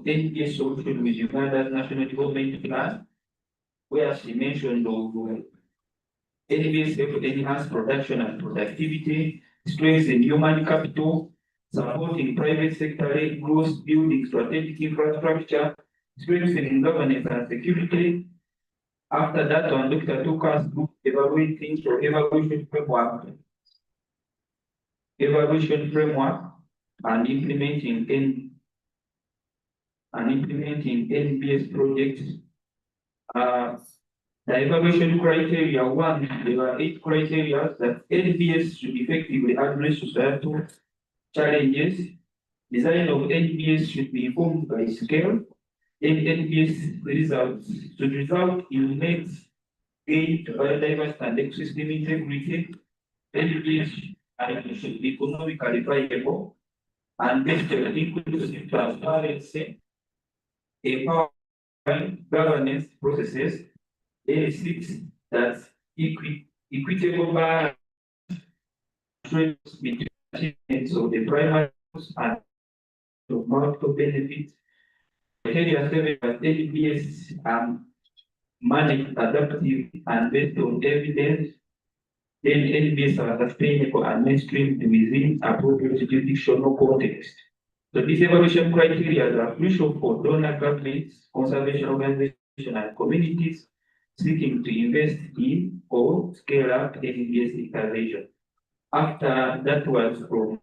of NbS solution with Uganda's National Development Plan, where she mentioned of NbS help enhance production and productivity, strengthen human capital, supporting private sector-led growth, building strategic infrastructure, strengthening governance and security. After that one, Dr. took us through evaluation framework and implementing NbS projects. The evaluation criteria, one, there were 8 criteria that NbS should effectively address societal challenges. Design of NbS should be informed by scale. NbS results should result in net gain to biodiversity and ecosystem integrity. NbS should be economically viable and based on inclusive transparency, empowering governance processes. 6, that equitable balance between achievements of the primary and of multiple benefits. Criteria 7, that NbS managed adaptive and based on evidence. Then NbS are sustainable and mainstreamed within appropriate jurisdictional context. So these evaluation criteria are crucial for donor governments, conservation organizations, and communities seeking to invest in or scale up NbS intervention. After that was from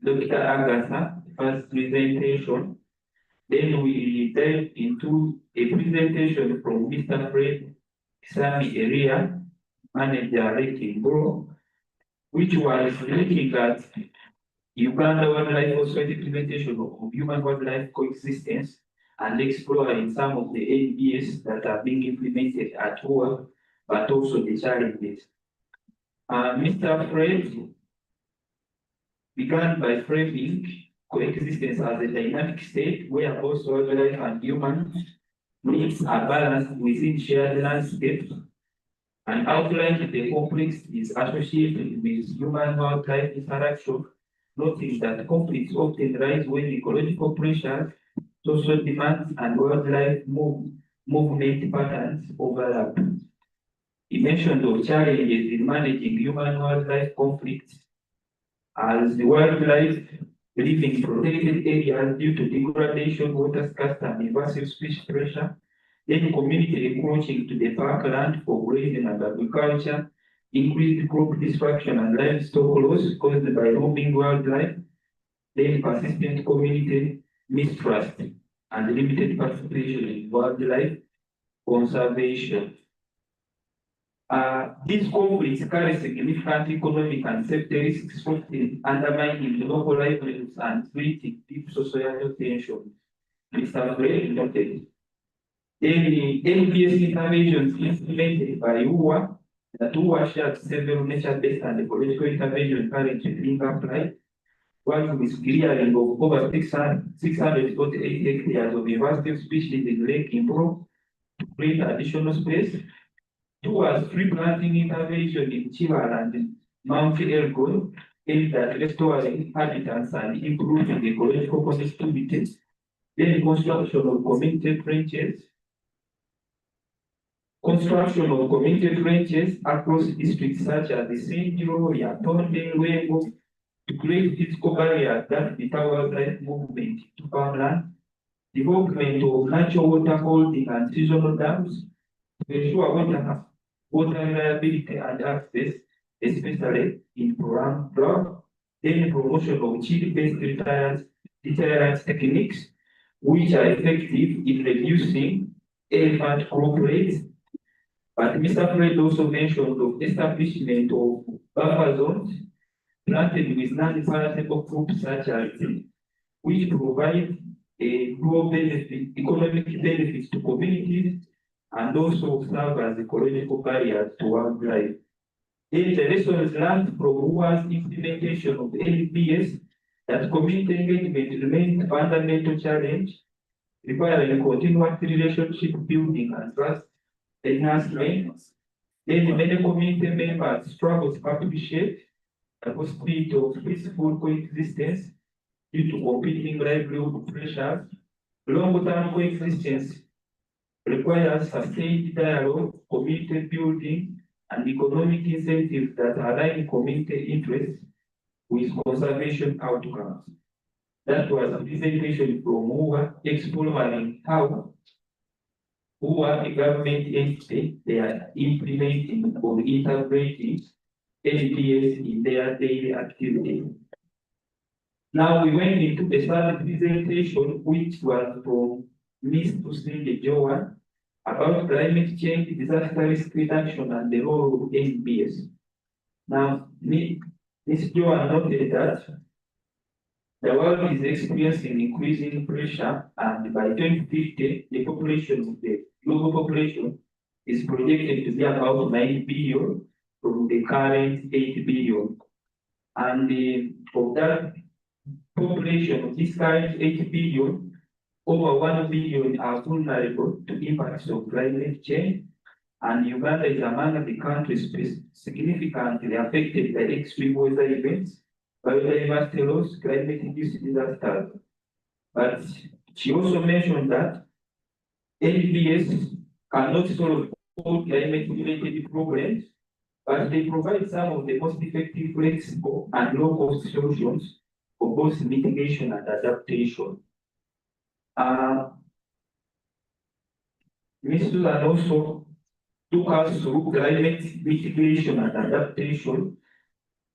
Dr. Agatha, first presentation. Then we dived into a presentation from Mr. Fred Sami Area, manager rating bro, which was looking at Uganda wildlife also implementation of human wildlife coexistence and exploring some of the NbS that are being implemented at work, but also the challenges. Mr. Fred began by framing coexistence as a dynamic state where both wildlife and human needs are balanced within shared landscapes, and outlined the complexities associated with human-wildlife interaction, noting that conflicts often rise when ecological pressures, social demands, and wildlife movement patterns overlap. He mentioned of challenges in managing human-wildlife conflicts as the wildlife living in protected areas due to degradation, water scarcity, and invasive species pressure. Then community encroaching to the parkland for grazing and agriculture, increased crop destruction and livestock loss caused by roaming wildlife, then persistent community mistrust and limited participation in wildlife conservation. These conflicts carry significant economic and safety risks, often undermining local livelihoods and creating deep societal tension. Mr. Gray noted. The NbS interventions implemented by UWA, that UWA shared several nature-based and ecological interventions currently being applied, one with clearing of over 648 hectares of invasive species in Lake Impro to create additional space. 2 was tree planting intervention in Chiwara and Mount Elgon, aimed at restoring habitats and improving ecological connectivity. Then construction of community trenches. Construction of community trenches across districts such as the Sindiro, Yatonde, Luego, to create physical barriers that deter wildlife movement to farmland. Development of natural water holding and seasonal dams to ensure water reliability and access, especially in prolonged drought. Then promotion of chill-based deterrence techniques, which are effective in reducing elephant crop rates. But Mr. Fred also mentioned the establishment of buffer zones planted with non-palatable crops such as which provide a economic benefits to communities and also serve as ecological barriers to wildlife. Then the lessons learned from UWA's implementation of NbS, that community engagement remains a fundamental challenge, requiring continuous relationship building and trust enhancement. Then many community members struggle to appreciate the possibility of peaceful coexistence due to competing livelihood pressures, Long-term coexistence requires sustained dialogue, community building, and economic incentives that align community interests with conservation outcomes. That was a presentation from UWA exploring how UWA, a government entity, they are implementing or integrating NbS in their daily activity. Now we went into the third presentation, which was from Ms. Tusinde Joan about climate change, disaster risk reduction, and the role of NbS. Now, Ms. Joan noted that the world is experiencing increasing pressure, and by 2050, the global population is projected to be about 9 billion from the current 8 billion. And of that population of this current 8 billion, over 1 billion are vulnerable to impacts of climate change, and Uganda is among the countries significantly affected by extreme weather events, biodiversity loss, climate-induced disasters. But she also mentioned that NbS cannot solve all climate-related problems, but they provide some of the most effective, flexible, and low-cost solutions for both mitigation and adaptation. Ms. Susan also took us through climate mitigation and adaptation,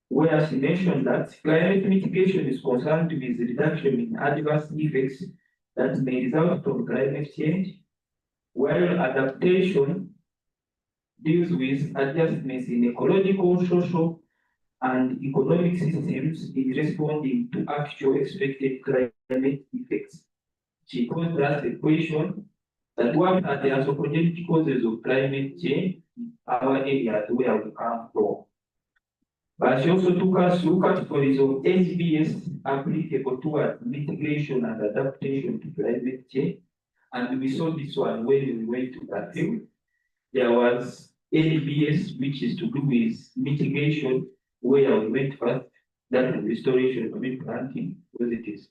where she mentioned that climate mitigation is concerned with reduction in adverse effects that may result from climate change, while adaptation deals with adjustments in ecological, social, and economic systems in responding to actual expected climate effects. She posed us a question that what are the anthropogenic causes of climate change in our areas where we come from. But she also took us through categories of NbS applicable towards mitigation and adaptation to climate change. And we saw this one when we went to that field. There was NbS, which is to do with mitigation, where we went first, that is restoration of planting, because it is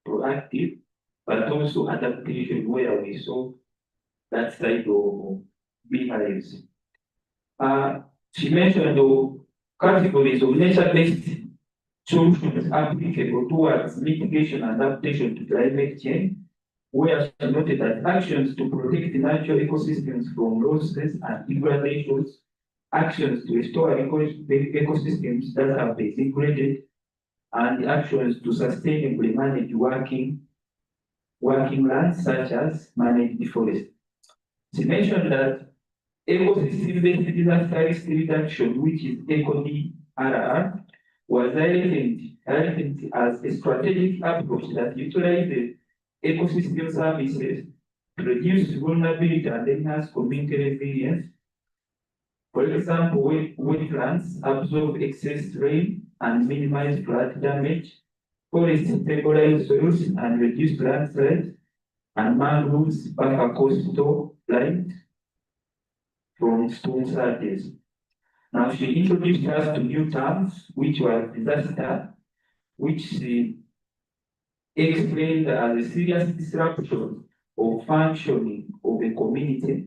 proactive, but also adaptation, where we saw that side of beehives. She mentioned the categories of nature-based solutions applicable towards mitigation and adaptation to climate change, where she noted that actions to protect natural ecosystems from losses and degradations, actions to restore ecosystems that have been degraded, and actions to sustainably manage working lands, such as manage deforestation. She mentioned that ecosystem-based disaster risk reduction, which is ECODRR, was highlighted as a strategic approach that utilizes ecosystem services to reduce vulnerability and enhance community resilience. For example, wetlands absorb excess rain and minimize flood damage, forests stabilize soils and reduce landslides, and mangroves buffer coastal lines from storm surges. Now, she introduced us to new terms, which were disaster, which she explained as a serious disruption of functioning of a community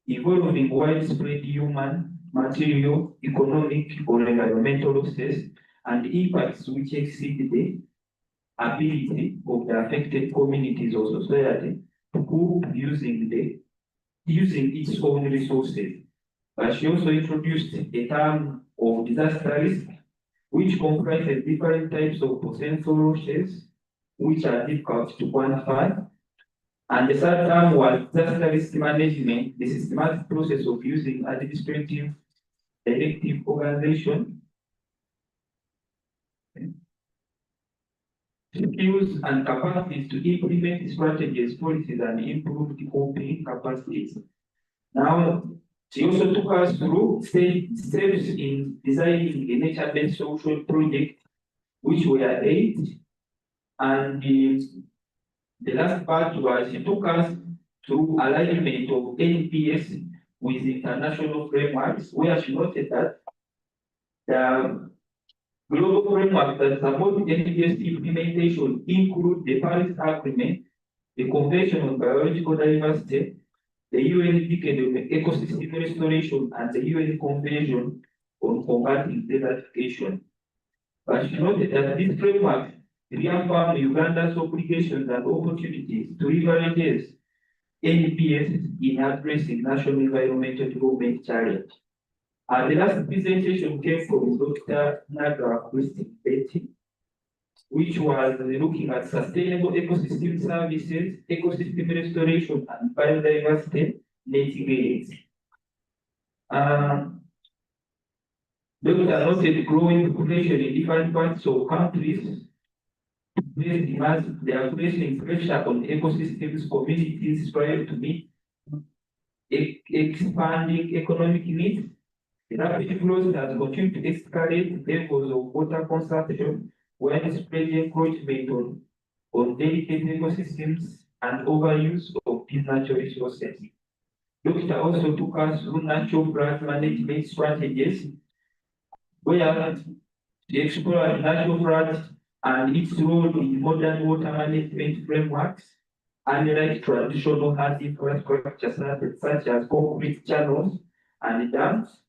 involving widespread human, material, economic, or environmental losses and impacts which exceed the ability of the affected communities or society to cope using its own resources. But she also introduced a term of disaster risk, which comprises different types of potential losses, which are difficult to quantify. And the third term was disaster risk management, the systematic process of using administrative directive organization, skills and capacities to implement strategies, policies, and improve the coping capacities. Now, she also took us through steps in designing a nature-based social project, which were 8. And the last part was she took us through alignment of NbS with international frameworks, where she noted that the global framework that support NbS implementation include the Paris Agreement, the Convention on Biological Diversity, the UN Decade of Ecosystem Restoration, and the UN Convention on Combating Desertification. But she noted that these frameworks reaffirm Uganda's obligations and opportunities to leverage NbS in addressing national environmental development challenge. The last presentation came from Dr. Naga Betty, which was looking at sustainable ecosystem services, ecosystem restoration, and biodiversity net gains. Dr. noted growing population in different parts of countries. They are placing pressure on ecosystems, communities strive to meet expanding economic needs. The rapid growth has continued to escalate levels of water consumption, widespread encroachment on delicate ecosystems, and overuse of these natural resources. Doctor also took us through natural flood management strategies, where they explored natural floods and its role in modern water management frameworks, unlike traditional hard infrastructure such as concrete channels and dams.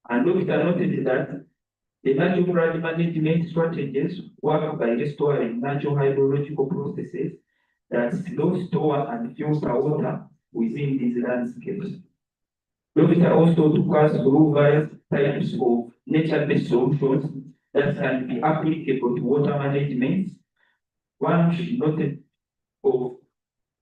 And Doctor noted that the natural flood management strategies work by restoring natural hydrological processes that slow, store, and filter water within these landscapes. Doctor also took us through various types of nature-based solutions that can be applicable to water management. One she noted of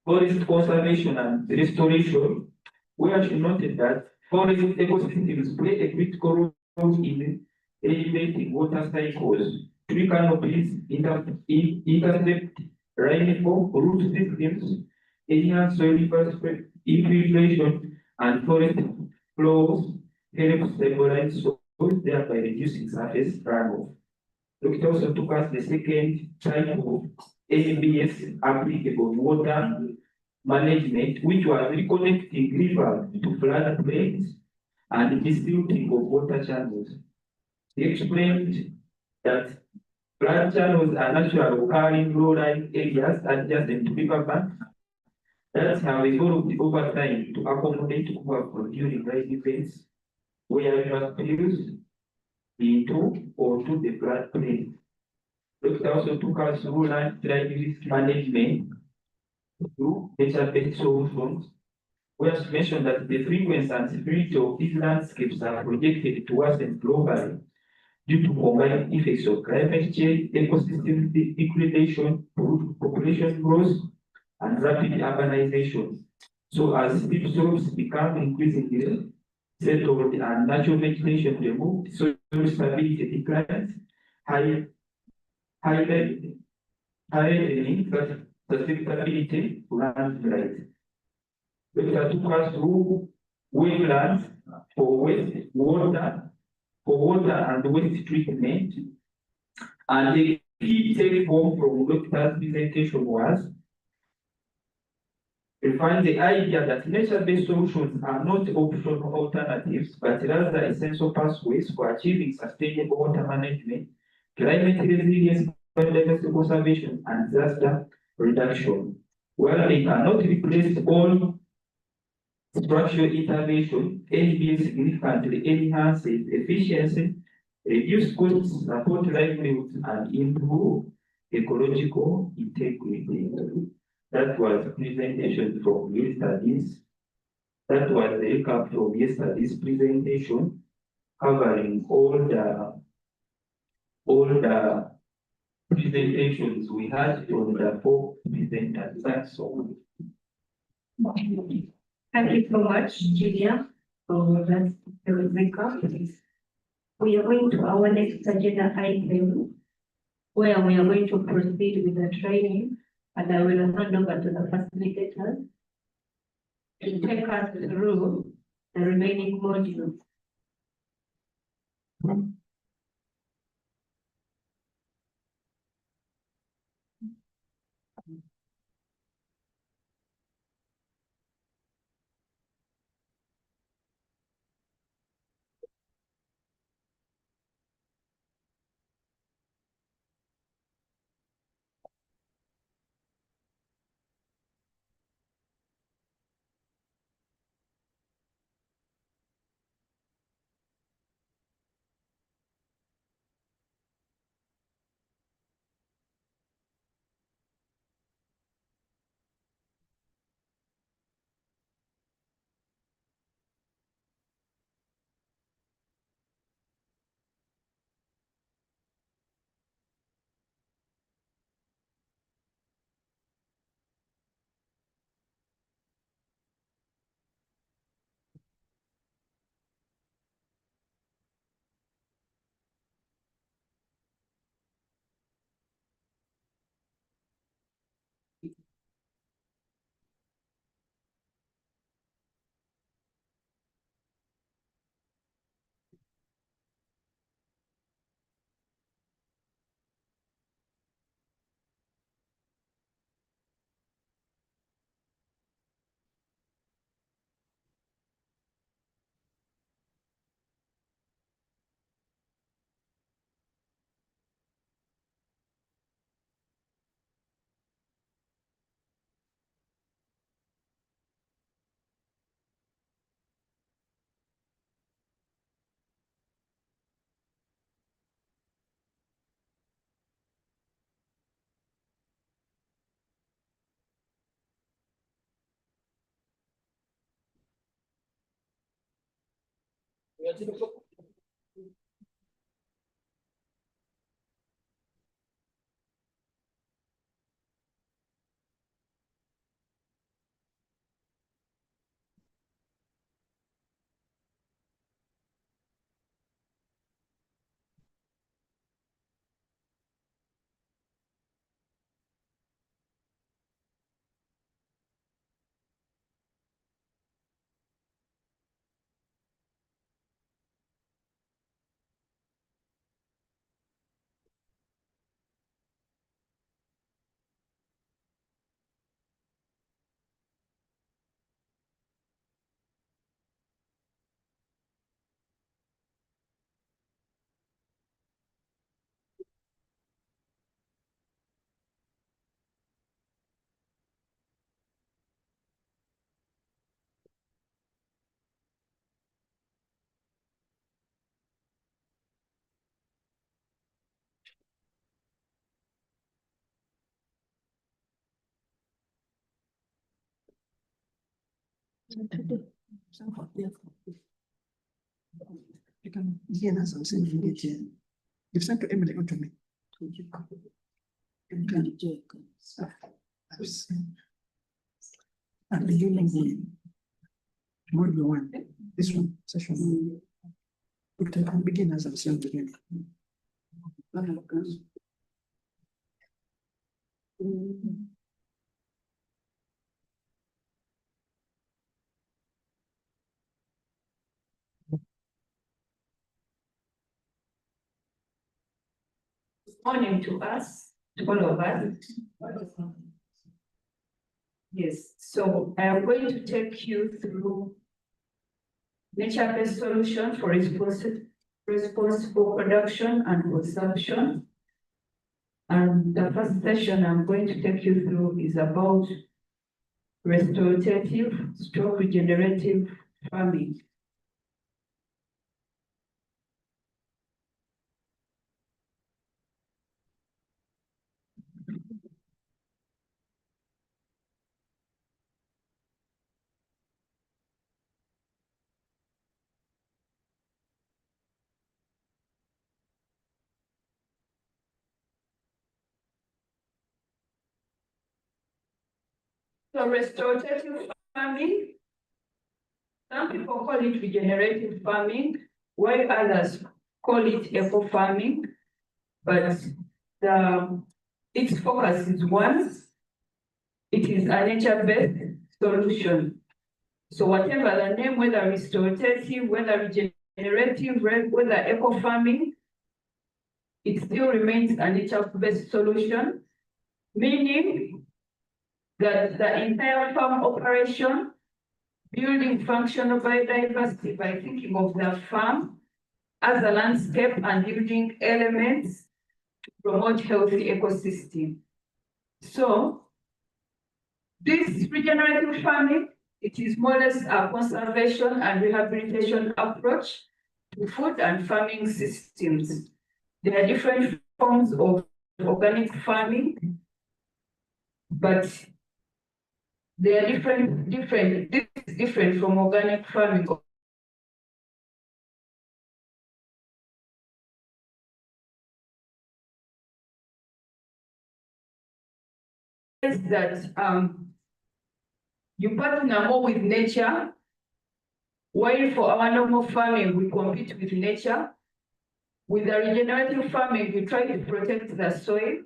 forest conservation and restoration, where she noted that forest ecosystems play a critical role in regulating water cycles. Tree canopies intercept rainfall, root systems, enhance soil infiltration, and forest flows help stabilize soil, thereby reducing surface runoff. It also took us the second type of NbS applicable water management, which was reconnecting rivers to floodplains and distributing of water channels. He explained that flood channels are naturally occurring low-lying areas adjacent to riverbanks that have evolved over time to accommodate overflow during rain events, where rivers flows into or to the floodplain. Doctor also took us through landslide risk management through nature-based solutions, where she mentioned that the frequency and severity of these landscapes are projected to worsen globally due to combined effects of climate change, ecosystem degradation, population growth, and rapid urbanization. So as steep slopes become increasingly settled and natural vegetation removed, soil stability declines, highlighting susceptibility to landslide. Doctor took us through wetlands for water and waste treatment. And the key take home from Doctor's presentation was we find the idea that nature-based solutions are not optional alternatives, but rather essential pathways for achieving sustainable water management, climate resilience, biodiversity conservation, and disaster reduction. While they cannot replace all structural intervention, NbS significantly enhances efficiency, reduce costs, support livelihoods, and improve ecological integrity. That was presentation from yesterday's. That was the recap from yesterday's presentation, covering all the presentations we had from the four presenters. That's all. Thank you so much, Julia, for that recap. We are going to our next agenda item, where we are going to proceed with the training, and I will hand over to the facilitators to take us through the remaining modules. You can begin as I'm saying in it. You've sent to Emily or to me. And the union one. Module 1. This one, session 1. You can begin as I'm saying again. Morning to us, to all of us. Yes, so I am going to take you through nature-based solution for responsible production and consumption. And the first session I'm going to take you through is about restorative/regenerative farming. So restorative farming, some people call it regenerative farming, while others call it eco farming, but its focus is one. It is a nature-based solution. So whatever the name, whether restorative, whether regenerative, whether eco farming, it still remains a nature-based solution, meaning that the entire farm operation, building functional biodiversity by thinking of the farm as a landscape and building elements to promote healthy ecosystem. So this regenerative farming, it is more or less a conservation and rehabilitation approach to food and farming systems. There are different forms of organic farming, but they are different. This is different from organic farming. Is that you partner more with nature, while for our normal farming we compete with nature. With the regenerative farming, we try to protect the soil,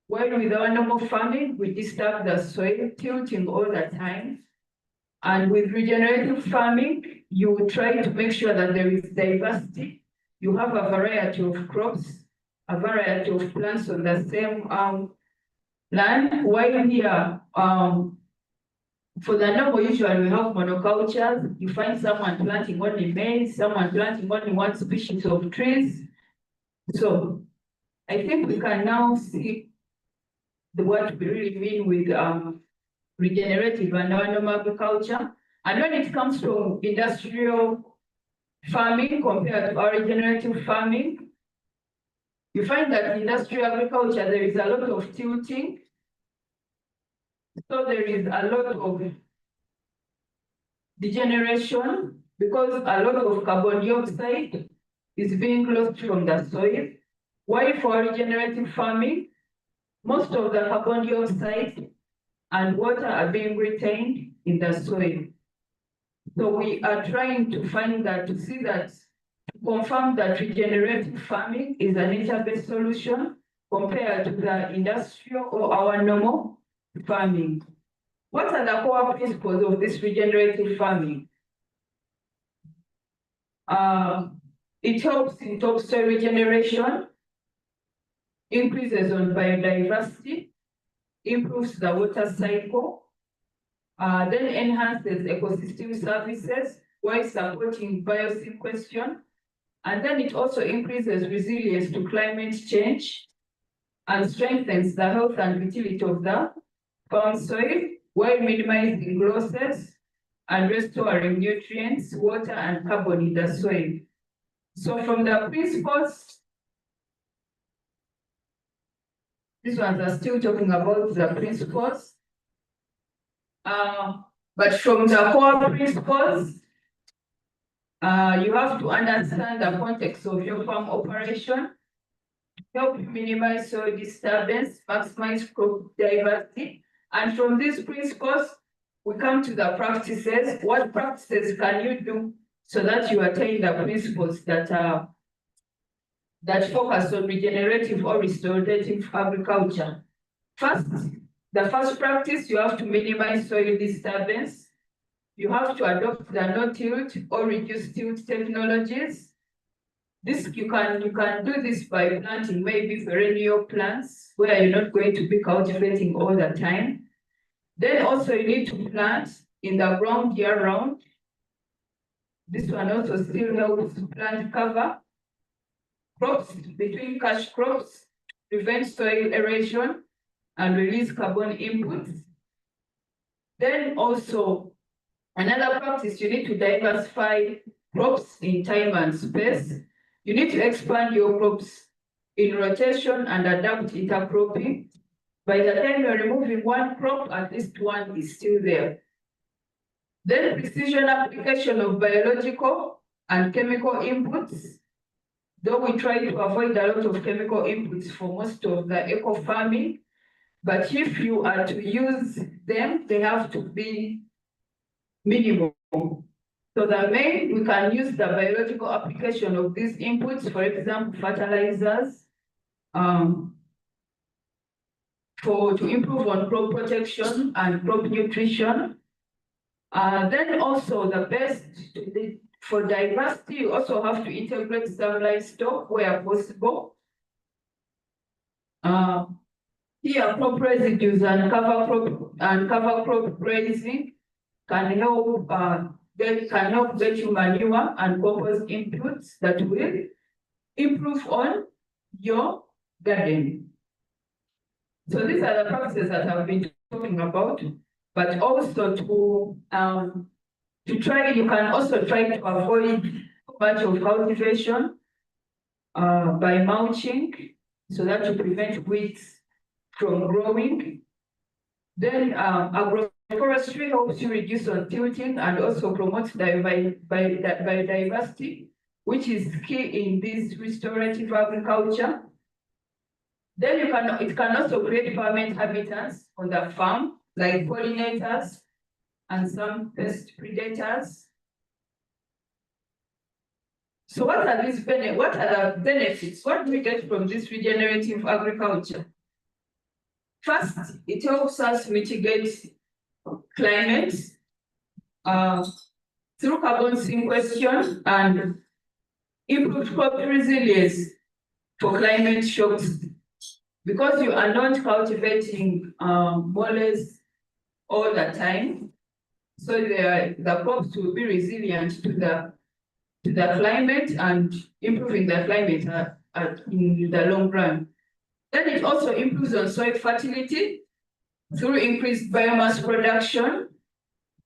while with our normal farming, we disturb the soil, tilting all the time. And with regenerative farming, you try to make sure that there is diversity. You have a variety of crops, a variety of plants on the same land, while here, for the normal, usually we have monocultures. You find someone planting only maize, someone planting only one species of trees. So I think we can now see what we really mean with regenerative and normal agriculture. And when it comes to industrial farming compared to our regenerative farming, you find that in industrial agriculture, there is a lot of tilting. So there is a lot of degeneration because a lot of carbon dioxide is being lost from the soil. While for regenerative farming, most of the carbon dioxide and water are being retained in the soil. So we are trying to find that, to see that, to confirm that regenerative farming is a nature-based solution compared to the industrial or our normal farming. What are the core principles of this regenerative farming? It helps in topsoil regeneration, increases on biodiversity, improves the water cycle, then enhances ecosystem services while supporting biosequestration, and then it also increases resilience to climate change and strengthens the health and fertility of the farm soil while minimizing losses and restoring nutrients, water, and carbon in the soil. So from the principles, these ones are still talking about the principles. But from the core principles, you have to understand the context of your farm operation, help you minimize soil disturbance, maximize crop diversity. And from these principles, we come to the practices. What practices can you do so that you attain the principles that focus on regenerative or restorative agriculture? First, the first practice, you have to minimize soil disturbance. You have to adopt the no-tilt or reduced tilt technologies. You can do this by planting maybe perennial plants where you're not going to be cultivating all the time. Then also you need to plant in the ground year-round. This one also still helps to plant cover crops between cash crops, prevent soil erosion, and release carbon inputs. Then also, another practice, you need to diversify crops in time and space. You need to expand your crops in rotation and adapt intercropping. By the time you're removing one crop, at least one is still there. Then precision application of biological and chemical inputs. Though we try to avoid a lot of chemical inputs for most of the eco farming, but if you are to use them, they have to be minimal. So we can use the biological application of these inputs, for example, fertilizers, to improve on crop protection and crop nutrition. Then also for diversity, you also have to integrate some livestock where possible. Here, crop residues and cover crop grazing can help get you manure and compost inputs that will improve on your garden. So these are the practices that I've been talking about, but also you can also try to avoid much of cultivation by mulching so that you prevent weeds from growing. Then agroforestry helps you reduce on tilting and also promotes biodiversity, which is key in this restorative agriculture. Then it can also create permanent habitats on the farm, like pollinators and some pest predators. So what are the benefits? What do we get from this regenerative agriculture? First, it helps us mitigate climate through carbon sequestration and improved crop resilience for climate shocks. Because you are not cultivating moles all the time, so the crops will be resilient to the climate and improving the climate in the long run. Then it also improves on soil fertility through increased biomass production,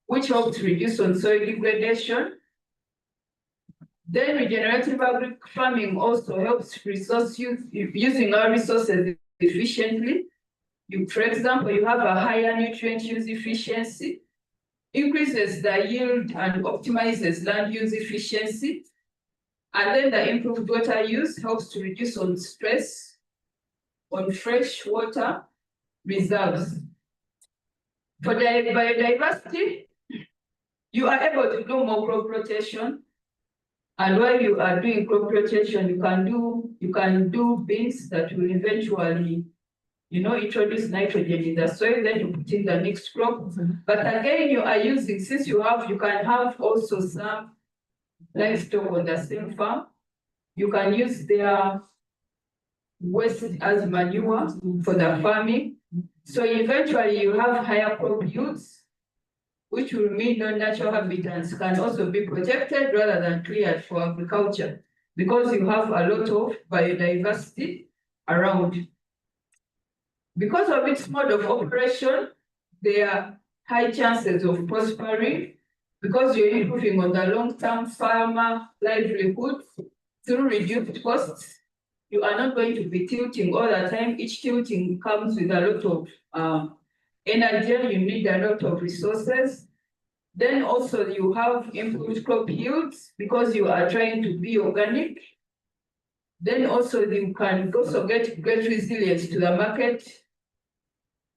which helps reduce on soil degradation. Then regenerative farming also helps resource use, using our resources efficiently. For example, you have a higher nutrient use efficiency. increases the yield and optimizes land use efficiency. And then the improved water use helps to reduce on stress on fresh water reserves. For the biodiversity, you are able to do more crop rotation. And while you are doing crop rotation, you can do beans that will eventually, introduce nitrogen in the soil, then you put in the next crop. But again, you are using, since you can have also some livestock on the same farm, you can use their waste as manure for the farming. So eventually you have higher crop yields, which will mean non-natural habitats can also be protected rather than cleared for agriculture, because you have a lot of biodiversity around. Because of its mode of operation, there are high chances of prospering, because you're improving on the long-term farmer livelihood through reduced costs. You are not going to be tilting all the time. Each tilting comes with a lot of energy. You need a lot of resources. Then also you have improved crop yields because you are trying to be organic. Then also you can also get great resilience to the market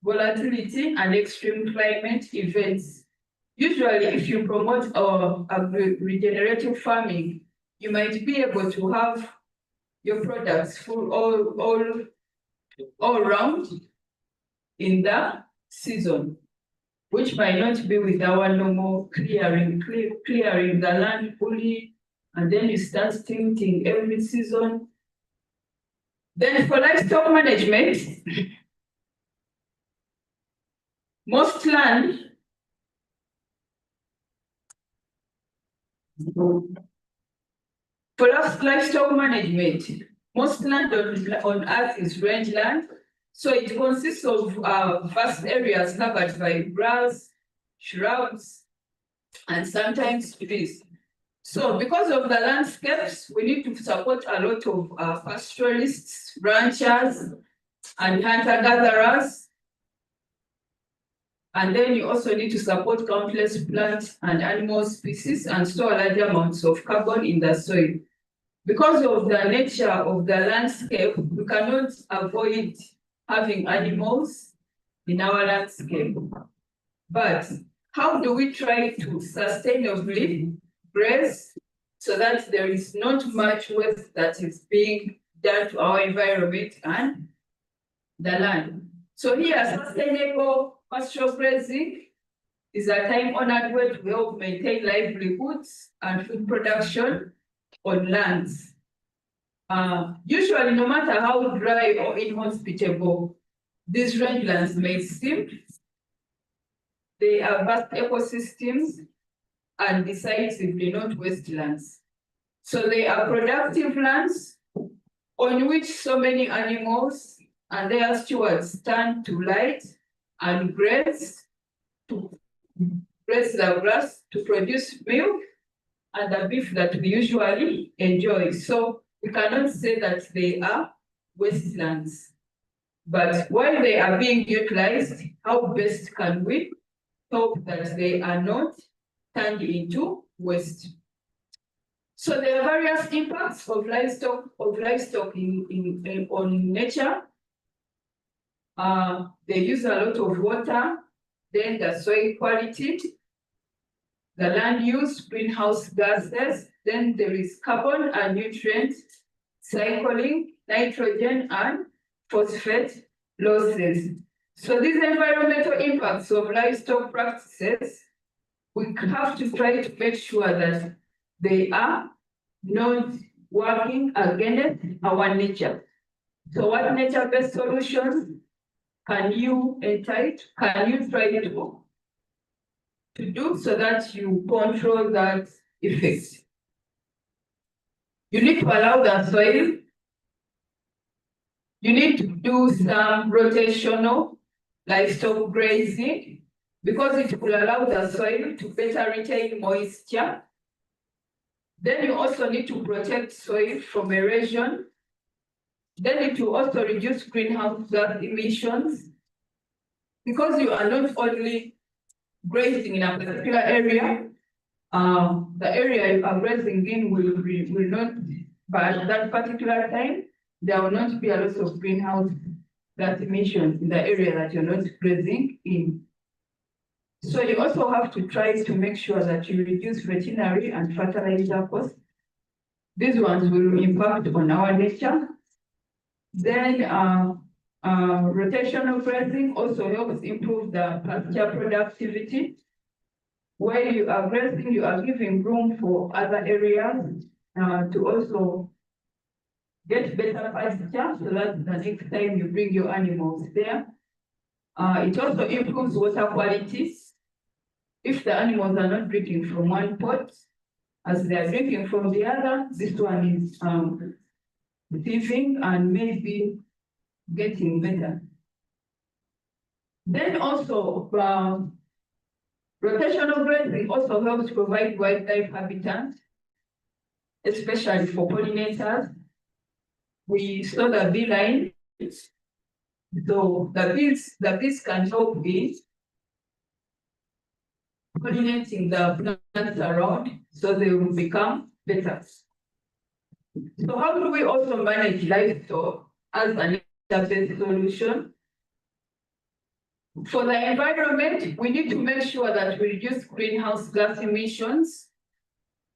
volatility and extreme climate events. Usually, if you promote regenerative farming, you might be able to have your products full all round in the season, which might not be with our normal clearing the land fully, and then you start tilting every season. Then for livestock management, most land for livestock management, most land on Earth is rangeland. So it consists of vast areas covered by grass, shrubs, and sometimes trees. So because of the landscapes, we need to support a lot of pastoralists, ranchers, and hunter-gatherers. And then you also need to support countless plant and animal species and store large amounts of carbon in the soil. Because of the nature of the landscape, we cannot avoid having animals in our landscape. But how do we try to sustainably graze so that there is not much waste that is being done to our environment and the land? So here, sustainable pastoral grazing is a time-honored way to help maintain livelihoods and food production on lands. Usually, no matter how dry or inhospitable these rangelands may seem, they are vast ecosystems and decisively not wastelands. So they are productive lands on which so many animals and their stewards stand to light and graze the grass to produce milk and the beef that we usually enjoy. So we cannot say that they are wastelands. But while they are being utilized, how best can we hope that they are not turned into waste? So there are various impacts of livestock on nature. They use a lot of water, then the soil quality, the land use, greenhouse gases, then there is carbon and nutrient cycling, nitrogen and phosphate losses. So these environmental impacts of livestock practices, we have to try to make sure that they are not working against our nature. So what nature-based solutions can you try to do so that you control that effect? You need to allow the soil. You need to do some rotational livestock grazing because it will allow the soil to better retain moisture. Then you also need to protect soil from erosion. Then it will also reduce greenhouse gas emissions because you are not only grazing in a particular area, the area you are grazing in will not, but at that particular time, there will not be a lot of greenhouse gas emissions in the area that you're not grazing in. So you also have to try to make sure that you reduce veterinary and fertilizer costs. These ones will impact on our nature. Then rotational grazing also helps improve the pasture productivity. Where you are grazing, you are giving room for other areas to also get better pasture so that the next time you bring your animals there. It also improves water quality. If the animals are not drinking from one pot, as they are drinking from the other, this one is receiving and maybe getting better. Then also, rotational grazing also helps provide wildlife habitat, especially for pollinators. We saw the bee line, so the bees can help in pollinating the plants around, so they will become better. So how do we also manage livestock as an interface solution? For the environment, we need to make sure that we reduce greenhouse gas emissions.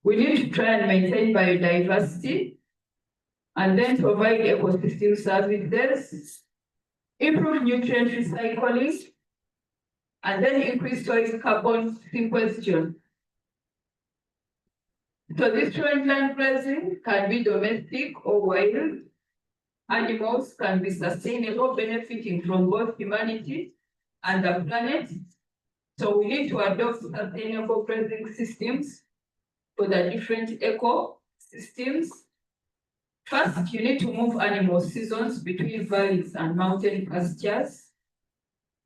We need to try and maintain biodiversity, and then provide ecosystem services, improve nutrient recycling, and then increase soil carbon sequestration. So this land grazing can be domestic or wild. Animals can be sustainable, benefiting from both humanity and the planet. So we need to adopt sustainable grazing systems for the different ecosystems. First, you need to move animal seasons between valleys and mountain pastures.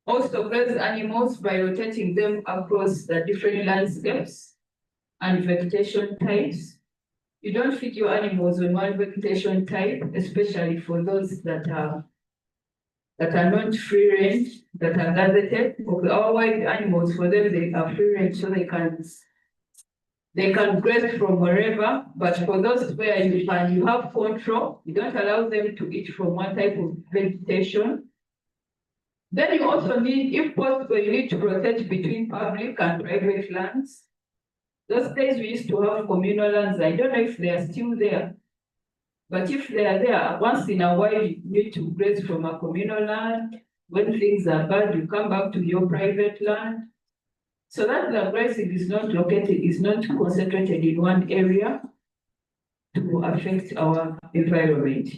Also graze animals by rotating them across the different landscapes and vegetation types. You don't feed your animals on one vegetation type, especially for those that are not free range, that are gazetted. Okay, our wild animals, for them, they are free range, so they can graze from wherever. But for those where you have control, you don't allow them to eat from one type of vegetation. Then you also need, if possible, you need to rotate between public and private lands. Those days we used to have communal lands. I don't know if they are still there. But if they are there, once in a while, you need to graze from a communal land. When things are bad, you come back to your private land. So that the grazing is not concentrated in one area to affect our environment.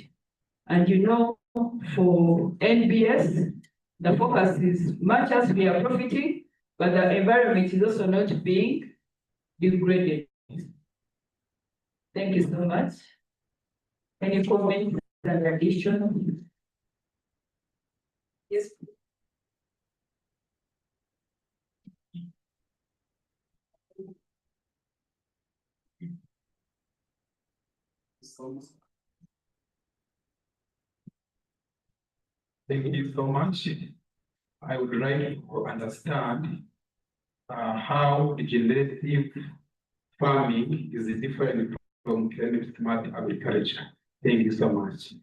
And you know, for NbS, the focus is much as we are profiting, but the environment is also not being degraded. Thank you so much. Any comments and addition? Yes. Thank you so much. I would like to understand how regenerative farming is different from climate smart agriculture. Thank you so much.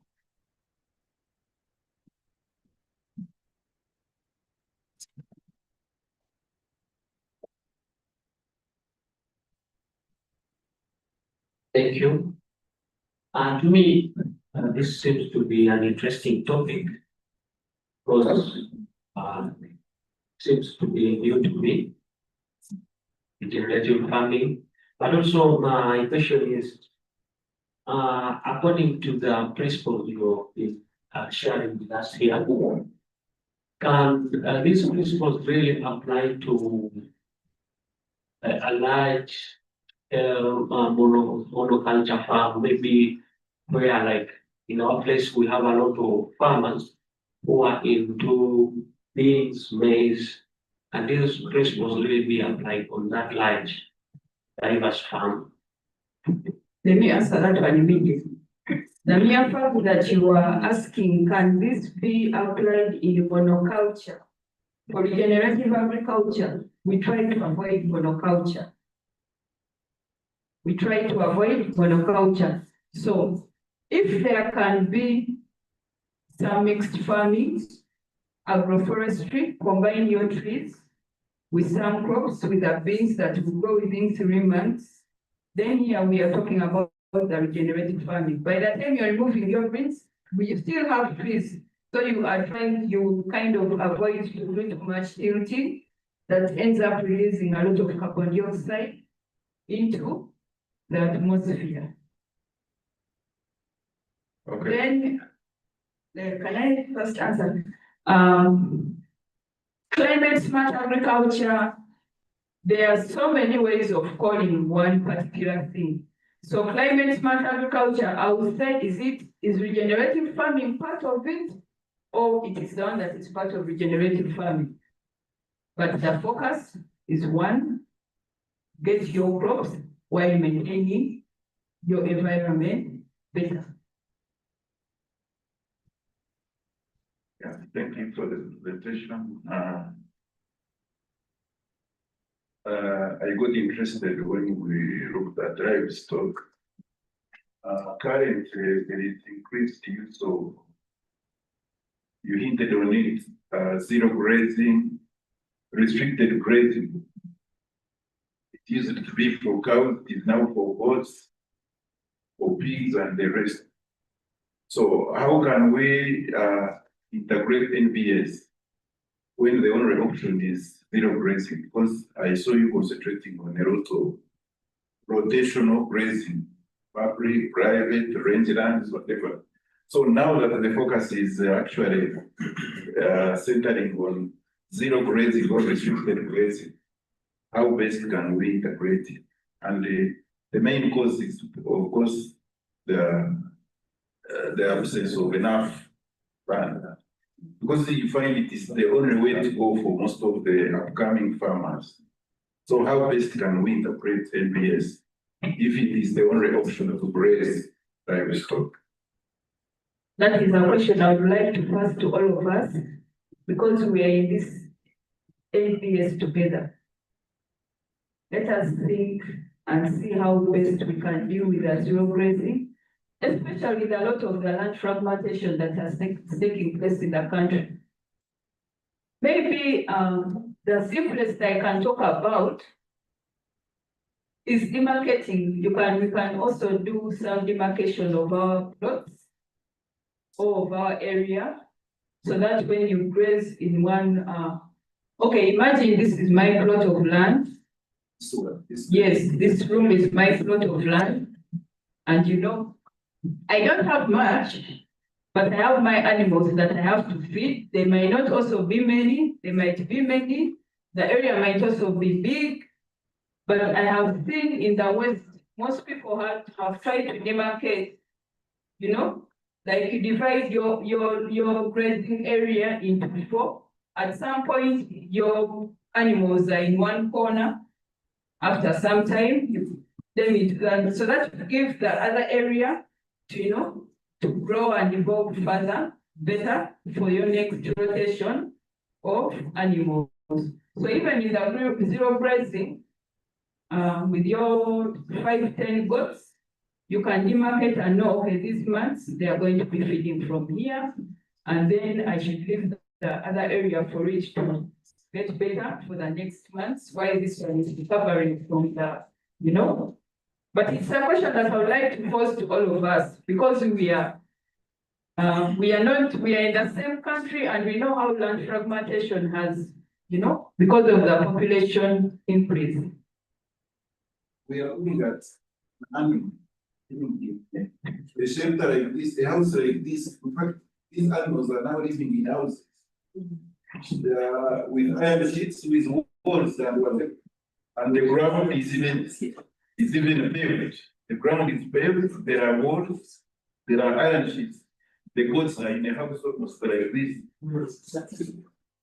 Thank you. To me, this seems to be an interesting topic because seems to be new to me, regenerative farming. But also my question is, according to the principles you have been sharing with us here, can these principles really apply to a large monoculture farm, maybe where, like in our place, we have a lot of farmers who are into beans, maize, and these principles really be applied on that large, diverse farm? Let me answer that one immediately. The mere fact that you are asking, can this be applied in monoculture or regenerative agriculture? we try to avoid monoculture. We try to avoid monoculture. So if there can be some mixed farming, agroforestry, combine your trees with some crops, with the beans that will grow within 3 months, then here we are talking about the regenerative farming. By the time you're removing your beans, we still have trees. So you are trying, you kind of avoid to do too much tilting that ends up releasing a lot of carbon dioxide into the atmosphere. Okay. Then, can I first answer? Climate smart agriculture, there are so many ways of calling one particular thing. So climate smart agriculture, I would say, is regenerative farming part of it, or it is the one that is part of regenerative farming? But the focus is one, get your crops while maintaining your environment better. Yeah, thank you for the presentation. I got interested when we looked at livestock. Currently, there is increased use of, you hinted on it, zero grazing, restricted grazing. It used to be for cows, it is now for goats, for pigs and the rest. So how can we integrate NbS when the only option is zero grazing? Because I saw you concentrating on a lot of rotational grazing, public, private, rangelands, whatever. So now that the focus is actually centering on zero grazing or restricted grazing, how best can we integrate it? And the main cause is, of course, the absence of enough land. Because you find it is the only way to go for most of the upcoming farmers. So how best can we interpret NbS if it is the only option to graze livestock? That is a question I would like to pass to all of us, because we are in this NbS together. Let us think and see how best we can deal with the zero grazing, especially with a lot of the land fragmentation that has taking place in the country. Maybe the simplest I can talk about is demarcating. We can also do some demarcation of our plots or of our area, so that when you graze in one, okay, imagine this is my plot of land. Yes, this room is my plot of land, and you know, I don't have much, but I have my animals that I have to feed. They might not also be many, they might be many. The area might also be big, but I have seen in the West, most people have tried to demarcate, you know, like you divide your grazing area into 4. At some point, your animals are in one corner. After some time, so that gives the other area to, you know, to grow and evolve further, better for your next rotation of animals. So even in the zero grazing, with your 5-10 goats, you can demarcate and know, okay, these months they are going to be feeding from here, and then I should leave the other area for it to get better for the next months, while this one is recovering from the, you know. But it's a question that I would like to pose to all of us, because we are in the same country, and we know how land fragmentation has, you know, because of the population increase. We are looking at a shelter like this, a house like this. In fact, these animals are now living in houses. With iron sheets, with walls and whatever. And the ground is even paved. The ground is paved, there are walls, there are iron sheets. The goats are in a house almost like this.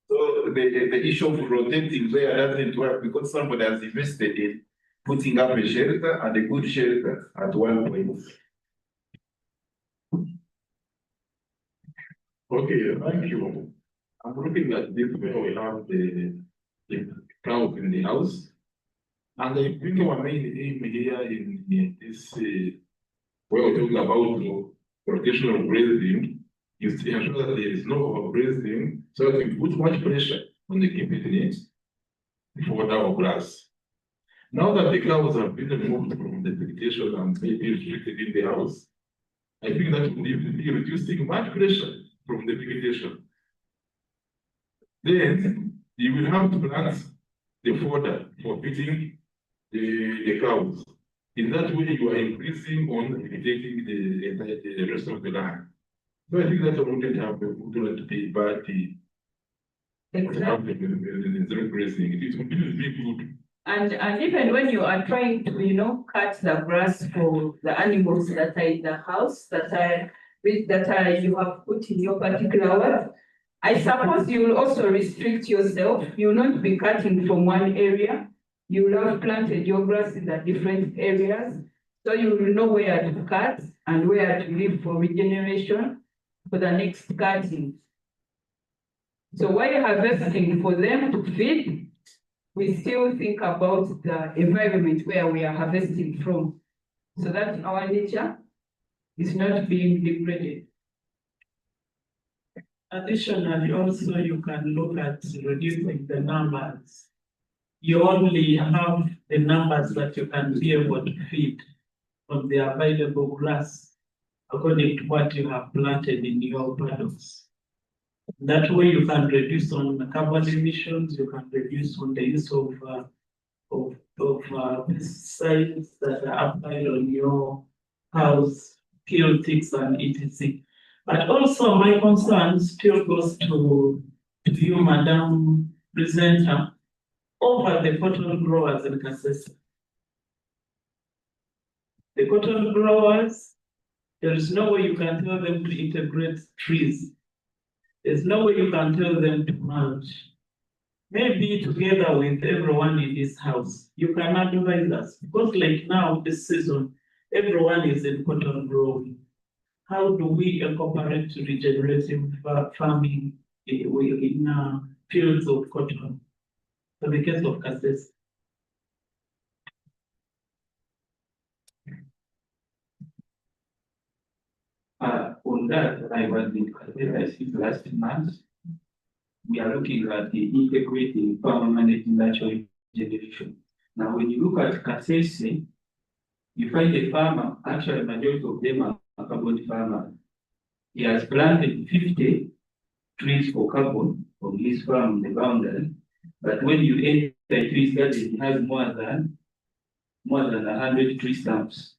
So the issue of rotating there doesn't work, because somebody has invested in putting up a shelter, and a good shelter at one point. Okay, thank you. I'm looking at this where we have the cows in the house. And I think our main aim here in this, when we're talking about rotational grazing, is to ensure that there is no overgrazing, so that we put much pressure on the kidneys for our grass. Now that the cows have been removed from the vegetation and maybe restricted in the house, I think that will be reducing much pressure from the vegetation. Then you will have to plant the fodder for feeding the cows. In that way, you are increasing on vegetating the rest of the land. So I think that wouldn't have to be bad. Exactly. Zero grazing. It would be good. And even when you are trying to, cut the grass for the animals that are in the house, that you have put in your particular work, I suppose you will also restrict yourself. You will not be cutting from one area. You will have planted your grass in the different areas. So you will know where to cut and where to leave for regeneration for the next cutting. So while harvesting for them to feed, we still think about the environment where we are harvesting from, so that our nature is not being degraded. Additionally, also you can look at reducing the numbers. You only have the numbers that you can be able to feed from the available grass according to what you have planted in your paddocks. That way you can reduce on the carbon emissions, you can reduce on the use of pesticides that are applied on your house, kill ticks and etc. But also my concern still goes to you, Madam Presenter, over the cotton growers in Kasese. The cotton growers, there is no way you can tell them to integrate trees. There's no way you can tell them to mulch. Maybe together with everyone in this house, you can advise us. Because like now, this season, everyone is in cotton growing. How do we incorporate regenerative farming in fields of cotton? For the case of Kasese. On that, I was in Kasese last month. We are looking at the integrating farm managing natural regeneration. Now, when you look at Kasese, you find a farmer, actually, majority of them are carbon farmers. He has planted 50 trees for carbon on his farm on the boundary. But when you enter the trees garden, he has more than 100 tree stumps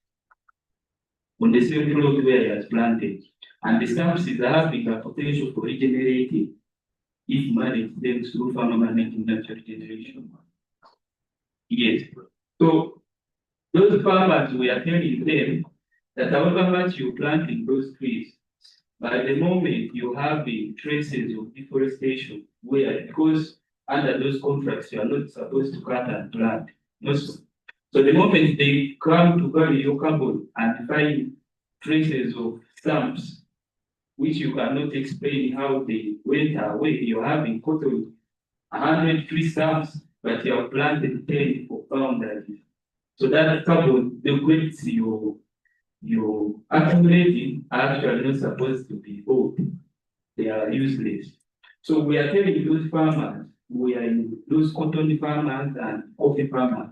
on the same plot where he has planted. And the stumps is having a potential for regenerating if managed them through farmer managing natural regeneration. Yes. So those farmers, we are telling them that however much you plant in those trees, by the moment you have the traces of deforestation, where because under those contracts you are not supposed to cut and plant. So the moment they come to carry your carbon and find traces of stumps, which you cannot explain how they went away, you're having cotton 100 tree stumps, but you have planted 10 for boundaries. So that carbon degrades your accumulating are actually not supposed to be bought. They are useless. So we are telling those farmers, we are in those cotton farmers and coffee farmers,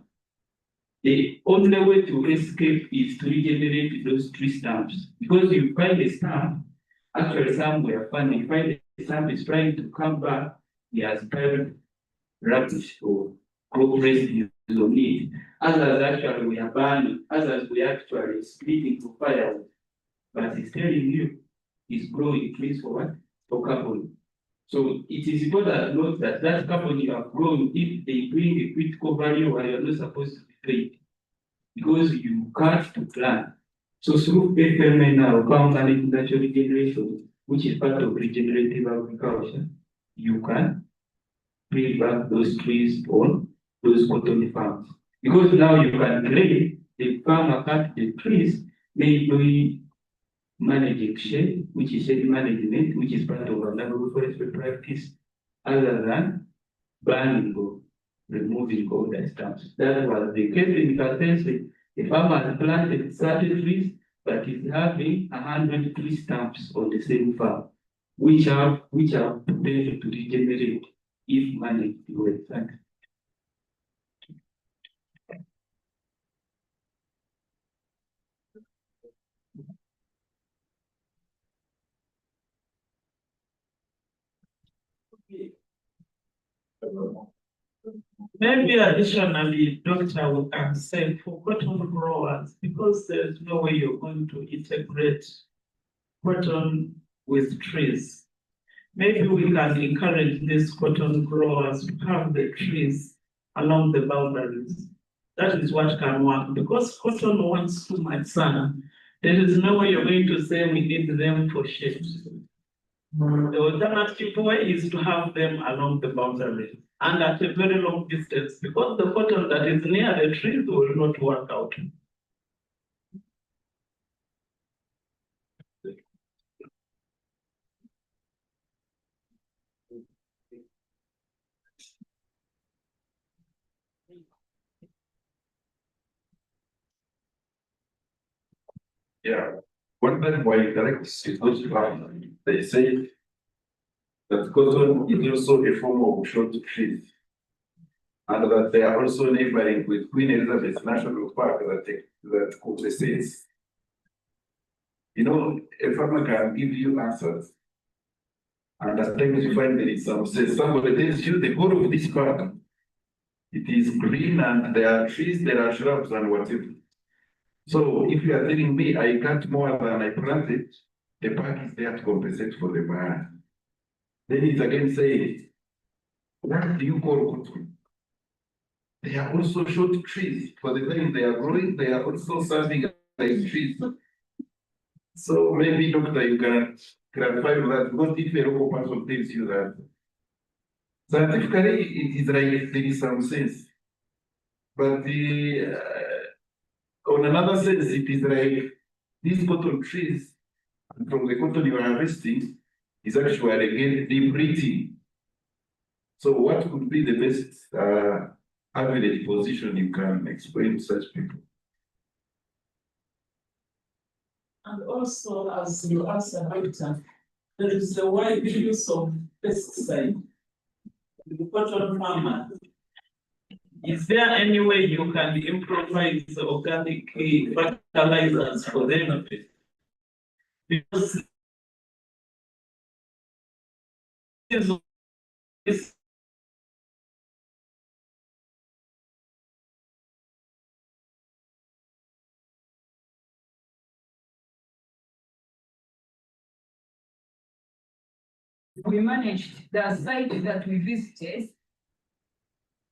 the only way to escape is to regenerate those tree stumps. Because you find a stump, actually somewhere funny, you find the stump is trying to come back, he has carried rubbish or crop residues on it. Others actually we are burning, others we are actually splitting for firewood. But he's telling you, he's growing trees for what? For carbon. So it is important to note that that carbon you have grown, if they bring a critical value, you are not supposed to be paid because you cut to plant. So through FMN or farm managed natural regeneration, which is part of regenerative agriculture, you can pay back those trees on those cotton farms. Because now you can claim the farmer cut the trees, maybe managing shade, which is shade management, which is part of another forestry practice, other than burning removing all the stumps. That was the case in Kasese. The farmer has planted 30 trees, but is having 100 tree stumps on the same farm, which are potential to regenerate if managed well. Thanks. Maybe additionally, Doctor, we can say for cotton growers, because there's no way you're going to integrate cotton with trees. Maybe we can encourage these cotton growers to have the trees along the boundaries. That is what can work, because cotton wants too much sun. There is no way you're going to say we need them for shade. The alternative way is to have them along the boundaries and at a very long distance, because the cotton that is near the trees will not work out. Yeah, one time why correct is those farmers, they say that cotton is also a form of short trees. And that they are also neighboring with Queen Elizabeth National Park that compensates. You know, a farmer can give you answers. And at times you find there is some sense. Somebody tells you the whole of this park, it is green and there are trees, there are shrubs and whatever. So if you are telling me I cut more than I planted, the park is there to compensate for the man. Then it's again saying, what do you call cotton? They are also short trees. For the time they are growing, they are also serving like trees. So maybe, Doctor, you can clarify that, because if a local person tells you that, scientifically it is like there is some sense. But on another sense, it is like these cotton trees, from the cotton you are harvesting, is actually again deep breathing. So what could be the best average position you can explain to such people? And also, as you asked about, there is a wide use of pesticide. The cotton farmer. Is there any way you can improvise organic fertilizers for them? Because this We managed the site that we visited.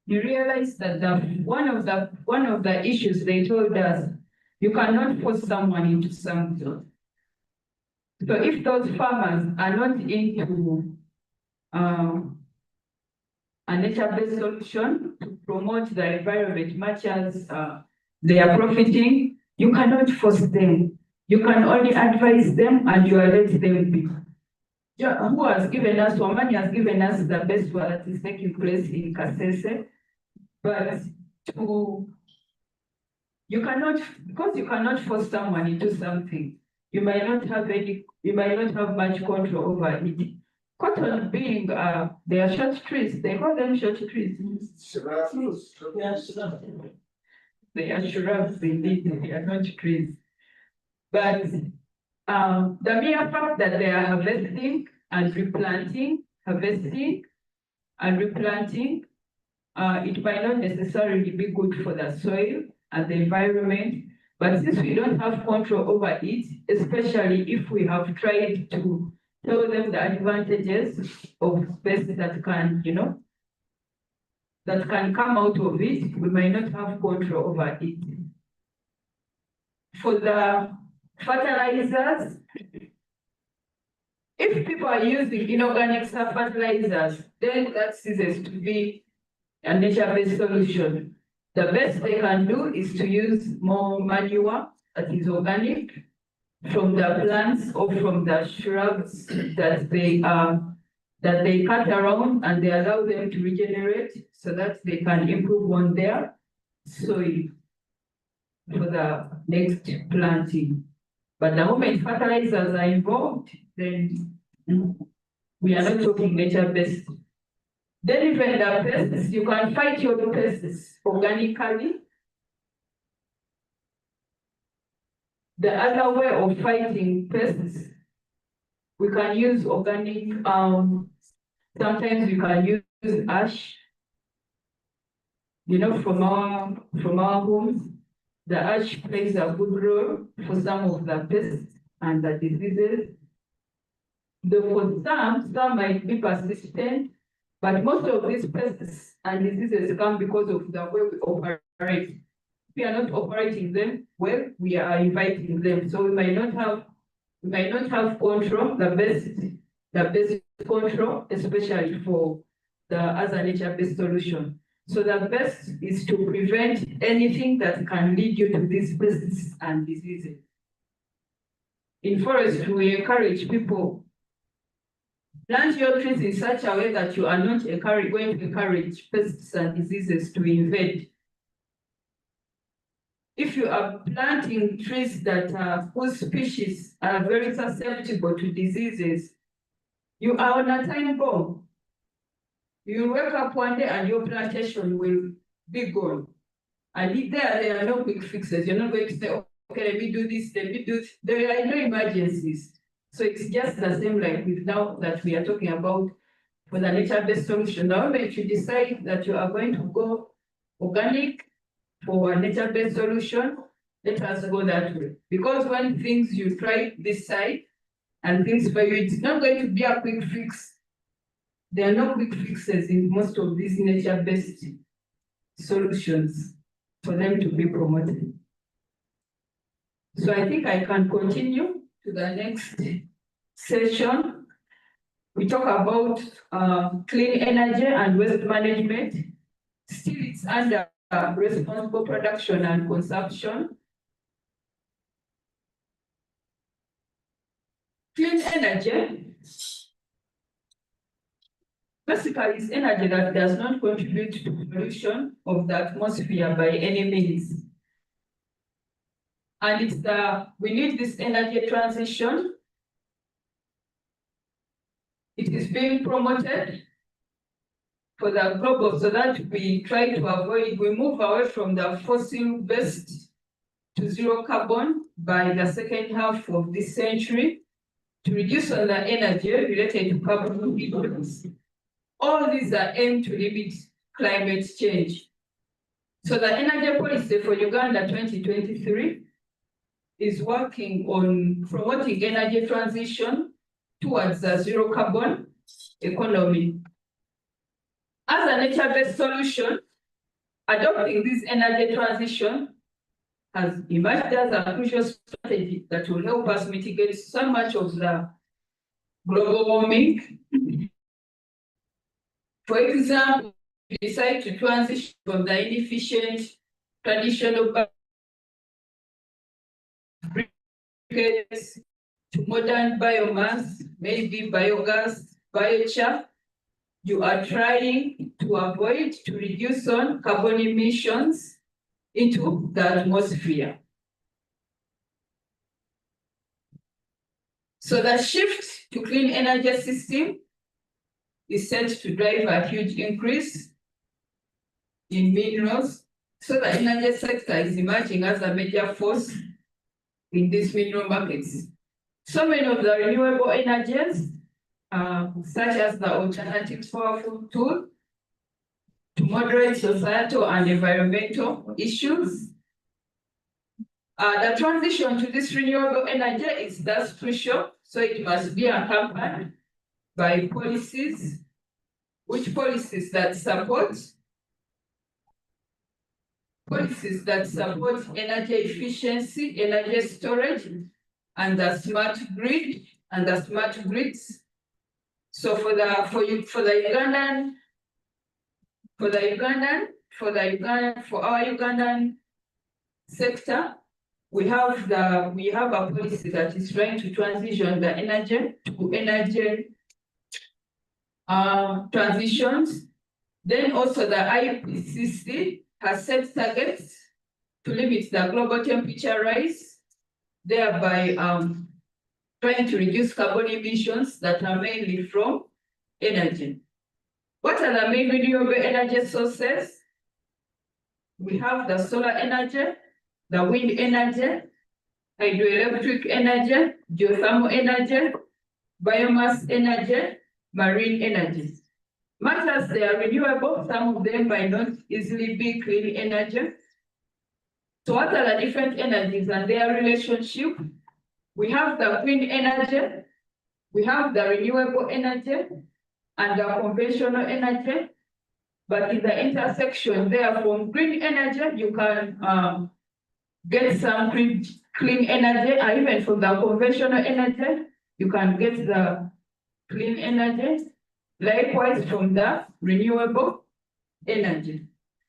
We realized that one of the issues they told us, you cannot force someone into something. So if those farmers are not into a nature-based solution to promote the environment much as they are profiting, you cannot force them. You can only advise them and you let them be. Yeah, who has given us, Wamani has given us the best work that is taking place in Kasese. But you cannot, because you cannot force someone into something, you might not have much control over it. Cotton being they are short trees, they call them short trees. They are shrubs indeed, they are not trees. But the mere fact that they are harvesting and replanting, it might not necessarily be good for the soil and the environment. But since we don't have control over it, especially if we have tried to tell them the advantages of pests that can, that can come out of it, we might not have control over it. For the fertilizers, if people are using inorganic fertilizers, then that ceases to be a nature-based solution. The best they can do is to use more manure that is organic from the plants or from the shrubs that they that they cut around and they allow them to regenerate so that they can improve on their soil for the next planting. But the moment fertilizers are involved, then we are not talking nature-based. Then even the pests, you can fight your pests organically. The other way of fighting pests, we can use organic, sometimes you can use ash, from our homes. The ash plays a good role for some of the pests and the diseases. For some might be persistent, but most of these pests and diseases come because of the way we operate. If we are not operating them well, we are inviting them. So we might not have control, the best control, especially for the other nature-based solution. So the best is to prevent anything that can lead you to these pests and diseases. In forest, we encourage people, plant your trees in such a way that you are not going to encourage pests and diseases to invade. If you are planting trees whose species are very susceptible to diseases, you are on a time bomb. You wake up one day and your plantation will be gone. And there are no quick fixes. You're not going to say, okay, let me do this, let me do this. There are no emergencies. So it's just the same like with now that we are talking about for the nature-based solution. Now, if you decide that you are going to go organic for a nature-based solution, let us go that way. Because when things you try this side and things for you, it's not going to be a quick fix. There are no quick fixes in most of these nature-based solutions for them to be promoted. So I think I can continue to the next session. We talk about clean energy and waste management. Still, it's under responsible production and consumption. Clean energy basically is energy that does not contribute to pollution of the atmosphere by any means. And we need this energy transition. It is being promoted for the global so that we try to we move away from the fossil-based to zero carbon by the second half of this century to reduce on the energy related to carbon emissions. All these are aimed to limit climate change. So the energy policy for Uganda 2023 is working on promoting energy transition towards a zero carbon economy. As a nature-based solution, adopting this energy transition has emerged as a crucial strategy that will help us mitigate so much of the global warming. For example, we decide to transition from the inefficient traditional briquettes to modern biomass, maybe biogas, biochar. You are trying to avoid to reduce on carbon emissions into the atmosphere. So the shift to clean energy system is set to drive a huge increase in minerals. So the energy sector is emerging as a major force in these mineral markets. So many of the renewable energies, such as the alternatives powerful tool to moderate societal and environmental issues. The transition to this renewable energy is thus crucial, so it must be accompanied by policies, policies that support energy efficiency, energy storage, and the smart grid and the smart grids. So for the our Ugandan sector, we have a policy that is trying to transition the energy to energy transitions. Then also the IPCC has set targets to limit the global temperature rise, thereby trying to reduce carbon emissions that are mainly from energy. What are the main renewable energy sources? We have the solar energy, the wind energy, hydroelectric energy, geothermal energy, biomass energy, marine energy. Much as they are renewable, some of them might not easily be clean energy. So what are the different energies and their relationship? We have the clean energy, we have the renewable energy, and the conventional energy. But in the intersection there, from green energy, you can get some clean energy, and even from the conventional energy, you can get the clean energy. Likewise, from the renewable energy.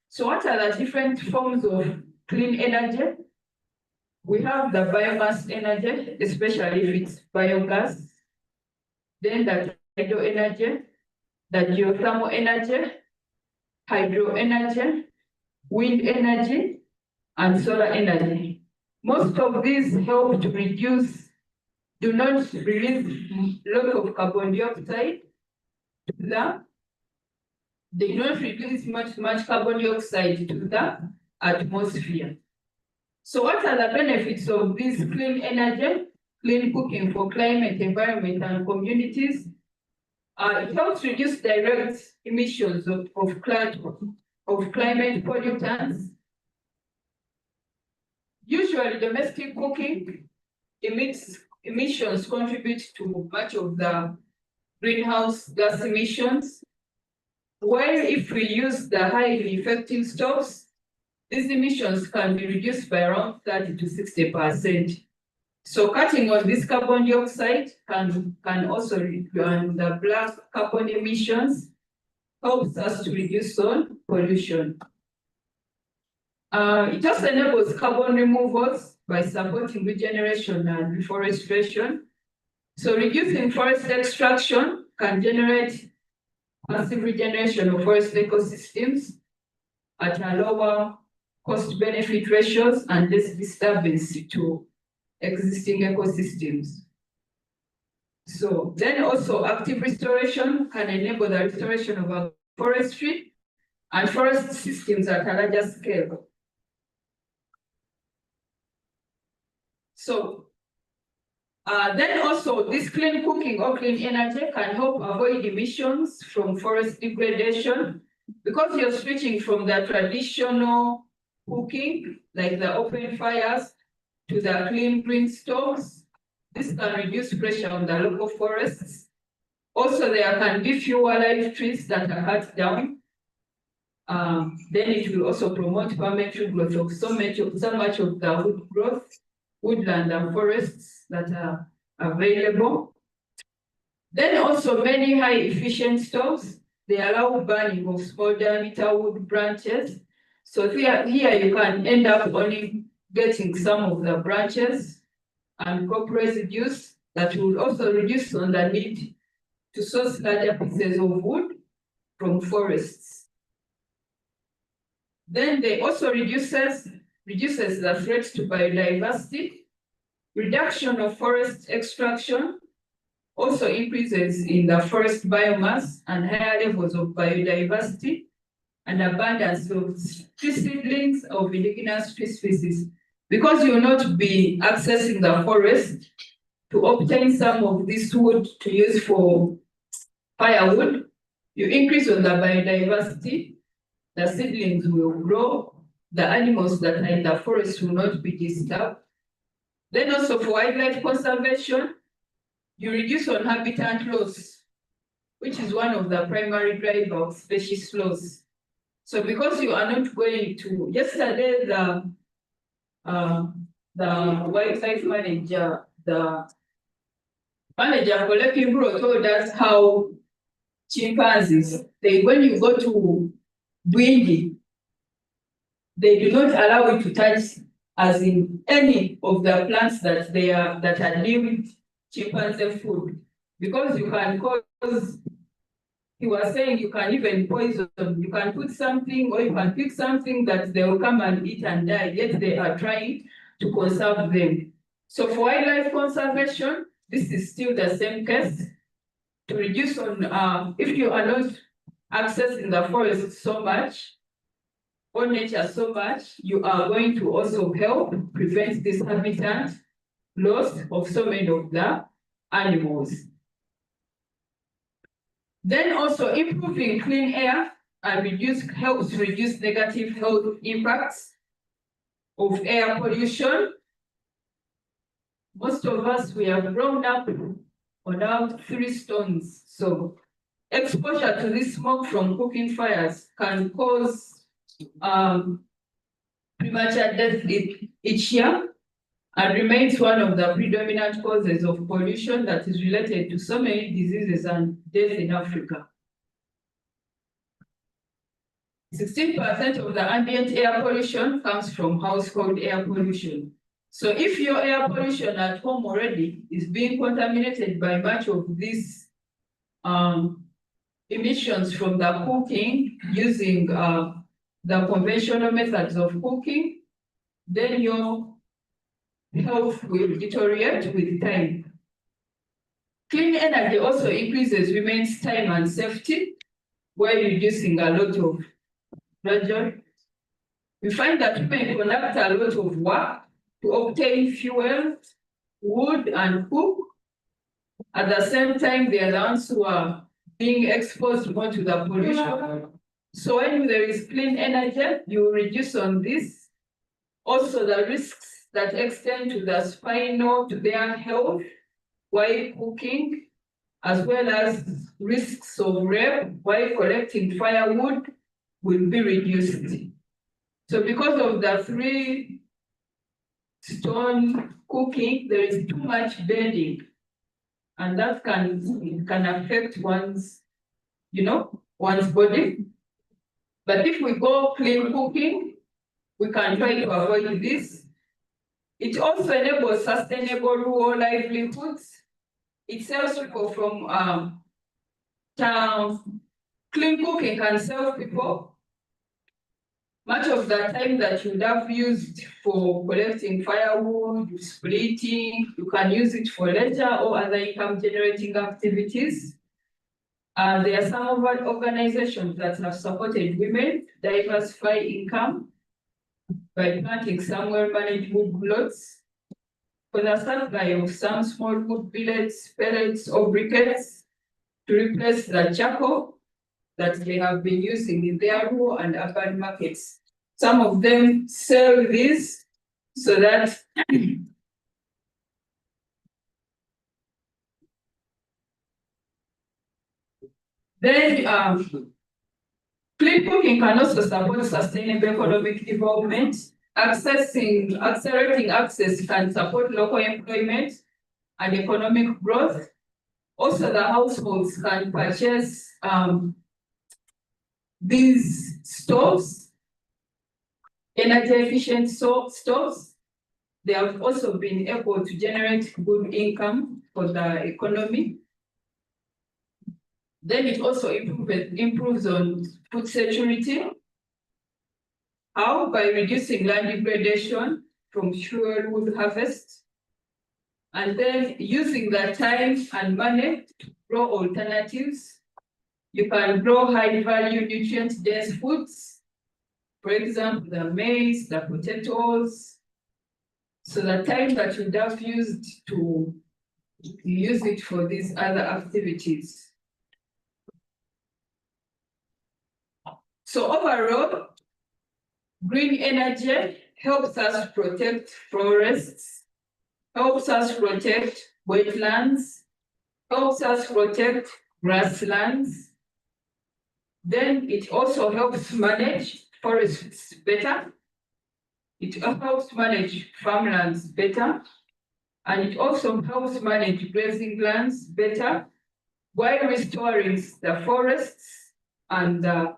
So what are the different forms of clean energy? We have the biomass energy, especially if it's biogas. Then the tidal energy, the geothermal energy, hydro energy, wind energy, and solar energy. Most of these help to reduce, do not release a lot of carbon dioxide. They don't release much carbon dioxide to the atmosphere. So what are the benefits of this clean energy, clean cooking for climate, environment, and communities? It helps reduce direct emissions of climate pollutants. Usually, domestic cooking emissions contribute to much of the greenhouse gas emissions. While if we use the highly effective stoves, these emissions can be reduced by around 30 to 60%. So cutting on this carbon dioxide can also reduce the black carbon emissions, helps us to reduce on pollution. It also enables carbon removals by supporting regeneration and reforestation. So reducing forest extraction can generate massive regeneration of forest ecosystems at a lower cost-benefit ratios and less disturbance to existing ecosystems. So then also active restoration can enable the restoration of forestry and forest systems at a larger scale. So then also this clean cooking or clean energy can help avoid emissions from forest degradation because you're switching from the traditional cooking, like the open fires, to the clean green stoves. This can reduce pressure on the local forests. Also, there can be fewer live trees that are cut down. Then it will also promote permanent growth of so much of the wood growth, woodland and forests that are available. Then also many high efficient stoves, they allow burning of small diameter wood branches. So here you can end up only getting some of the branches and crop residues that will also reduce on the need to source larger pieces of wood from forests. Then they also reduces the threat to biodiversity. Reduction of forest extraction also increases in the forest biomass and higher levels of biodiversity and abundance of tree seedlings of indigenous tree species. Because you will not be accessing the forest to obtain some of this wood to use for firewood, you increase on the biodiversity, the seedlings will grow, the animals that are in the forest will not be disturbed. Then also for wildlife conservation, you reduce on habitat loss, which is one of the primary drivers of species loss. So because you are not going to, yesterday the wildlife manager, the manager for Lake Bro told us how chimpanzees, when you go to Bwindi, they do not allow you to touch as in any of the plants that are living chimpanzee food, because you can cause he was saying you can even poison, you can put something or you can pick something that they will come and eat and die, yet they are trying to conserve them. So for wildlife conservation, this is still the same case. To reduce on, if you are not accessing the forest so much, or nature so much, you are going to also help prevent this habitat loss of so many of the animals. Then also improving clean air and helps reduce negative health impacts of air pollution. Most of us, we have grown up on our 3 stones. So exposure to this smoke from cooking fires can cause premature death each year, and remains one of the predominant causes of pollution that is related to so many diseases and death in Africa. 16% of the ambient air pollution comes from household air pollution. So if your air pollution at home already is being contaminated by much of these emissions from the cooking using the conventional methods of cooking, then your health will deteriorate with time. Clean energy also increases women's time and safety while reducing a lot of pressure. We find that women conduct a lot of work to obtain fuel, wood, and cook. At the same time, they are the ones who are being exposed more to the pollution. So when there is clean energy, you reduce on this. Also the risks that extend to the spinal, to their health while cooking, as well as risks of rape while collecting firewood will be reduced. So because of the 3 stone cooking, there is too much burning, and that can affect one's body. But if we go clean cooking, we can try to avoid this. It also enables sustainable rural livelihoods. It saves people from towns. Clean cooking can save people much of the time that you would have used for collecting firewood, splitting. You can use it for leisure or other income generating activities. There are some organizations that have supported women to diversify income by planting some well-managed wood plots for the supply of some small wood billets, pellets, or briquettes to replace the charcoal that they have been using in their rural and urban markets. Some of them sell these so that then clean cooking can also support sustainable economic development. Accelerating access can support local employment and economic growth. Also, the households can purchase these stoves, energy efficient stoves. They have also been able to generate good income for the economy. Then it also improves on food security. How? By reducing land degradation from fuel wood harvest, and then using the time and money to grow alternatives. You can grow high-value nutrient-dense foods, for example, the maize, the potatoes. So the time that you would have used to use it for these other activities. So overall, green energy helps us protect forests, helps us protect wetlands, helps us protect grasslands. Then it also helps manage forests better. It helps manage farmlands better. And it also helps manage grazing lands better while restoring the forests and the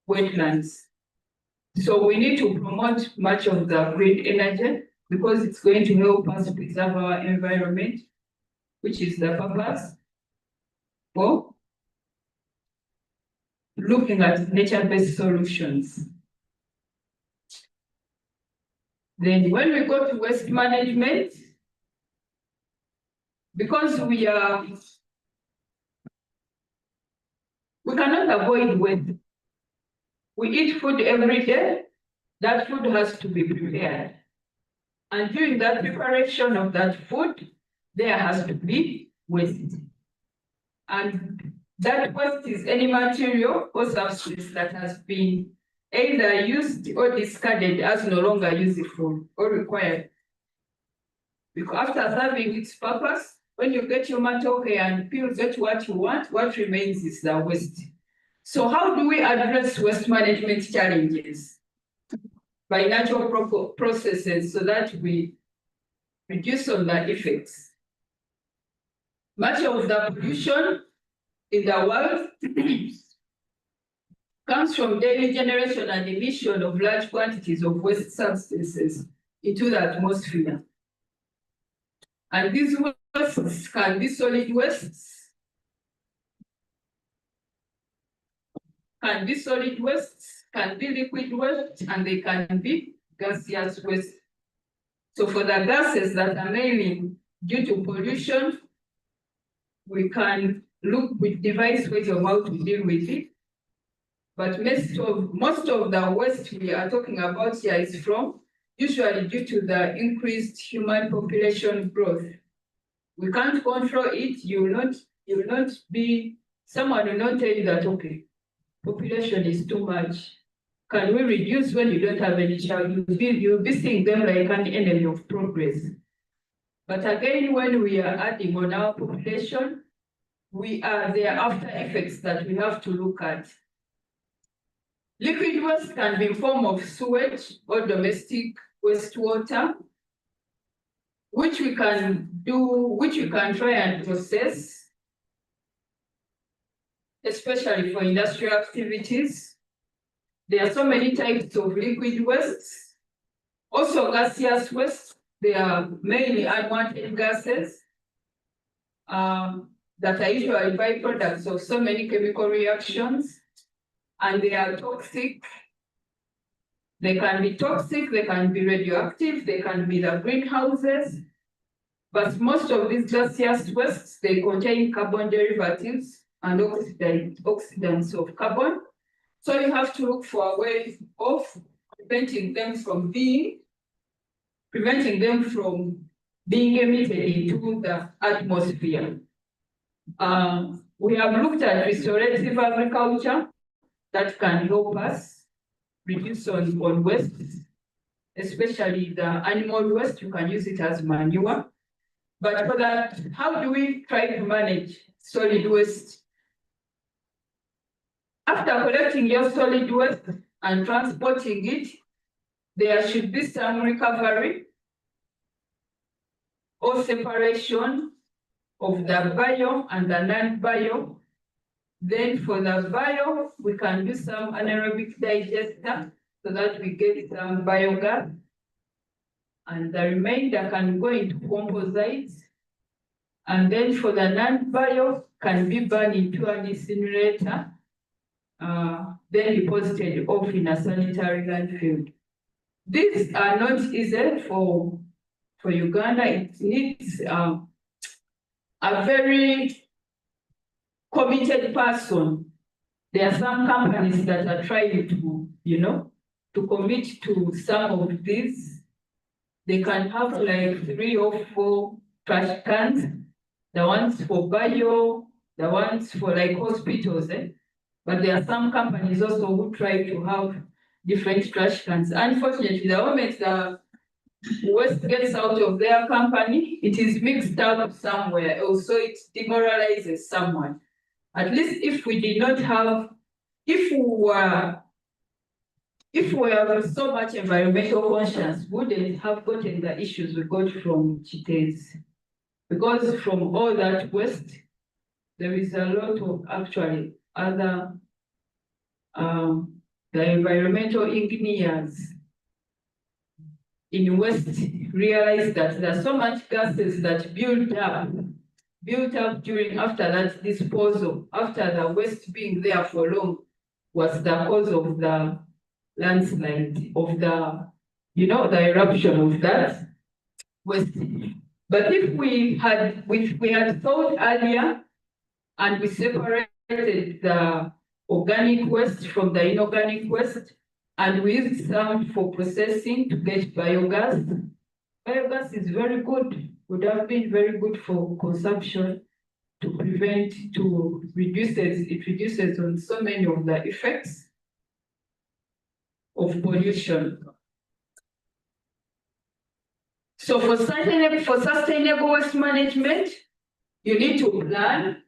wetlands. So we need to promote much of the green energy because it's going to help us preserve our environment, which is the purpose for looking at nature-based solutions. Then when we go to waste management, because we cannot avoid waste. We eat food every day, that food has to be prepared. And during that preparation of that food, there has to be waste. And that waste is any material or substance that has been either used or discarded as no longer useful or required. Because after serving its purpose, when you get your matoke and peel, get what you want, what remains is the waste. So how do we address waste management challenges? By natural processes so that we reduce on the effects. Much of the pollution in the world comes from daily generation and emission of large quantities of waste substances into the atmosphere. And these wastes can be solid wastes, can be liquid waste, and they can be gaseous waste. So for the gases that are mainly due to pollution, we can look with device ways of how to deal with it. But most of the waste we are talking about here is from usually due to the increased human population growth. We can't control it. Someone will not tell you that, okay, population is too much. Can we reduce when you don't have any child? You'll be seeing them like an enemy of progress. But again, when we are adding on our population, there are after effects that we have to look at. Liquid waste can be in form of sewage or domestic wastewater, which we can try and process, especially for industrial activities. There are so many types of liquid wastes. Also gaseous waste, they are mainly unwanted gases that are usually byproducts of so many chemical reactions, and they are toxic. They can be toxic, they can be radioactive, they can be the greenhouses. But most of these gaseous wastes, they contain carbon derivatives and oxidants of carbon. So you have to look for a way of preventing them from being emitted into the atmosphere. We have looked at restorative agriculture that can help us reduce on waste, especially the animal waste. You can use it as manure. But for that, how do we try to manage solid waste? After collecting your solid waste and transporting it, there should be some recovery or separation of the bio and the non-bio. Then for the bio, we can do some anaerobic digester so that we get some biogas. And the remainder can go into composites. And then for the non-bio, can be burned into an incinerator, then deposited off in a sanitary landfill. These are not easy for Uganda. It needs a very committed person. There are some companies that are trying to commit to some of these. They can have like 3 or 4 trash cans, the ones for bio, the ones for like hospitals. But there are some companies also who try to have different trash cans. Unfortunately, the moment the waste gets out of their company, it is mixed up somewhere, also it demoralizes someone. At least if we did not have, if we have so much environmental conscience, we wouldn't have gotten the issues we got from Chitez. Because from all that waste, there is a lot of actually other the environmental engineers in waste realize that there's so much gases that build up after that disposal, after the waste being there for long. was the cause of the landslide, of the, the eruption of that waste. But if we had thought earlier and we separated the organic waste from the inorganic waste, and we used some for processing to get biogas. Biogas is very good, would have been very good for consumption it reduces on so many of the effects of pollution. So for sustainable waste management, you need to plan,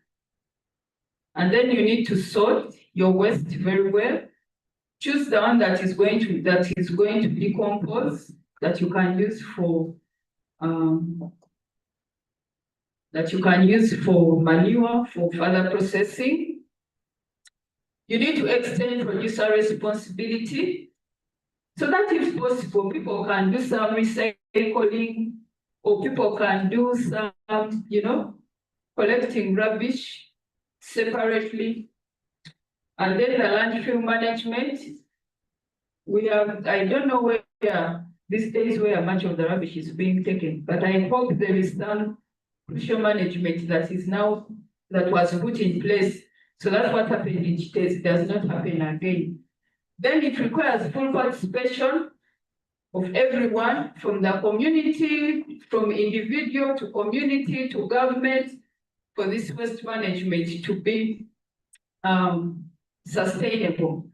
and then you need to sort your waste very well. Choose the one that is going to decompose, that you can use for manure, for further processing. You need to extend producer responsibility so that if possible, people can do some recycling, or people can do some, collecting rubbish separately. And then the landfill management, I don't know where these days where much of the rubbish is being taken, but I hope there is some crucial management that was put in place, so that what happened in Chitezi does not happen again. Then it requires full participation of everyone, from the community, from individual to community to government, for this waste management to be sustainable.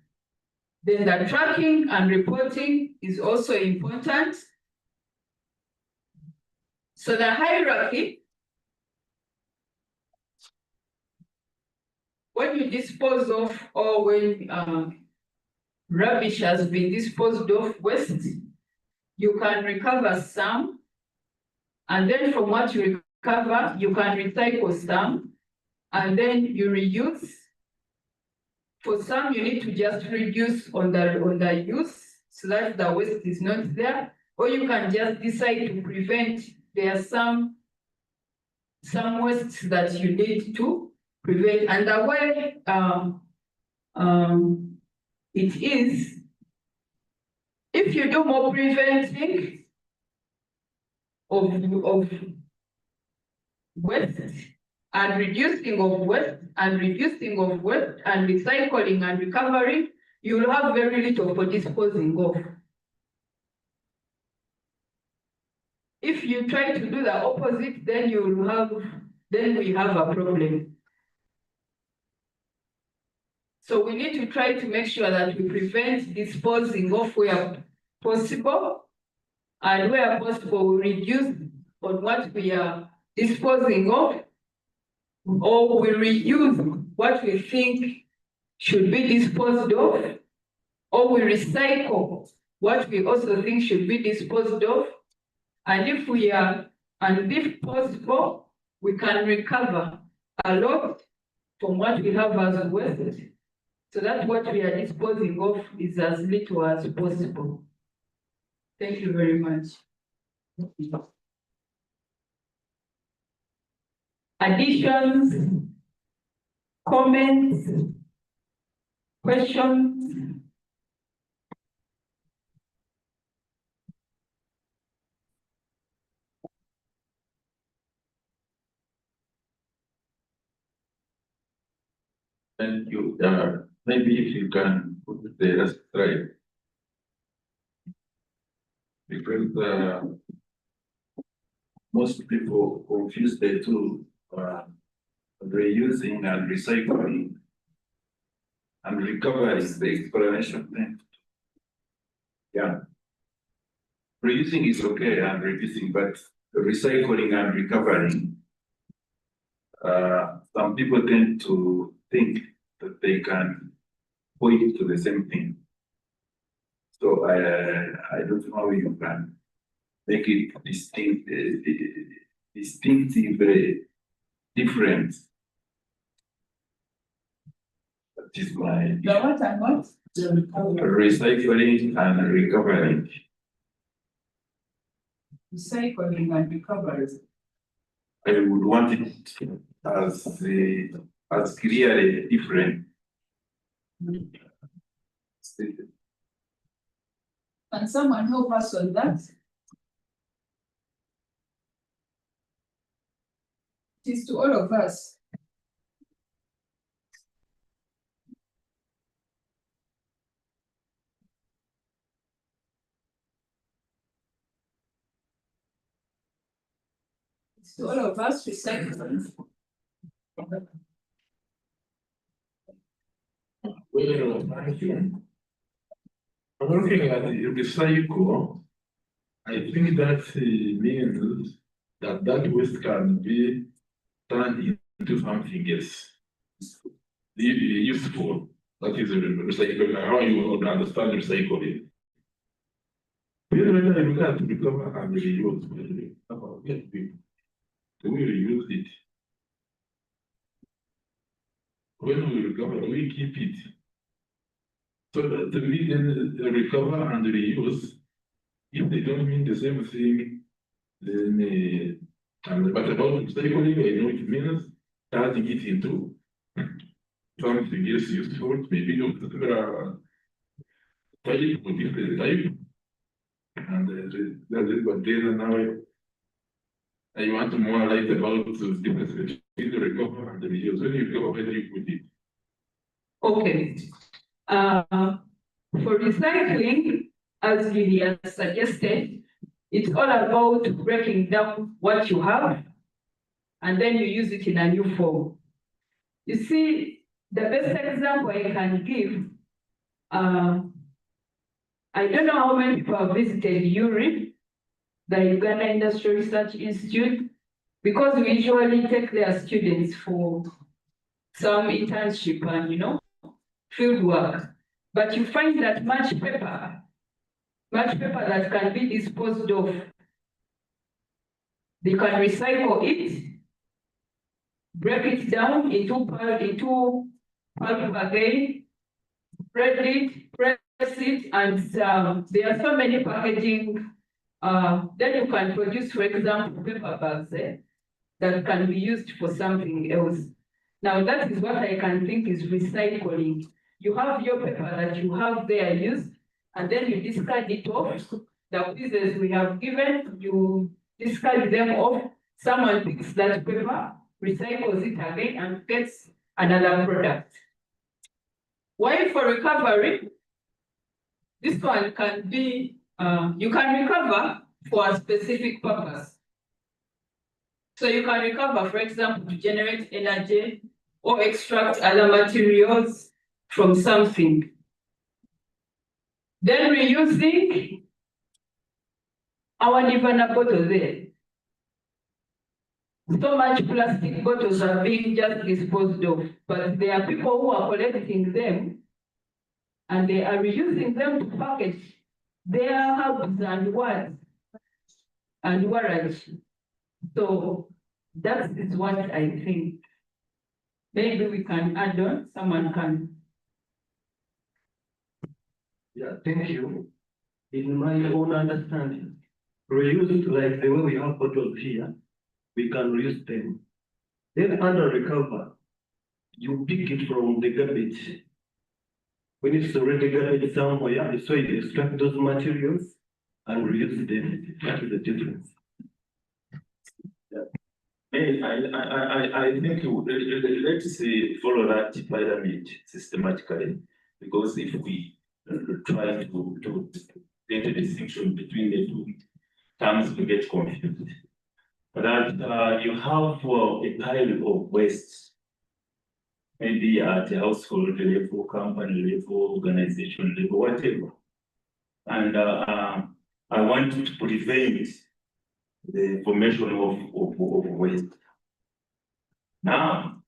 Then the tracking and reporting is also important. So the hierarchy, when you dispose of, or when rubbish has been disposed of, waste, you can recover some, and then from what you recover, you can recycle some, and then you reuse. For some, you need to just reduce on the use so that the waste is not there, or you can just decide to prevent. There are some wastes that you need to prevent, and the way it is, if you do more preventing of waste and reducing of waste and recycling and recovery, you will have very little for disposing of. If you try to do the opposite, then we have a problem. So we need to try to make sure that we prevent disposing of where possible, and where possible, we reduce on what we are disposing of, or we reuse what we think should be disposed of, or we recycle what we also think should be disposed of. And if possible, we can recover a lot from what we have as waste, so that what we are disposing of is as little as possible. Thank you very much. Additions, comments, questions? Thank you. Maybe if you can put the last slide. Because most people confuse the two, reusing and recycling, and recovery is the explanation then. Yeah. Reusing is okay and reducing, but recycling and recovering, some people tend to think that they can point to the same thing. So I don't know how you can make it distinctively different. That is my The what and what? The recovery. recycling and recovering. Recycling and recovery. I would want it as clearly different. stated. Can someone help us on that? It is to all of us. It's to all of us recycling. Well, thank you. I'm looking at the recycle. I think that means that waste can be turned into something else. Useful. That is recycle. How you would understand recycling. When I look at recover and reuse, do we reuse it? When we recover, we keep it. So that we can recover and reuse. If they don't mean the same thing, then but about recycling, I know it means turning it into something else useful, maybe of the type or different type. And that's it, but then now I want more light about the difference between the recover and the reuse. When you recover, where do you put it? Okay. For recycling, as Julia suggested, it's all about breaking down what you have and then you use it in a new form. You see, the best example I can give, I don't know how many people have visited URI, the Uganda Industrial Research Institute, because we usually take their students for some internship and, field work. But you find that much paper that can be disposed of, they can recycle it, break it down into pulp again, spread it, press it, and there are so many packaging. Then you can produce, for example, paper bags that can be used for something else. Now that is what I can think is recycling. You have your paper that you have there used, and then you discard it off. The pieces we have given, you discard them off. Someone picks that paper, recycles it again, and gets another product. While for recovery, this one can be, you can recover for a specific purpose. So you can recover, for example, to generate energy or extract other materials from something. Then reusing our Nirvana bottle there. So much plastic bottles are being just disposed of, but there are people who are collecting them and they are reusing them to package their herbs and words and warrants. So that is what I think. Maybe we can add on, someone can. Yeah, thank you. In my own understanding, reuse it like the way we have bottles here, we can reuse them. Then under recover, you pick it from the garbage. When it's already garbage somewhere, so you extract those materials and reuse them. That is the difference. I think let's say follow that pyramid systematically, because if we try to get a distinction between the two terms, we get confused. But you have a pile of waste, maybe at a household level, company level, organization level, whatever. And I want to prevent the formation of waste. Now,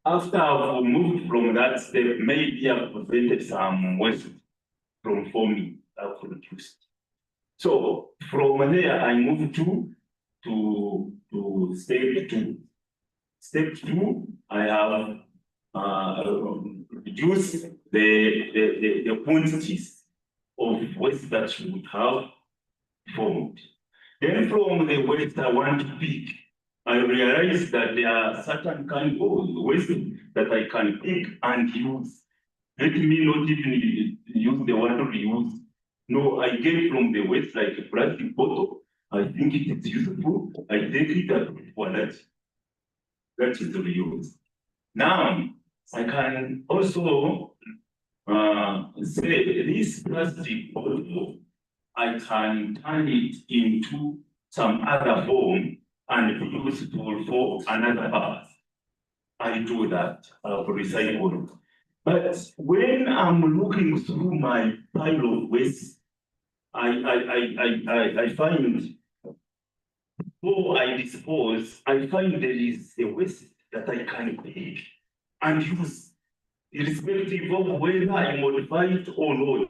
after I've moved from that step, maybe I've prevented some waste from forming, I've reduced. So from there, I move to step 2. Step 2, I have reduced the quantities of waste that you would have formed. Then from the waste I want to pick, I realize that there are certain kind of waste that I can pick and use Let me not even use the word reuse. No, I get from the waste like a plastic bottle. I think it is useful. I take it and put for that. That is the reuse. Now, I can also say this plastic bottle, I can turn it into some other form and be useful for another purpose. I do that for recycling. But when I'm looking through my pile of waste, I find, before I dispose, I find there is a waste that I can take and use, irrespective of whether I modify it or not.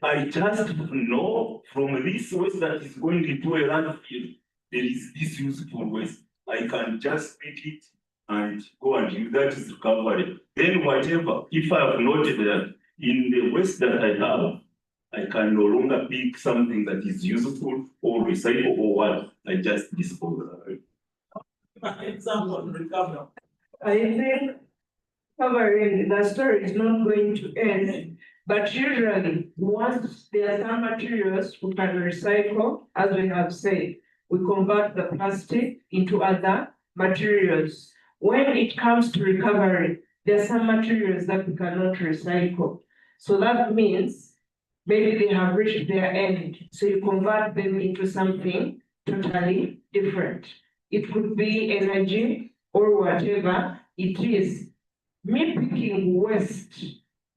I just know from this waste that is going into a landfill, there is this useful waste. I can just pick it and go and use that is recovery. Then whatever, if I have noted that in the waste that I have, I can no longer pick something that is useful or recycle or what, I just dispose of it. Example, recovery. I think covering the story is not going to end, but usually once there are some materials we can recycle, as we have said, we convert the plastic into other materials. When it comes to recovery, there are some materials that we cannot recycle. So that means maybe they have reached their end. So you convert them into something totally different. It could be energy or whatever it is. Me picking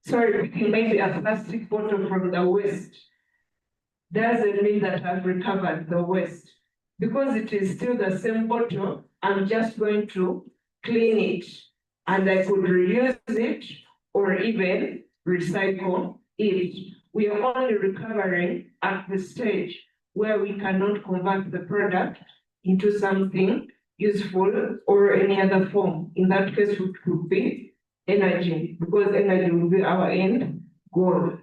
picking maybe a plastic bottle from the waste doesn't mean that I've recovered the waste. Because it is still the same bottle, I'm just going to clean it and I could reuse it or even recycle it. We are only recovering at the stage where we cannot convert the product into something useful or any other form. In that case, it could be energy, because energy will be our end goal.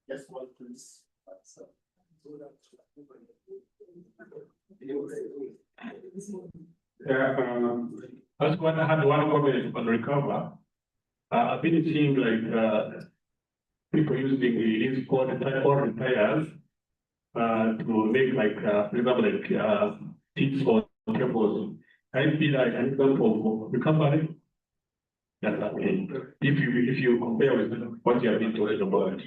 Yes, one please. I just had one comment on recover. I've been seeing like people using these old tires to make like for example like seats or tables. Can it be like an example of recovery? That's okay. If you compare with what you have been talking about.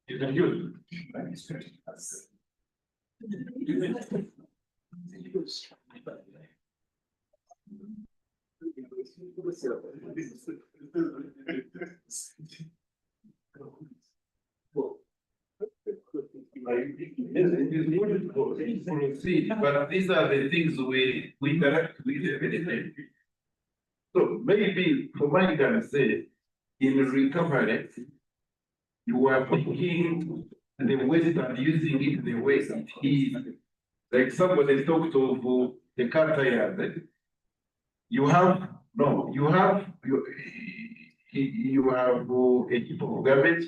You can use Proceed, but these are the things we interact with every day. So maybe for my can say, in recovery, you are taking the waste and using it the way it is. Like somebody talked of the car tires. You have you have a heap of garbage,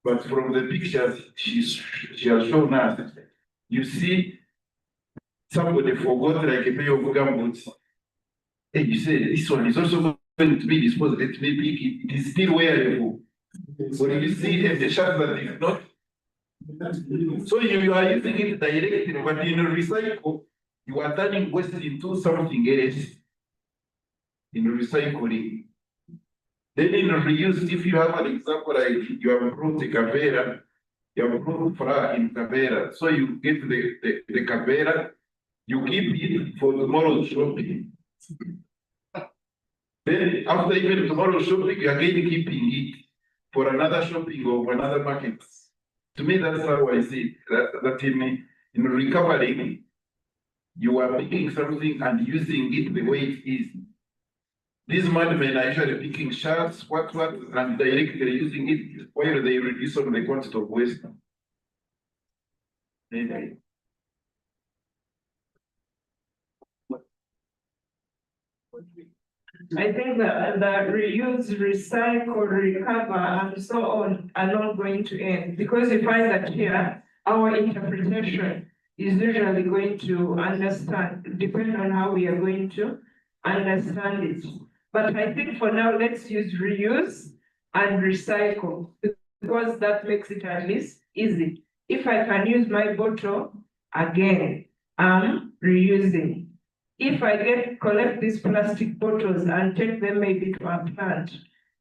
but from the pictures she has shown us, you see somebody forgot like a pair of gumboots. Hey, you say this one is also going to be disposed. Let me pick it. It is still wearable. So you see the shot that is not. So you are using it directly, but in a recycle, you are turning waste into something else. In recycling. Then in reuse, if you have an example like you have brought a cavera, you have brought flour in cavera, so you get the cavera, you keep it for tomorrow's shopping. Then after even tomorrow's shopping, you again keeping it for another shopping or another market. To me, that's how I see it. That in recovering, you are picking something and using it the way it is. These madmen are usually picking shards, what, and directly using it while they reduce on the quantity of waste. Anyway. I think the reuse, recycle, recover, and so on are not going to end, because you find that here, our interpretation is usually going to understand, depending on how we are going to understand it. But I think for now, let's use reuse and recycle, because that makes it at least easy. If I can use my bottle again, I'm reusing. If I collect these plastic bottles and take them maybe to a plant,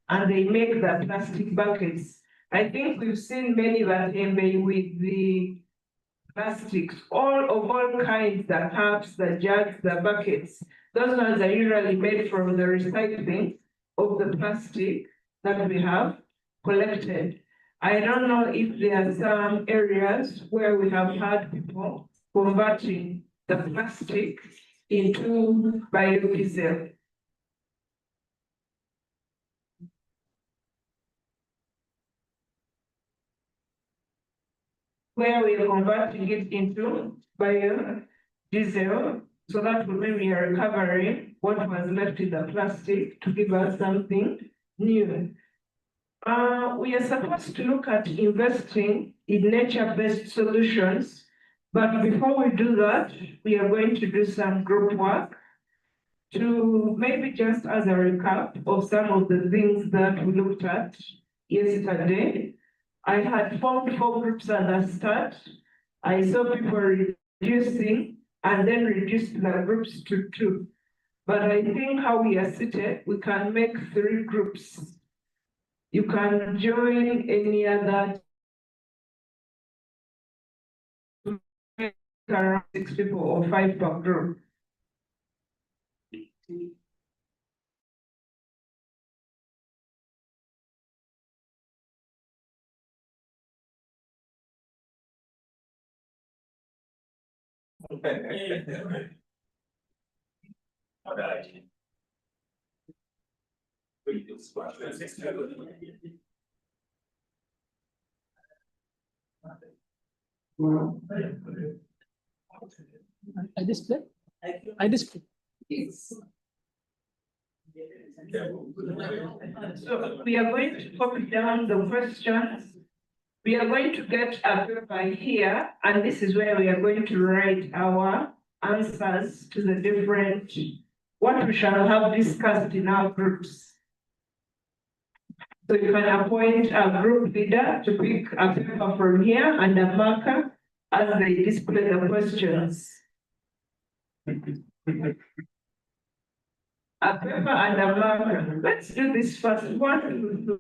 and they make the plastic buckets, I think we've seen many that made with the plastics, all kinds, the cups, the jugs, the buckets. Those ones are usually made from the recycling of the plastic that we have collected. I don't know if there are some areas where we have had people converting the plastic into biodiesel. Where we are converting it into biodiesel, so that will mean we are recovering what was left in the plastic to give us something new. We are supposed to look at investing in nature-based solutions, but before we do that, we are going to do some group work to maybe just as a recap of some of the things that we looked at yesterday. I had formed 4 groups at the start. I saw people reducing and then reduced the groups to 2. But I think how we are seated, we can make 3 groups. You can join any other around 6 people or 5 per group. I display. I display. So we are going to copy down the questions. We are going to get a paper here, and this is where we are going to write our answers to the different, what we shall have discussed in our groups. So you can appoint a group leader to pick a paper from here and a marker as they display the questions. A paper and a marker. Let's do this first. One to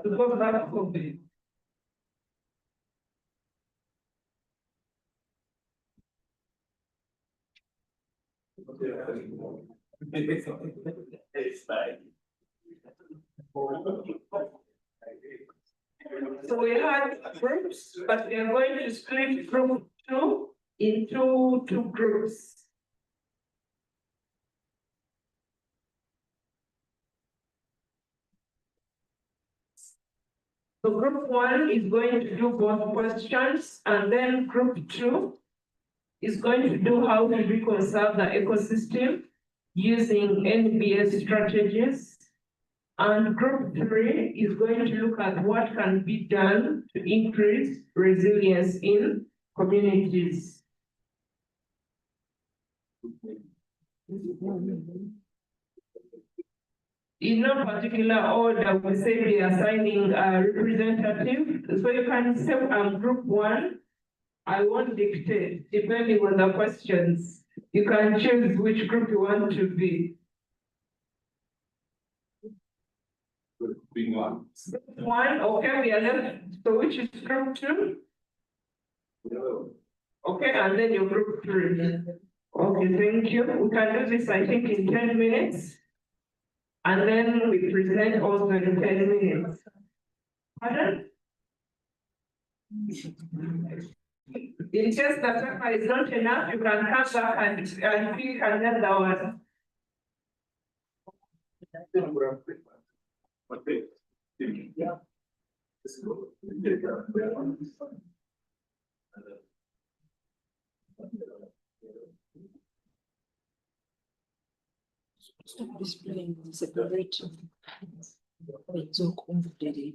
go back over. So we had groups, but we are going to split group 2 into 2 groups. So group 1 is going to do both questions, and then group 2 is going to do how to conserve the ecosystem using NbS strategies. And group 3 is going to look at what can be done to increase resilience in communities. In no particular order, we say we are assigning a representative. So you can say group 1, I won't dictate, depending on the questions. You can choose which group you want to be. Being one. Group 1, okay, we are left. So which is group 2? Okay, and then your group 3. Okay, thank you. We can do this, I think, in 10 minutes. And then we present also in 10 minutes. Pardon? In case the paper is not enough, you can come back and pick another one. Stop displaying separate. It's so complicated.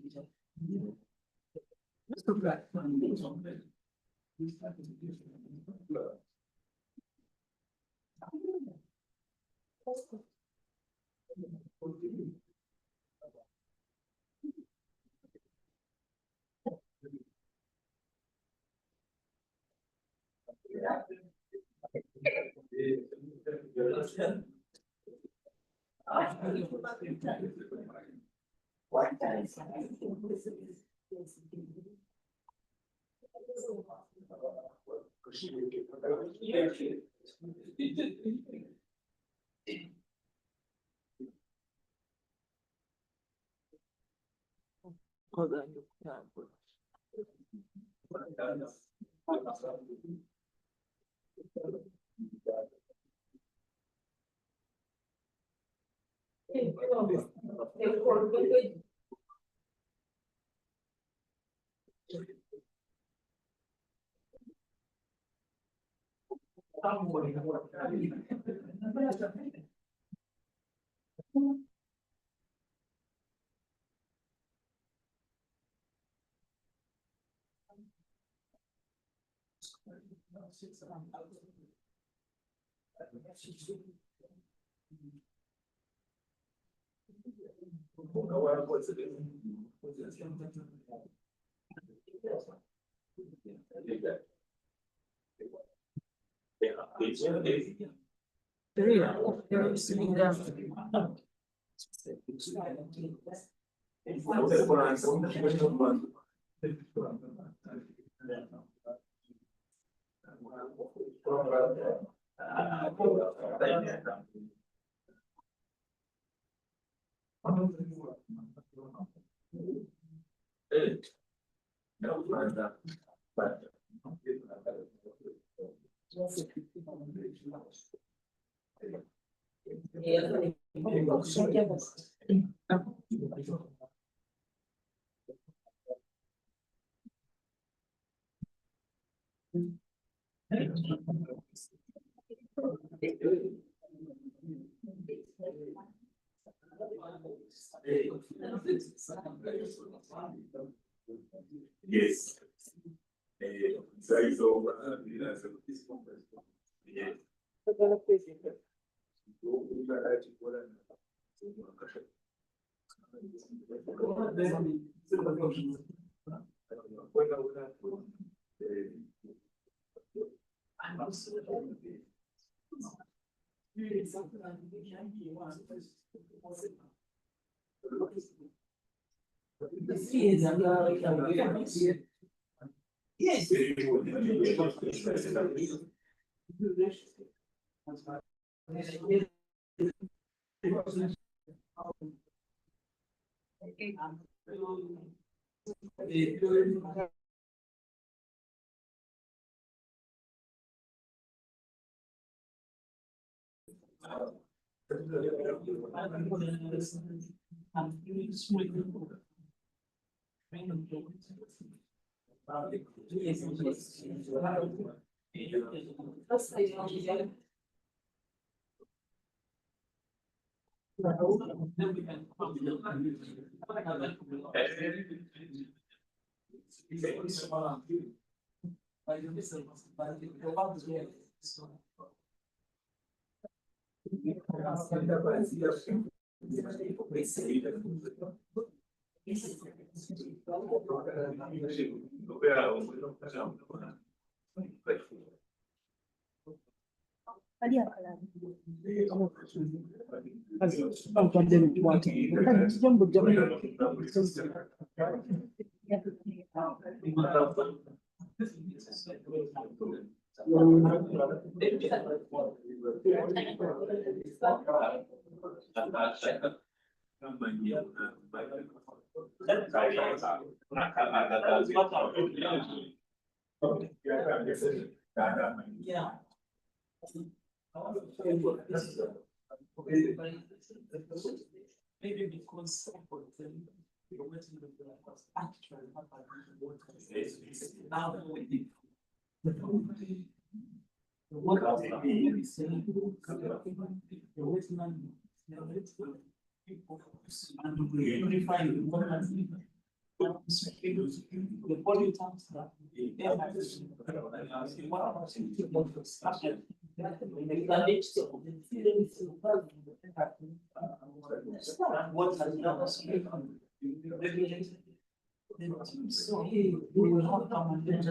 Yes. Yes. Yeah. Maybe because you're waiting with the actual now we what are you saying? You're waiting on And we unify the the pollutants that so we will have permanent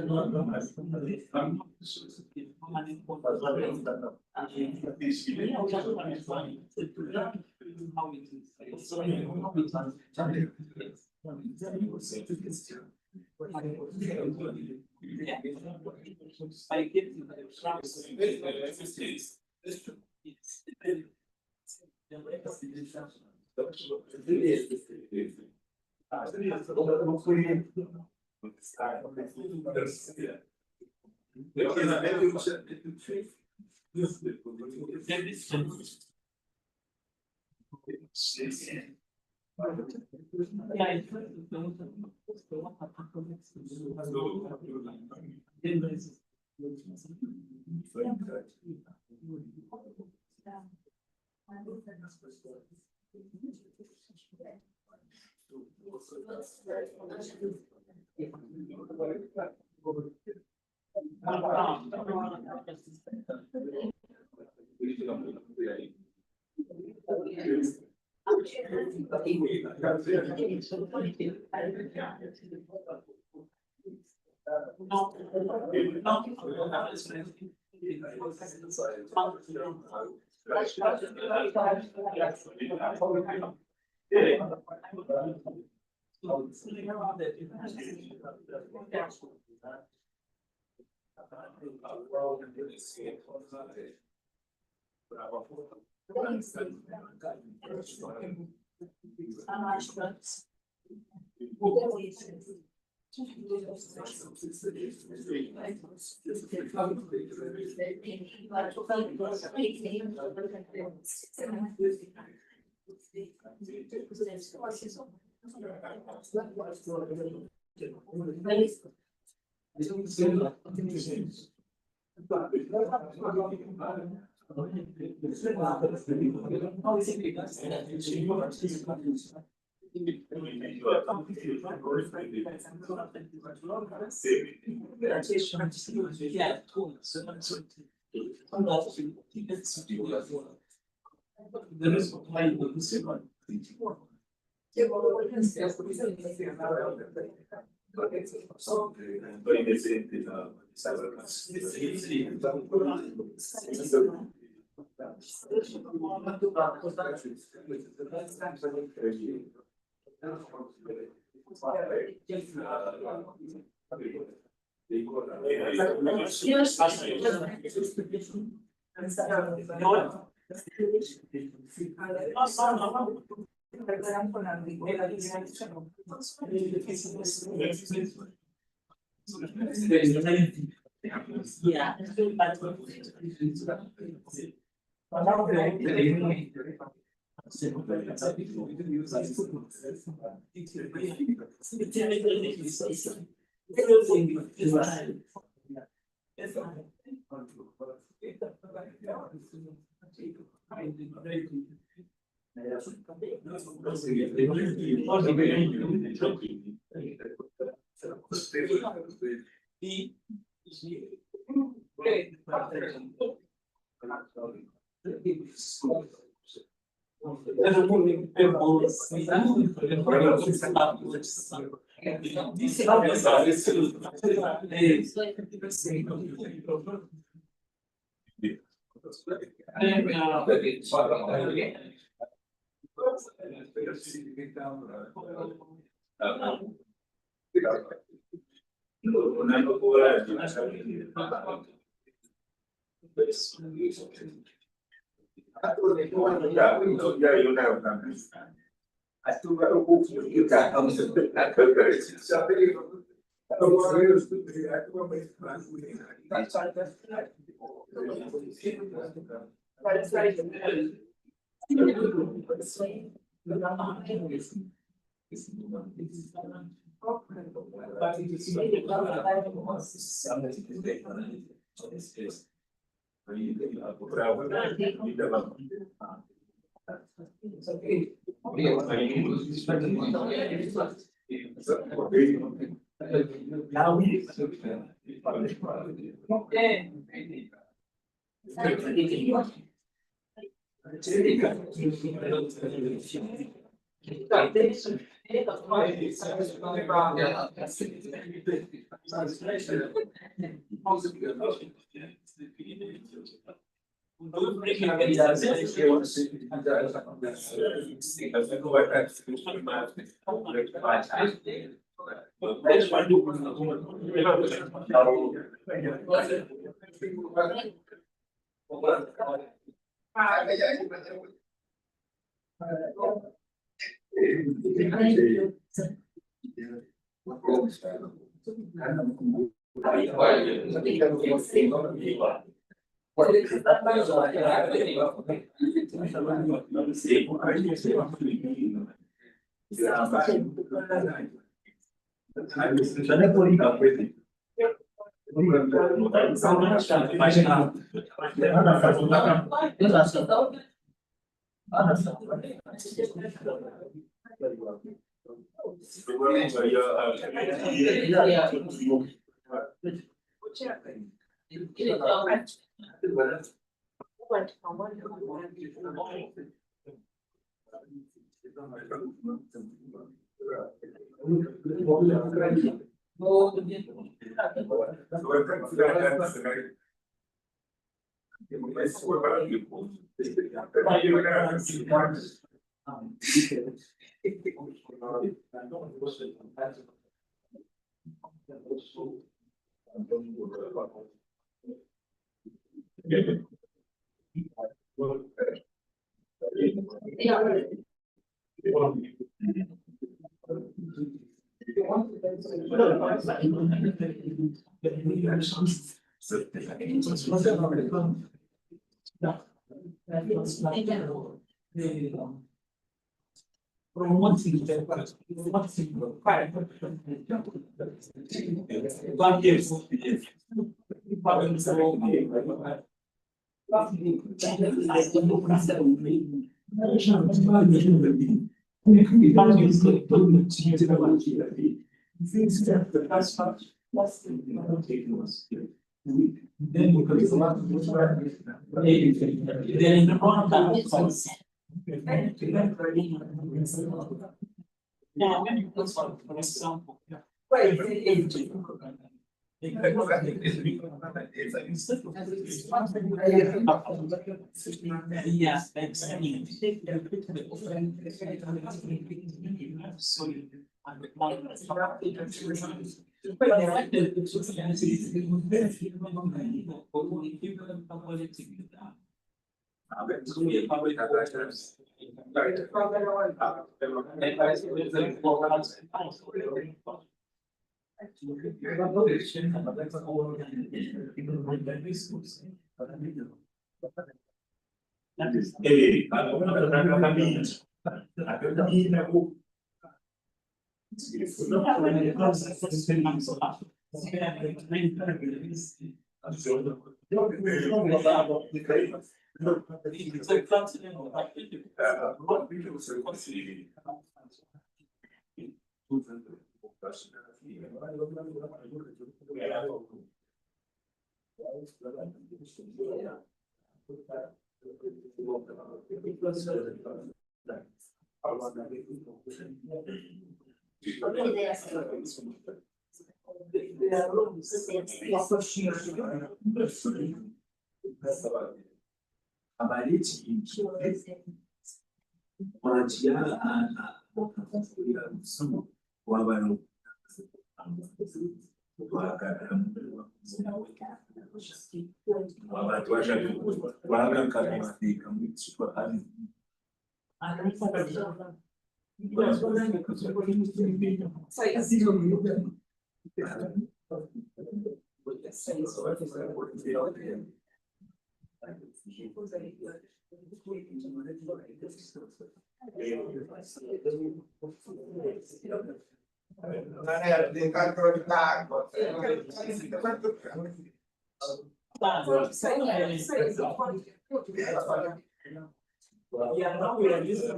Yeah, now we are using the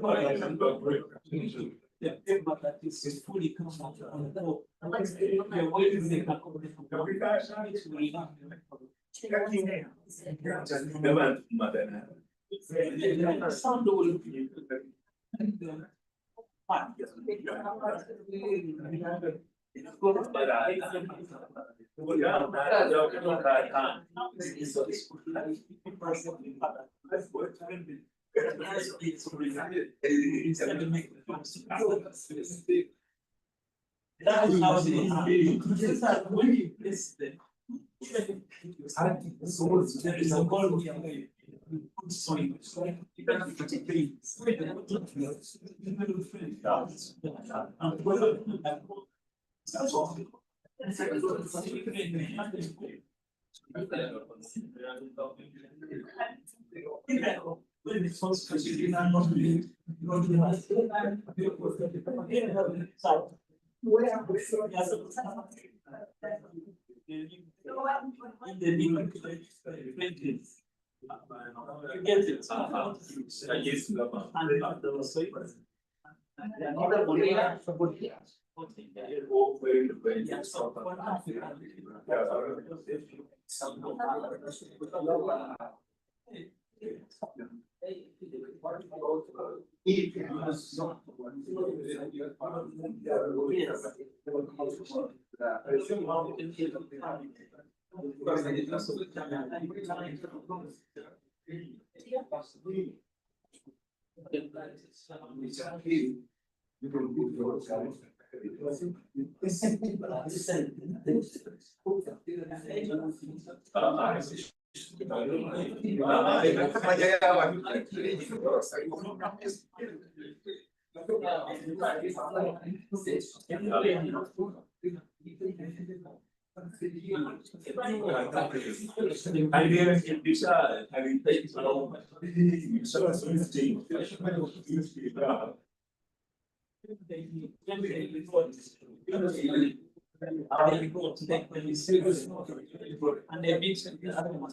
paper that is fully covered. You're waiting to take a copy from the sound will be. That is how there is a goal here. You get it. And they beat the other one.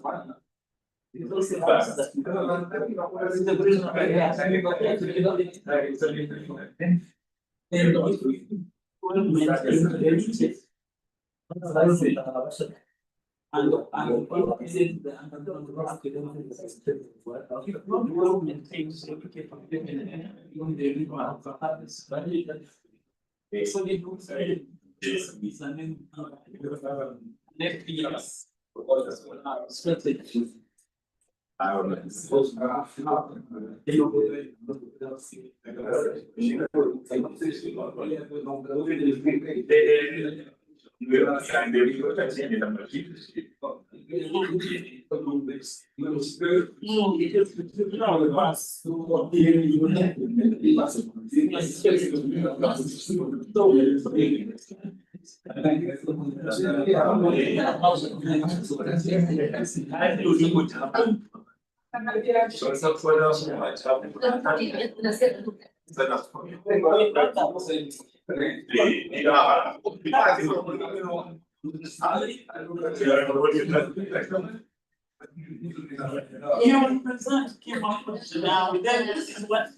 You present came up with now, then this is what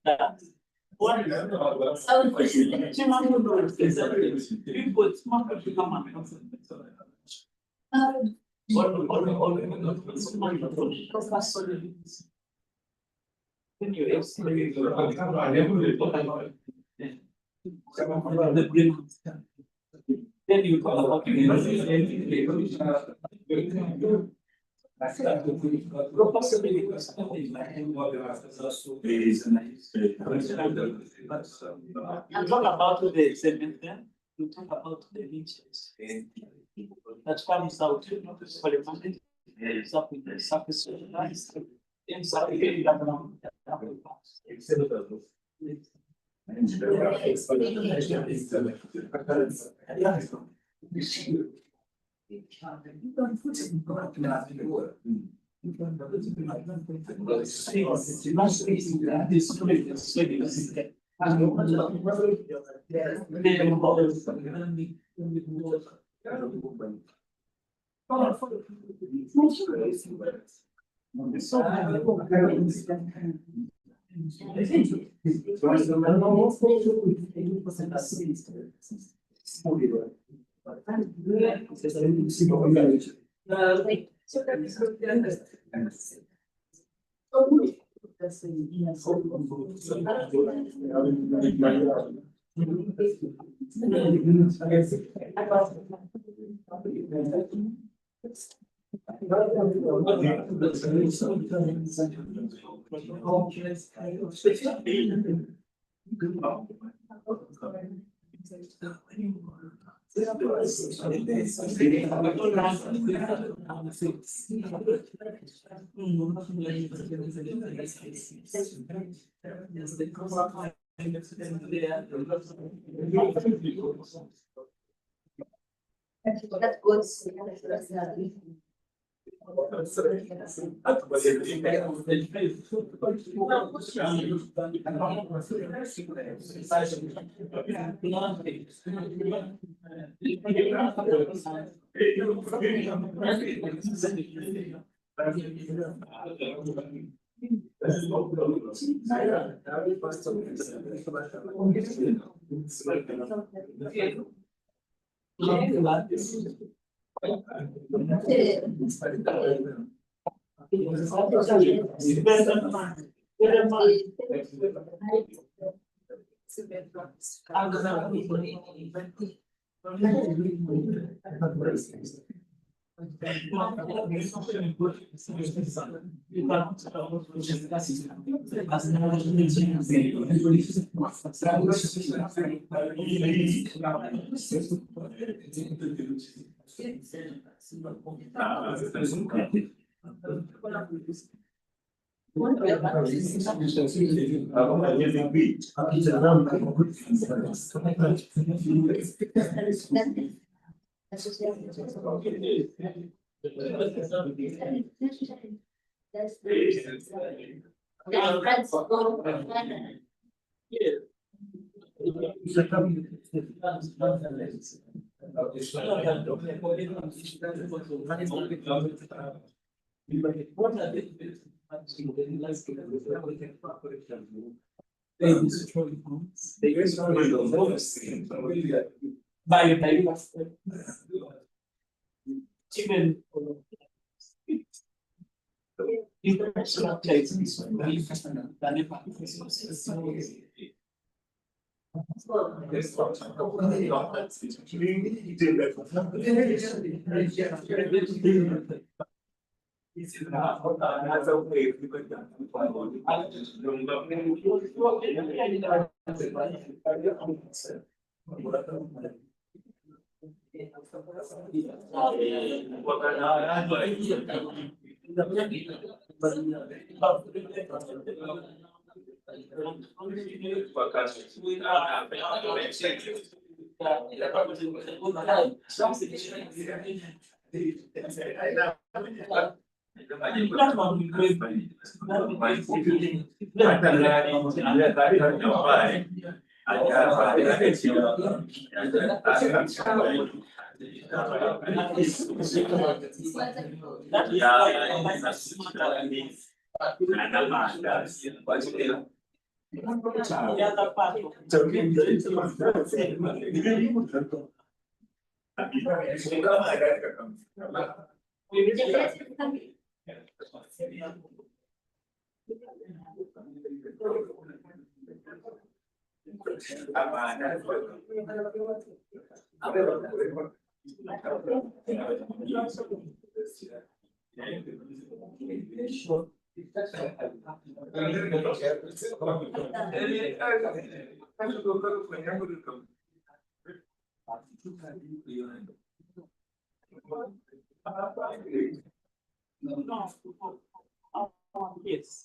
that. What is people smart to come on. Then you explain the brain. Then you talk about and talk about the segment then, you talk about the leeches. That comes out for the money, something the surface inside the background.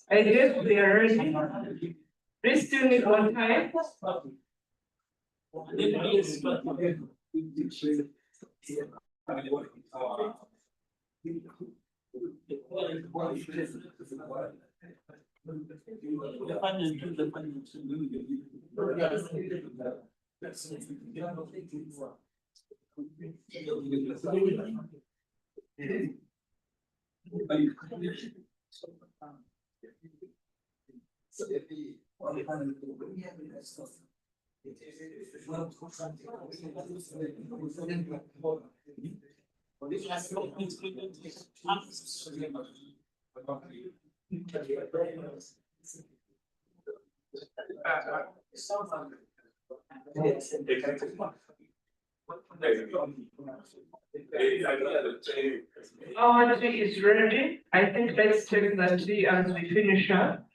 I guess we are ready. Please still need more time. Our tree is ready. I think let's take the tree as we finish up.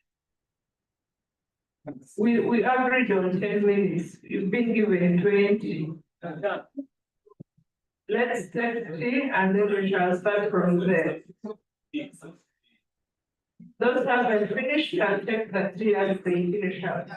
We agreed on 10 minutes. You've been given 20. Let's take tea and then we shall start from there. Those who haven't finished can take the tea as they finish up.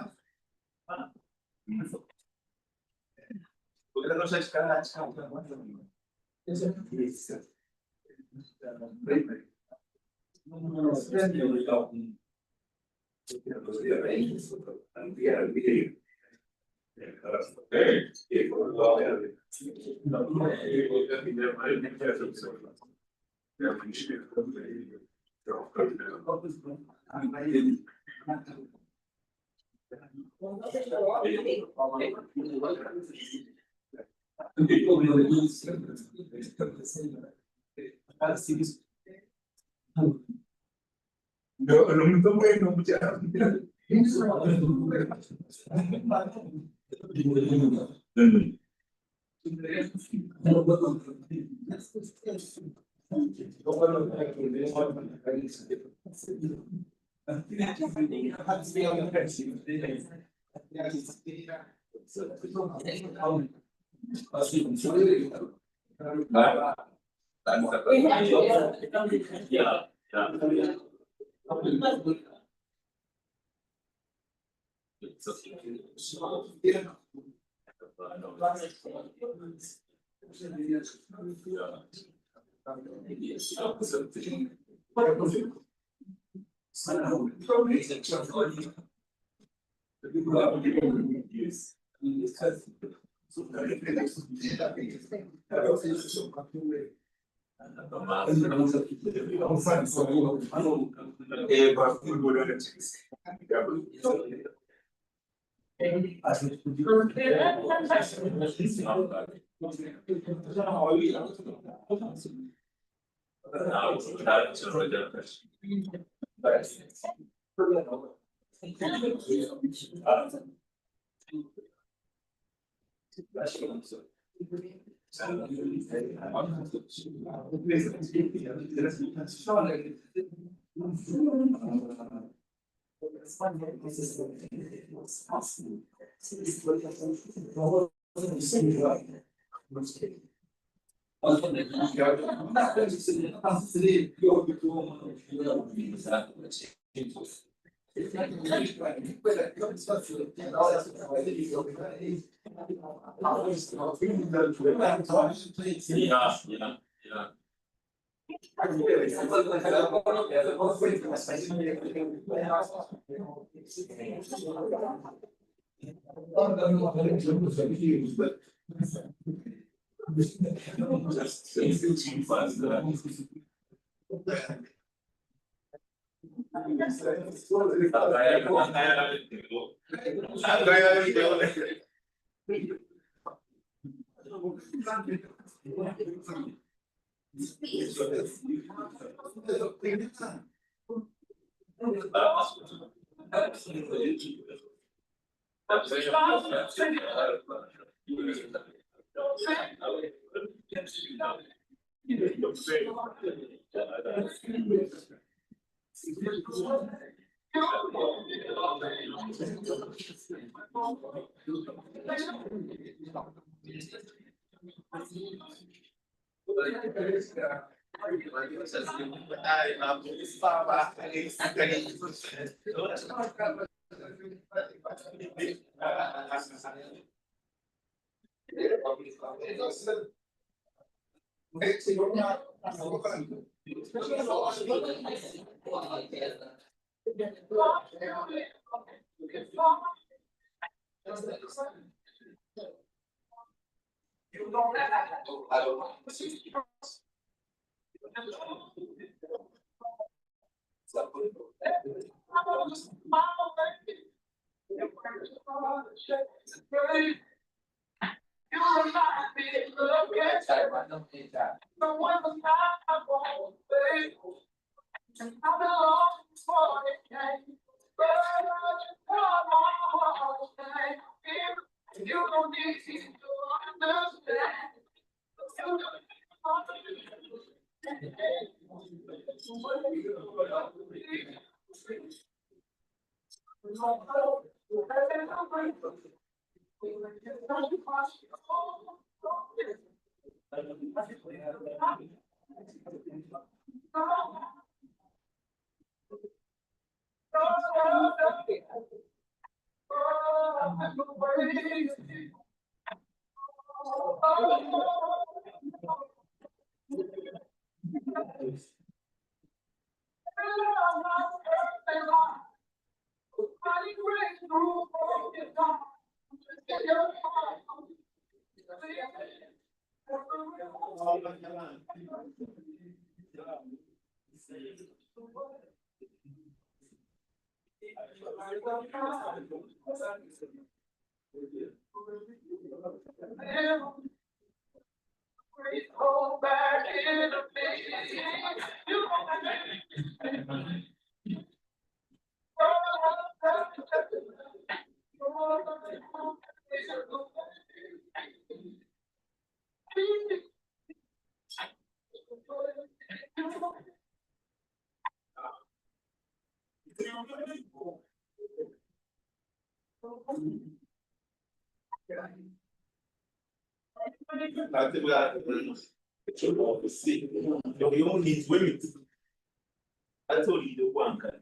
I told you the one kind.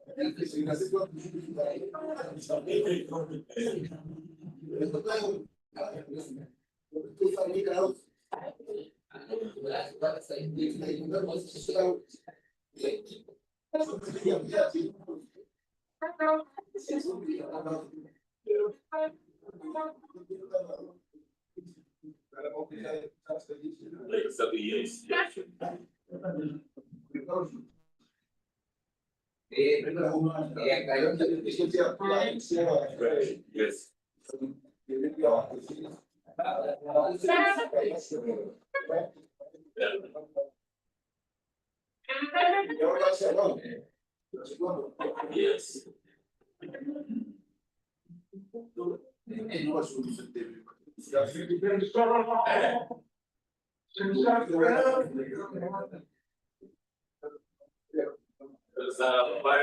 Yes. Yes. Yes.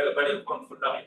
Very comfortable.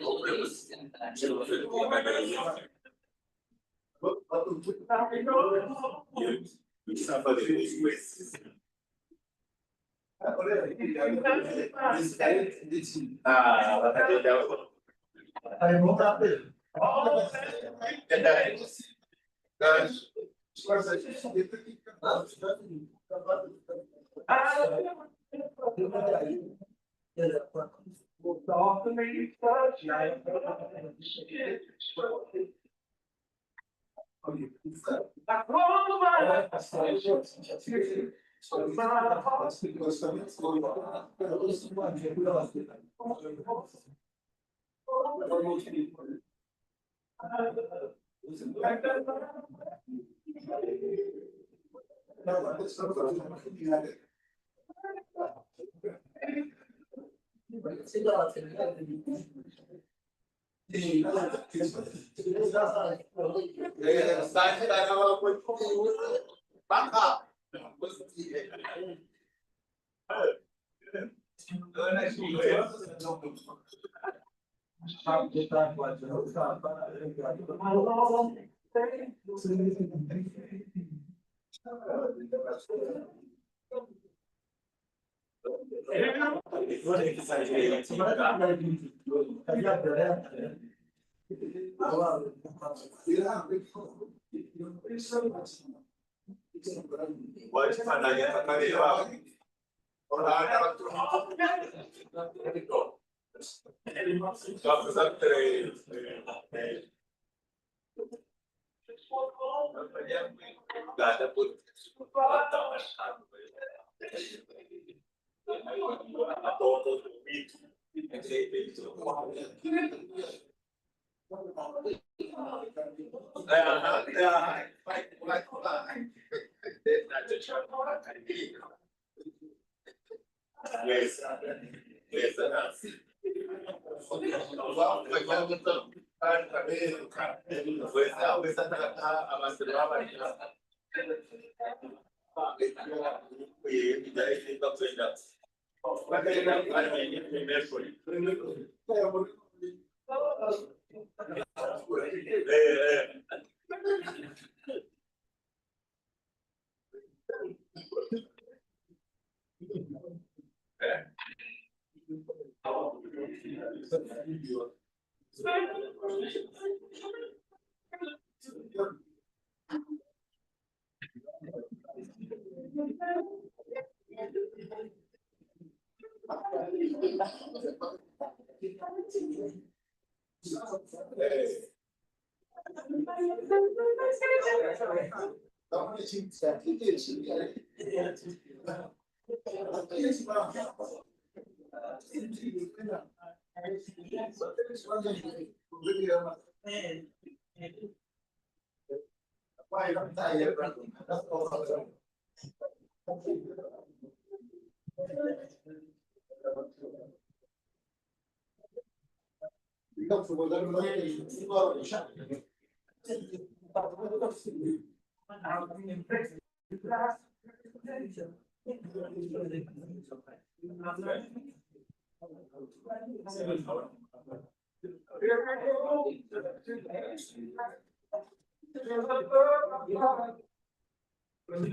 Yes.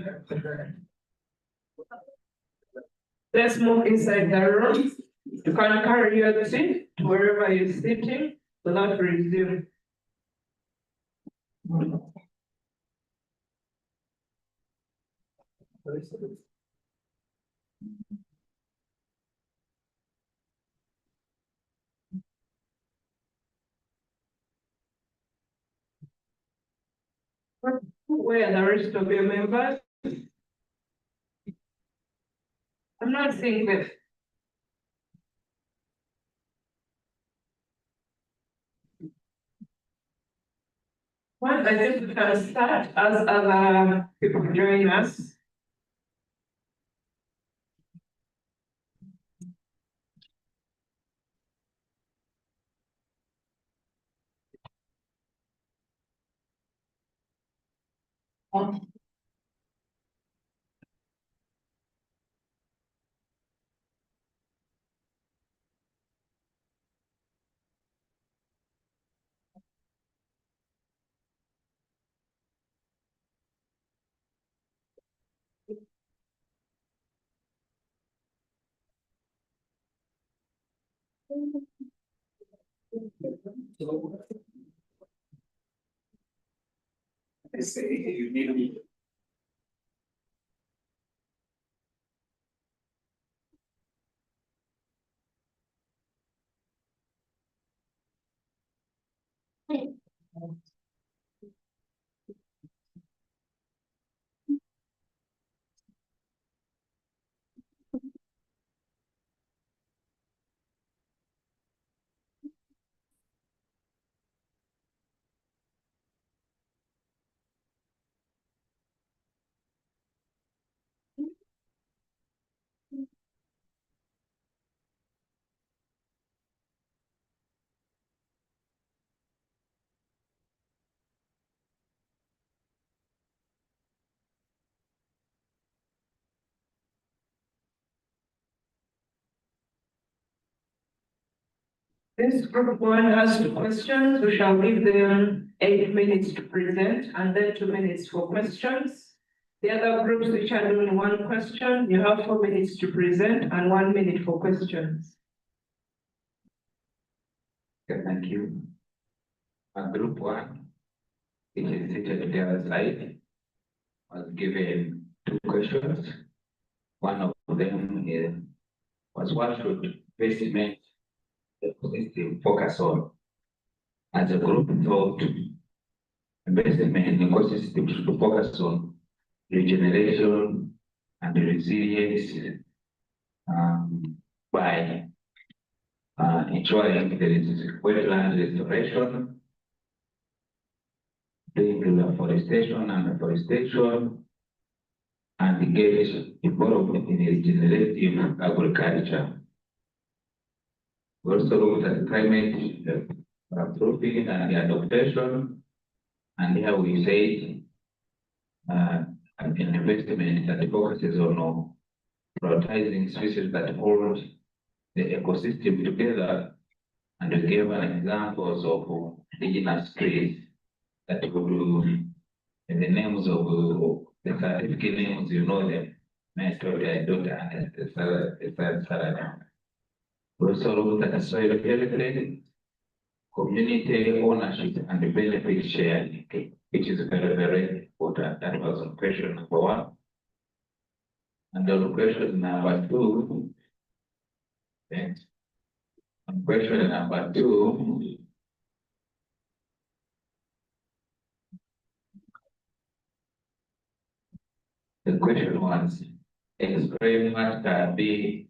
Let's move inside the room. You can carry your seat to wherever you're sitting, so that resume. Where are the rest of your members? I'm not seeing this. Well, I think we can start as other people join us. I say, you need me. This group one has 2 questions. We shall give them 8 minutes to present and then 2 minutes for questions. The other groups which had only 1 question, you have 4 minutes to present and 1 minute for questions. Okay, thank you. Group one, which is seated on the other side, was given 2 questions. One of them was what should basement ecosystem focus on? As a group thought, investment ecosystem should focus on regeneration and resilience by ensuring there is wetland restoration, doing reforestation and afforestation, and engage involvement in regenerative agriculture. We also looked at climate proofing and the adaptation, and here we say an investment that focuses on prioritizing species that hold the ecosystem together, and we gave an examples of indigenous trees that would, in the names of the scientific names, you know them, Mesodia, Dota, and the Sarada. We also looked at soil health, community ownership, and the benefit sharing, which is very, very important. That was on question number 1. And on question number 2, thanks. On question number 2, the question was, explain what can be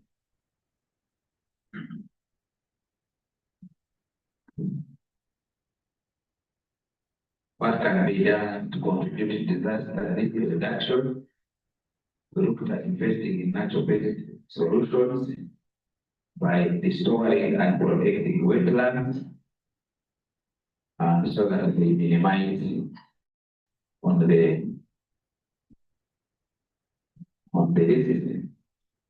done to contribute to disaster risk reduction. We looked at investing in natural-based solutions by restoring and protecting wetlands, so that they minimize on the risks.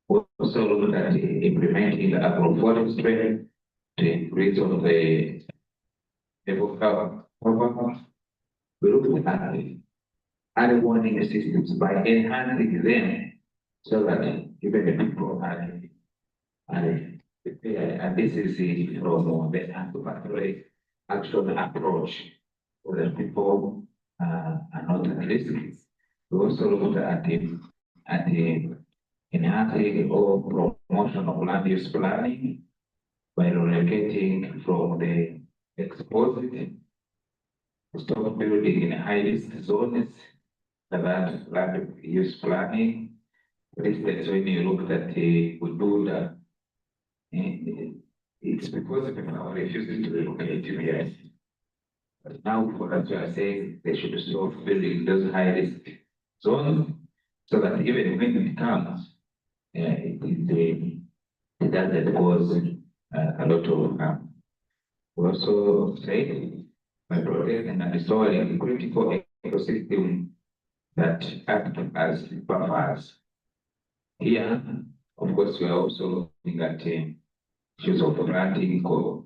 We also looked at implementing agroforestry to increase on the level cover. We looked at early warning systems by enhancing them so that even the people are And this is from the anticipatory action approach, so that people are not at risk. We also looked at the enhancing or promotion of land use planning by relocating from the exposed stock building in high risk zones, the land use planning. For instance, when you look at we do the it's because people are refusing to relocate to NbS. But now, for us, we are saying they should stop building those high risk zones so that even when it comes, it doesn't cause a lot of harm. We also say by protecting and restoring critical ecosystem that act as buffers. Here, of course, we are also looking at issues of planting,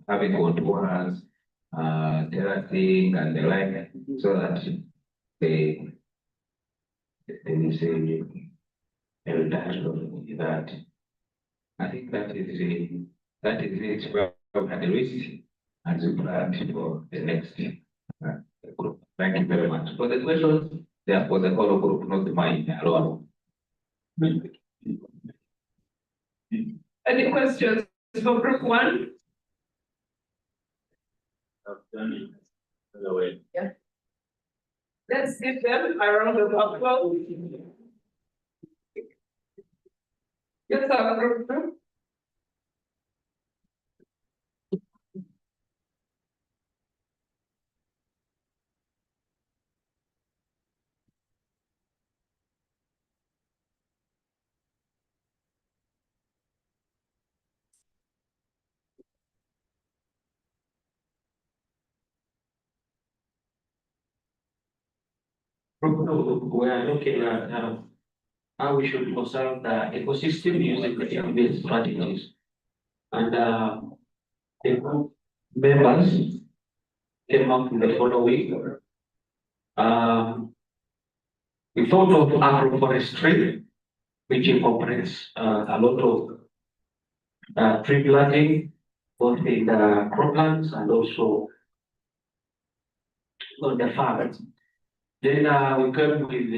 having contours, terracing, and the like, so that there is a reduction in that. I think that is it for the risk as we plan for the next group. Thank you very much for the questions. They are for the whole group, not mine alone. Any questions for group one? I've done it. Yeah. Let's give them a round of applause. Yes, our group two. We are looking at how we should conserve the ecosystem using the NbS strategies. And the group members came up with the following. We thought of agroforestry, which incorporates a lot of tree planting, both in the croplands and also on the farms. Then we came with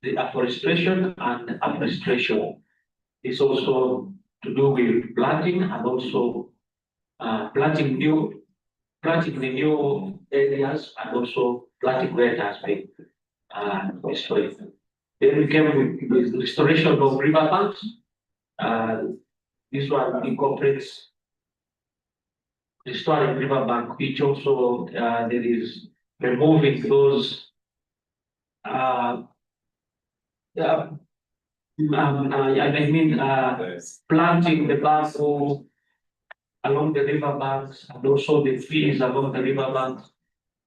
the afforestation and afforestation. It's also to do with planting and also planting the new areas and also planting where it has been destroyed. Then we came with restoration of riverbanks. This one incorporates restoring riverbank, which also there is removing those planting the bamboo along the riverbanks and also the trees along the riverbanks.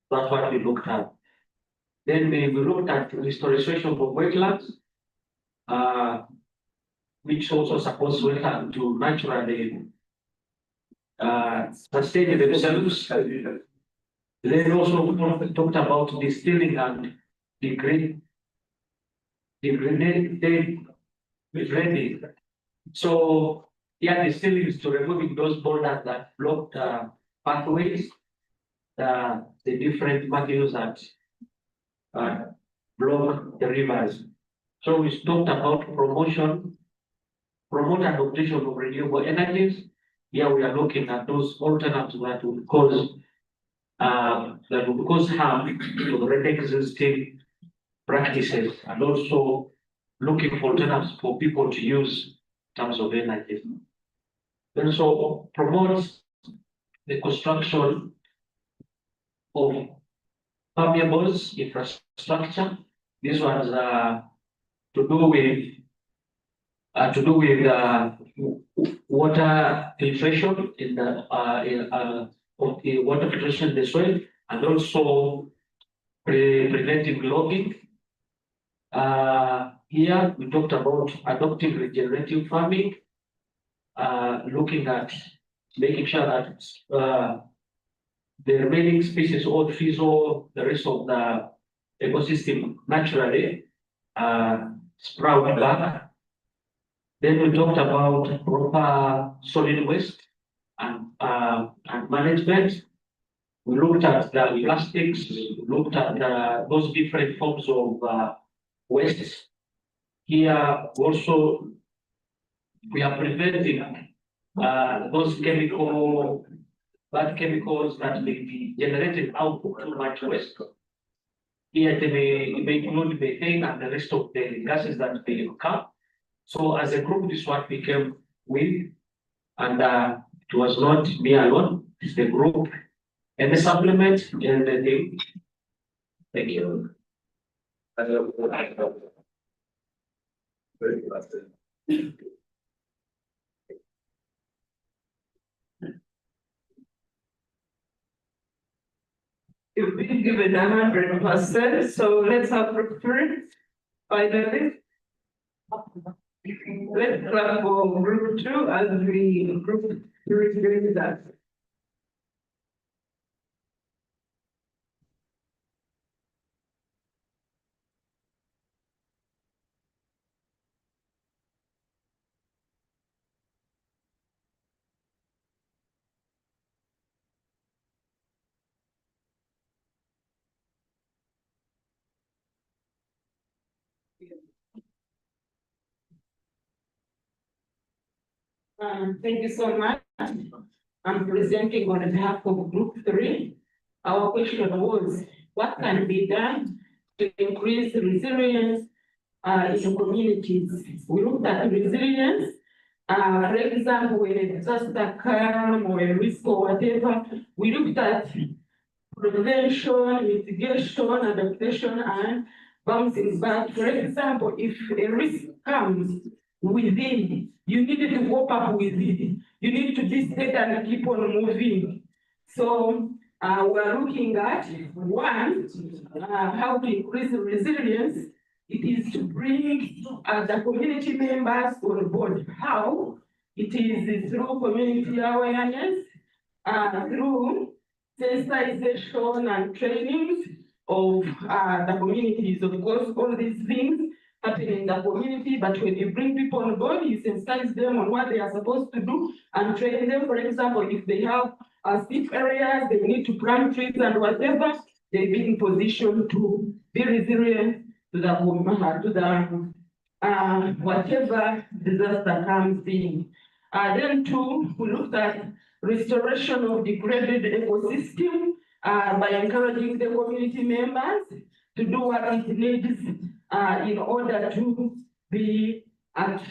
That's what we looked at. Then we looked at restoration of wetlands, which also supports wetlands to naturally sustain themselves. Then also talked about distilling and degrading. So yeah, distilling is to removing those boulders that block pathways, the different materials that block the rivers. So we talked about promote adoption of renewable energies. Here we are looking at those alternatives that would cause harm to the already existing practices, and also looking for alternatives for people to use in terms of energy. Then also promotes the construction of permeables infrastructure. This was to do with water filtration in the water filtration in the soil, and also preventing logging. Here we talked about adopting regenerative farming, looking at making sure that the remaining species or trees or the rest of the ecosystem naturally sprout back. Then we talked about proper solid waste and management. We looked at the plastics, we looked at those different forms of waste. Here also, we are preventing those bad chemicals that may be generated out of too much waste. Here they may include methane and the rest of the gases that may come. So as a group, this is what we came with, and it was not me alone, it's the group. And the supplement and the thing. Thank you. You've been given 100%, so let's have preference. Finally. Let's clap for group 2 as we group 3 doing that. Thank you so much. I'm presenting on behalf of Group 3. Our question was, what can be done to increase resilience in communities? We looked at resilience. For example, when a disaster comes or a risk or whatever, we looked at prevention, mitigation, adaptation, and bouncing back. For example, if a risk comes within, you need to cope up with it. You need to be steady and keep on moving. So we're looking at one, how to increase resilience. It is to bring the community members on board. How? It is through community awareness, through sensitization and trainings of the communities. Of course, all these things happen in the community, but when you bring people on board, you sensitize them on what they are supposed to do and train them. For example, if they have steep areas, they need to plant trees and whatever, they be in position to be resilient to the whatever disaster comes in. Then two, we looked at restoration of degraded ecosystem by encouraging the community members to do what it needs in order to be at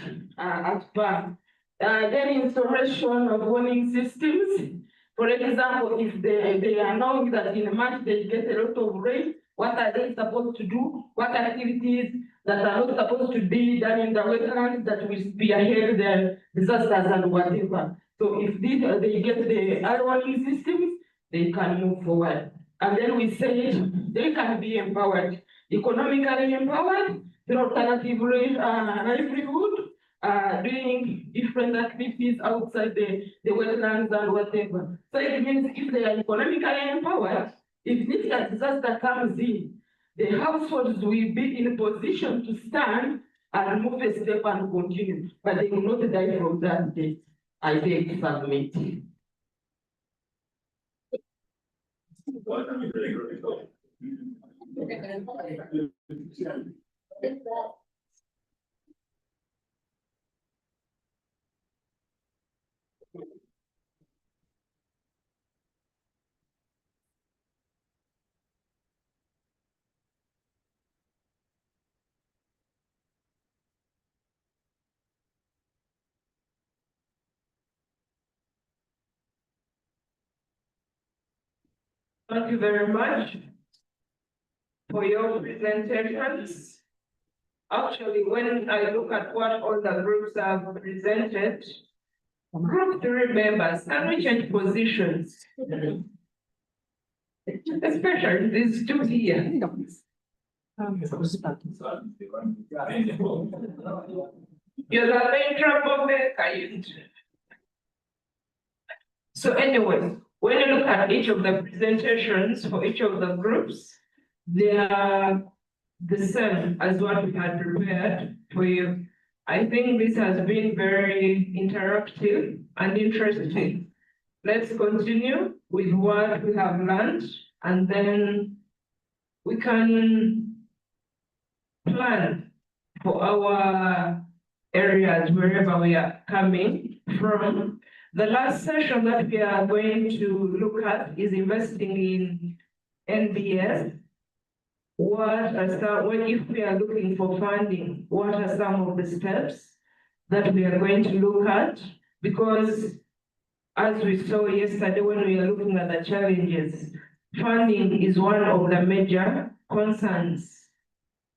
par. Then installation of warning systems. For example, if they are knowing that in a month they get a lot of rain, what are they supposed to do? What activities that are not supposed to be done in the wetlands that will spearhead the disasters and whatever. So if they get the early warning systems, they can move forward. And then we say they can be empowered, economically empowered through alternative livelihood, doing different activities outside the wetlands and whatever. So it means if they are economically empowered, if this disaster comes in, the households will be in a position to stand and move a step and continue, but they will not die from that day. I beg to submit. Thank you very much for your presentations. Actually, when I look at what all the groups have presented, Group 3 members, can we change positions? Especially these two here. You're the main troublemaker. So anyway, when you look at each of the presentations for each of the groups, they are the same as what we had prepared for you. I think this has been very interactive and interesting. Let's continue with what we have learned, and then we can plan for our areas wherever we are coming from. The last session that we are going to look at is investing in NbS. If we are looking for funding, what are some of the steps that we are going to look at? Because as we saw yesterday when we are looking at the challenges, funding is one of the major concerns.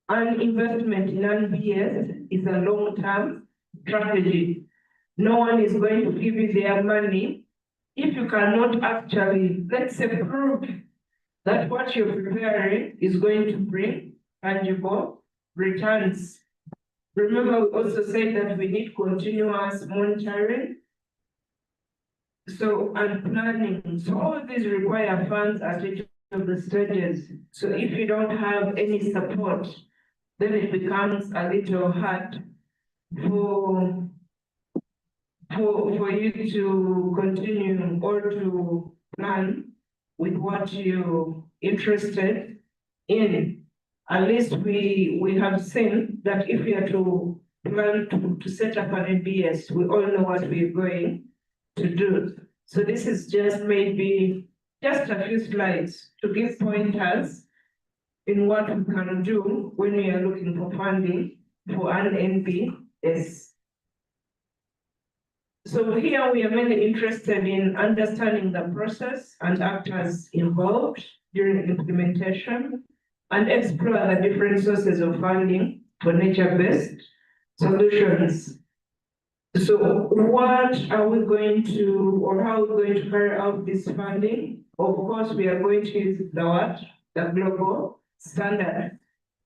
And investment in NbS is a long-term strategy. No one is going to give you their money if you cannot actually, let's say, prove that what you're preparing is going to bring tangible returns. Remember, we also said that we need continuous monitoring and planning. So all these require funds at each of the stages. So if you don't have any support, then it becomes a little hard for you to continue or to plan with what you're interested in. At least we have seen that if we are to plan to set up an NbS, we all know what we're going to do. So this is just maybe just a few slides to give pointers in what we can do when we are looking for funding for an NbS. So here we are mainly interested in understanding the process and actors involved during implementation and explore the different sources of funding for nature-based solutions. So what are we going to, or how are we going to carry out this funding? Of course, we are going to use the global standard.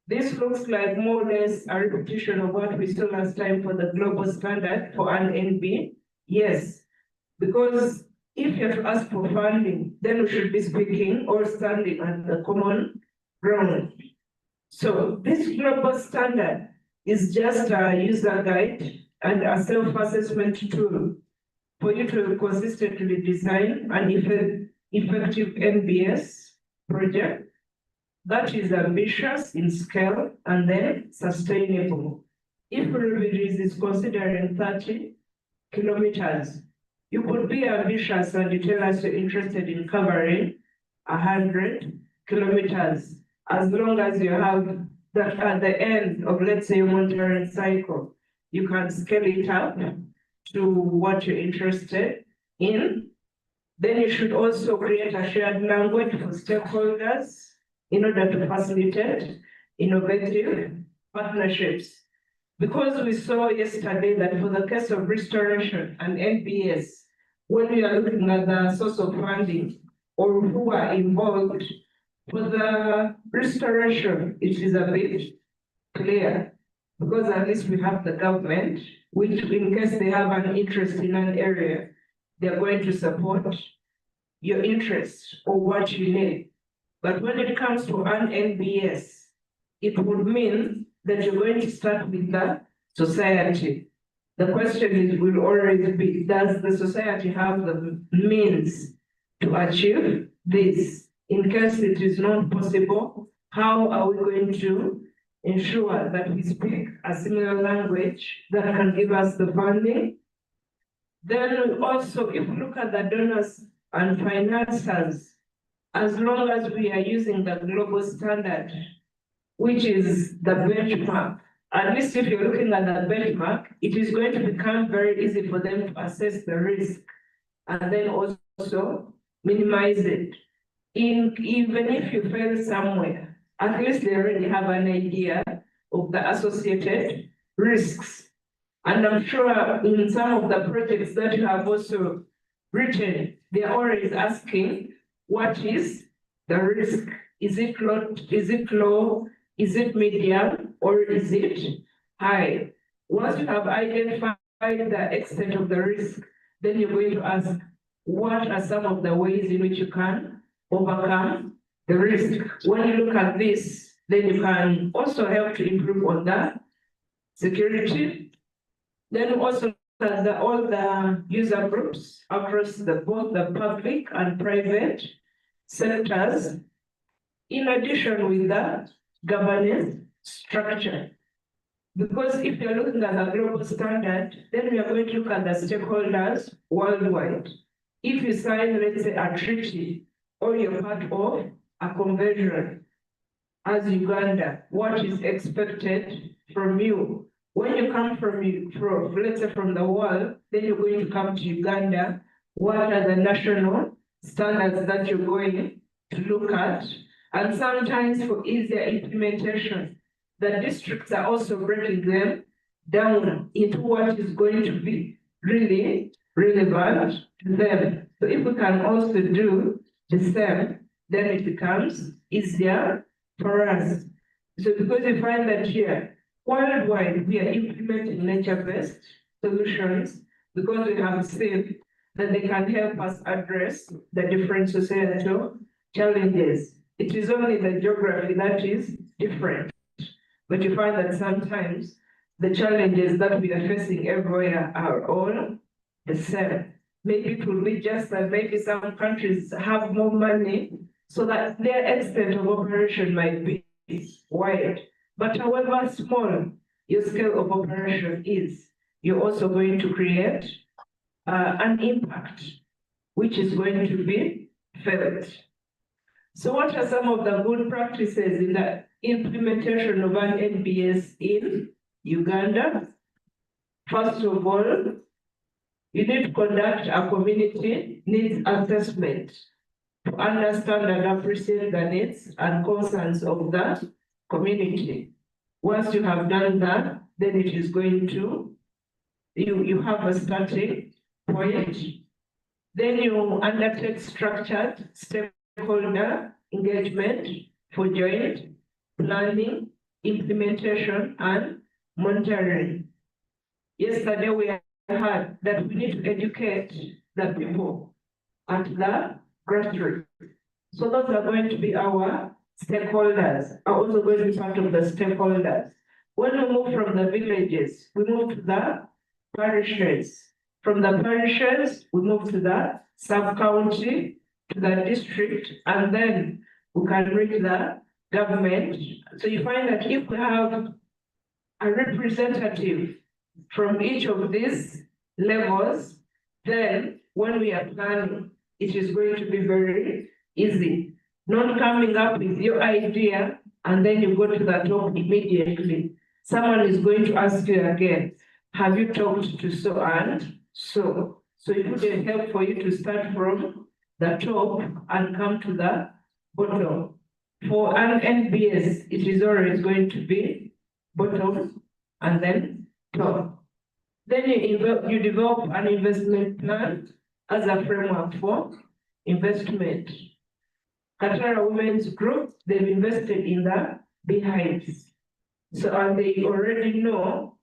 This looks like more or less a repetition of what we saw last time for the global standard for an NB. Yes, because if you have to ask for funding, then we should be speaking or standing at the common ground. So this global standard is just a user guide and a self-assessment tool for you to consistently design an effective NbS project that is ambitious in scale and then sustainable. If Riverys is considering 30 kilometers, you could be ambitious and you tell us you're interested in covering 100 kilometers, as long as you have that at the end of, let's say, your monitoring cycle, you can scale it up to what you're interested in. Then you should also create a shared language for stakeholders in order to facilitate innovative partnerships. Because we saw yesterday that for the case of restoration and NbS, when we are looking at the source of funding or who are involved, for the restoration, it is a bit clear, because at least we have the government, which in case they have an interest in an area, they're going to support your interest or what you need. But when it comes to an NbS, it would mean that you're going to start with the society. The question is, will always be, does the society have the means to achieve this? In case it is not possible, how are we going to ensure that we speak a similar language that can give us the funding? Then also, if we look at the donors and financiers, as long as we are using the global standard, which is the benchmark, at least if you're looking at the benchmark, it is going to become very easy for them to assess the risk and then also minimize it. Even if you fail somewhere, at least they already have an idea of the associated risks. And I'm sure in some of the projects that you have also written, they're always asking, what is the risk? Is it low? Is it medium? Or is it high? Once you have identified the extent of the risk, then you're going to ask, what are some of the ways in which you can overcome the risk? When you look at this, then you can also help to improve on the security Then we also look at all the user groups across both the public and private sectors. In addition with the governance structure. Because if you're looking at the global standard, then we are going to look at the stakeholders worldwide. If you sign, let's say, a treaty, or you're part of a convention as Uganda, what is expected from you? When you come from, let's say, from the world, then you're going to come to Uganda. What are the national standards that you're going to look at? And sometimes for easier implementation, the districts are also breaking them down into what is going to be really relevant to them. So if we can also do the same, then it becomes easier for us. So because we find that here, worldwide, we are implementing nature-based solutions because we have seen that they can help us address the different societal challenges. It is only the geography that is different. But you find that sometimes the challenges that we are facing everywhere are all the same. Maybe it will be just that maybe some countries have more money so that their extent of operation might be wide. But however small your scale of operation is, you're also going to create an impact, which is going to be felt. So what are some of the good practices in the implementation of an NbS in Uganda? First of all, you need to conduct a community needs assessment to understand and appreciate the needs and concerns of the community. Once you have done that, then it is going to, you have a starting point. Then you undertake structured stakeholder engagement for joint planning, implementation, and monitoring. Yesterday we heard that we need to educate the people at the grassroots. So those are going to be our stakeholders, are also going to be part of the stakeholders. When we move from the villages, we move to the parishes. From the parishes, we move to the sub-county, to the district, and then we can reach the government. So you find that if we have a representative from each of these levels, then when we are planning, it is going to be very easy. Not coming up with your idea and then you go to the top immediately. Someone is going to ask you again, have you talked to so and so? So it would help for you to start from the top and come to the bottom. For an NbS, it is always going to be bottom and then top. Then you develop an investment plan as a framework for investment. Katara Women's Group, they've invested in the beehives. So and they already know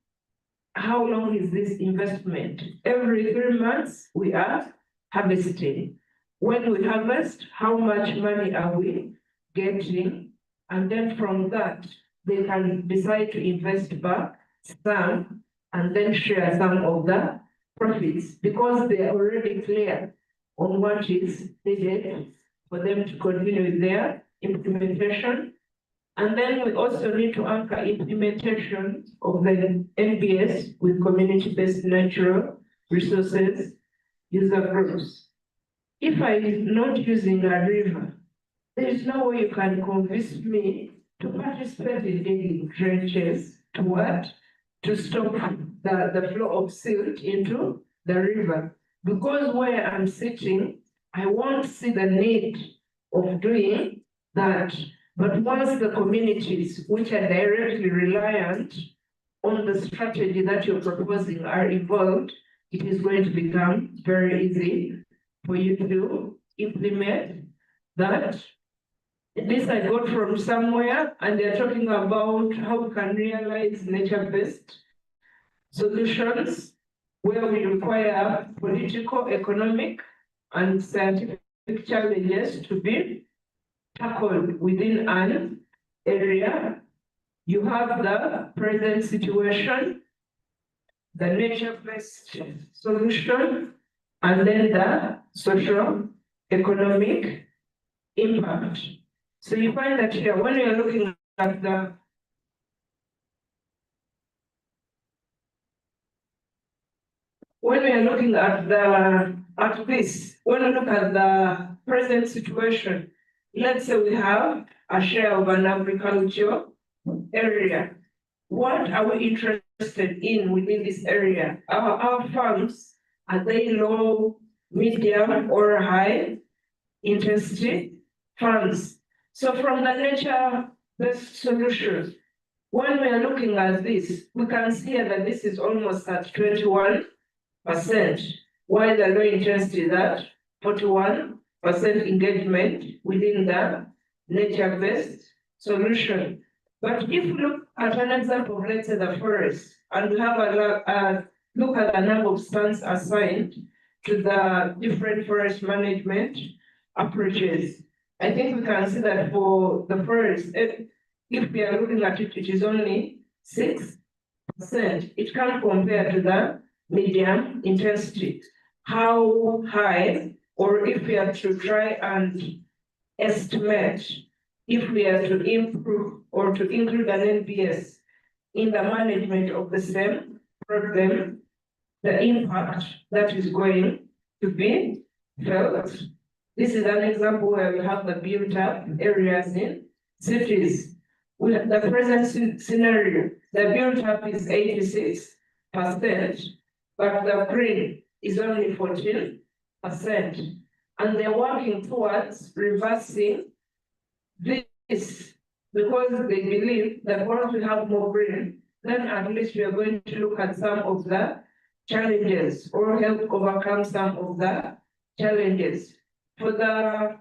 how long is this investment. Every 3 months, we are harvesting. When we harvest, how much money are we getting? And then from that, they can decide to invest back some and then share some of the profits because they are already clear on what is needed for them to continue with their implementation. And then we also need to anchor implementation of the NbS with community-based natural resources user groups. If I'm not using a river, there is no way you can convince me to participate in digging trenches to what? To stop the flow of silt into the river. Because where I'm sitting, I won't see the need of doing that. But once the communities which are directly reliant on the strategy that you're proposing are involved, it is going to become very easy for you to implement that. This I got from somewhere, and they're talking about how we can realize nature-based solutions where we require political, economic, and scientific challenges to be tackled within an area. You have the present situation, the nature-based solution, and then the social economic impact. So you find that here, when you're looking at the when we are looking at this, when we look at the present situation, let's say we have a share of an agricultural area. What are we interested in within this area? Our farms, are they low, medium, or high intensity farms? So from the nature-based solutions, when we are looking at this, we can see that this is almost at 21%, while the low intensity is at 41% engagement within the nature-based solution. But if we look at an example of, let's say, the forest, and we have a look at the number of stands assigned to the different forest management approaches, I think we can see that for the forest, if we are looking at it, it is only 6%. It can compare to the medium intensity. How high, or if we are to try and estimate, if we are to improve or to include an NbS in the management of the same problem, the impact that is going to be felt. This is an example where we have the built up areas in cities. We have the present scenario, the built up is 86%, but the green is only 14%. And they're working towards reversing this because they believe that once we have more green, then at least we are going to look at some of the challenges or help overcome some of the challenges. For the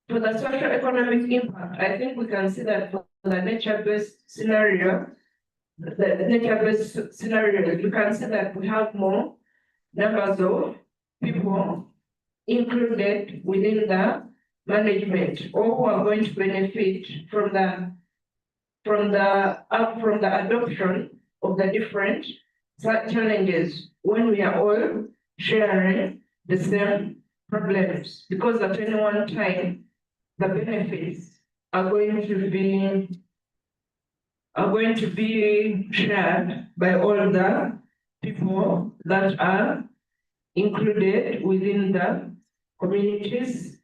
socio-economic impact, I think we can see that for the nature-based scenario, you can see that we have more numbers of people included within the management, or who are going to benefit from the adoption of the different challenges when we are all sharing the same problems, because at any one time the benefits are going to be shared by all the people that are included within the communities.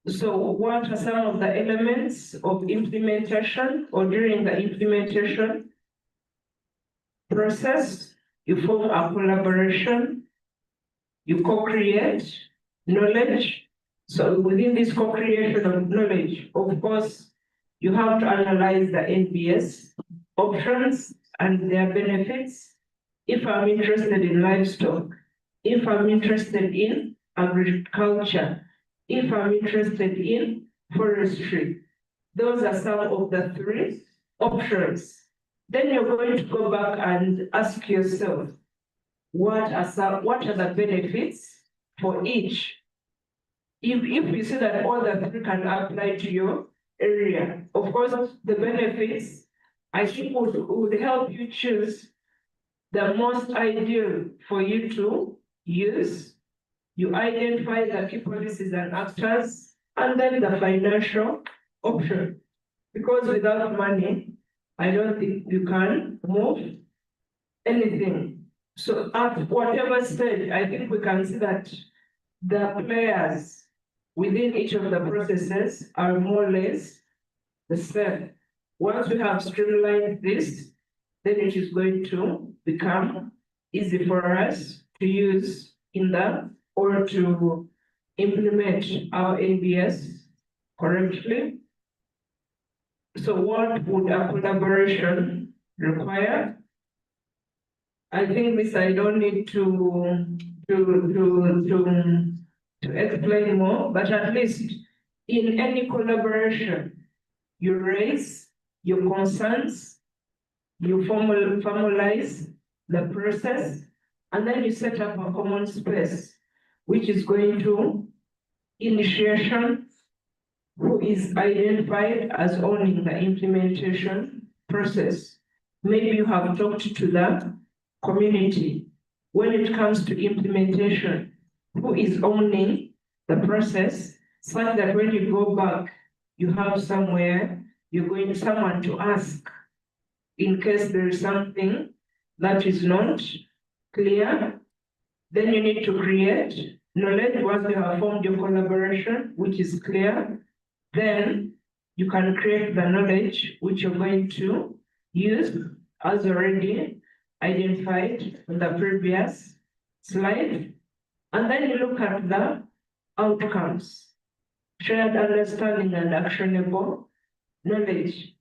So what are some of the elements of implementation or during the implementation process? You form a collaboration, you co-create knowledge. So within this co-creation of knowledge, of course, you have to analyze the NbS options and their benefits. If I'm interested in livestock, if I'm interested in agriculture, if I'm interested in forestry, those are some of the 3 options. Then you're going to go back and ask yourself, what are the benefits for each? If you see that all the 3 can apply to your area, of course, the benefits, I think would help you choose the most ideal for you to use. You identify the key policies and actors, and then the financial option. Because without money, I don't think you can move anything. So at whatever stage, I think we can see that the players within each of the processes are more or less the same. Once we have streamlined this, then it is going to become easy for us to use or to implement our NbS correctly. So what would a collaboration require? I think this I don't need to explain more, but at least in any collaboration, you raise your concerns, you formalize the process, and then you set up a common space, which is going to initiation, who is identified as owning the implementation process. maybe you have talked to the community. When it comes to implementation, who is owning the process, such that when you go back, you have somewhere, you're going someone to ask in case there is something that is not clear. Then you need to create knowledge. Once you have formed your collaboration, which is clear, then you can create the knowledge which you're going to use as already identified in the previous slide. And then you look at the outcomes, shared understanding and actionable knowledge.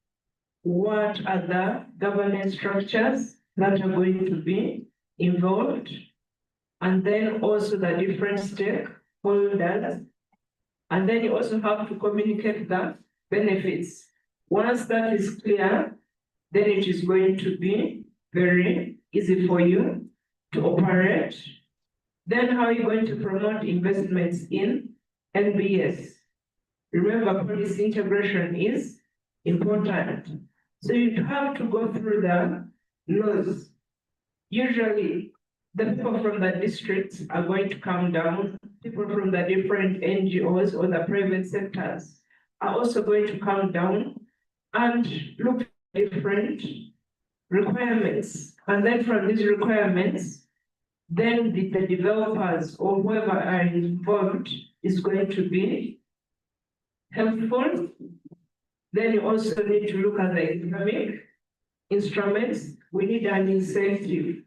What are the governance structures that are going to be involved? And then also the different stakeholders. And then you also have to communicate the benefits. Once that is clear, then it is going to be very easy for you to operate. Then how are you going to promote investments in NbS? Remember, policy integration is important. So you have to go through the laws. Usually, the people from the districts are going to come down. People from the different NGOs or the private sectors are also going to come down and look at different requirements. And then from these requirements, then the developers or whoever are involved is going to be helpful. Then you also need to look at the economic instruments. We need an incentive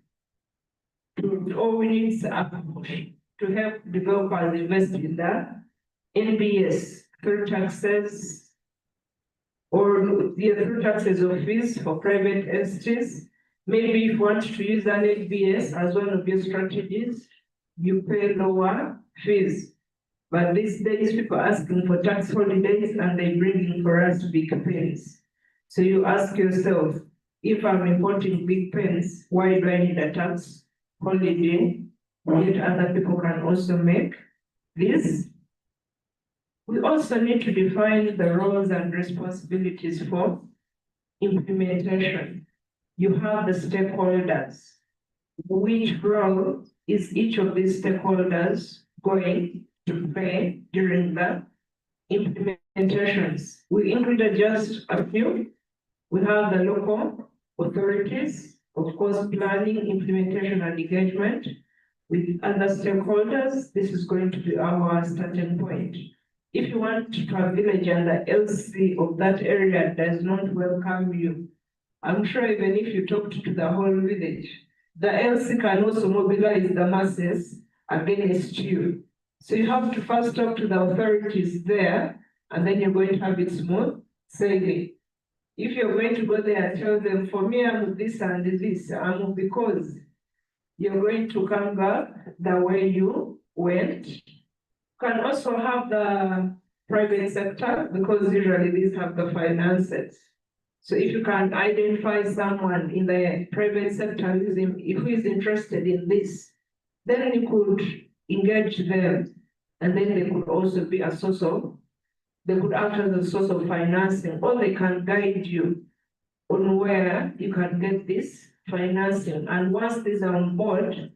or we need a push to help developers invest in the NbS through taxes or through taxes or fees for private entities. Maybe if you want to use an NbS as one of your strategies, you pay lower fees. But these days, people are asking for tax holidays and they bring in for us big pens. So you ask yourself, if I'm importing big pens, why do I need a tax holiday? Yet other people can also make this. We also need to define the roles and responsibilities for implementation. You have the stakeholders. Which role is each of these stakeholders going to play during the implementations? We included just a few. We have the local authorities, of course, planning, implementation, and engagement with other stakeholders. This is going to be our starting point. If you want to a village and the LC of that area does not welcome you, I'm sure even if you talked to the whole village, the LC can also mobilize the masses against you. So you have to first talk to the authorities there, and then you're going to have it smooth sailing. If you're going to go there and tell them, for me, I'm this and this, I'm because you're going to come back the way you went. You can also have the private sector, because usually these have the finances. So if you can identify someone in the private sector who is interested in this, then you could engage them, and then they could also be a source of, they could act as a source of financing, or they can guide you on where you can get this financing. And once these are on board,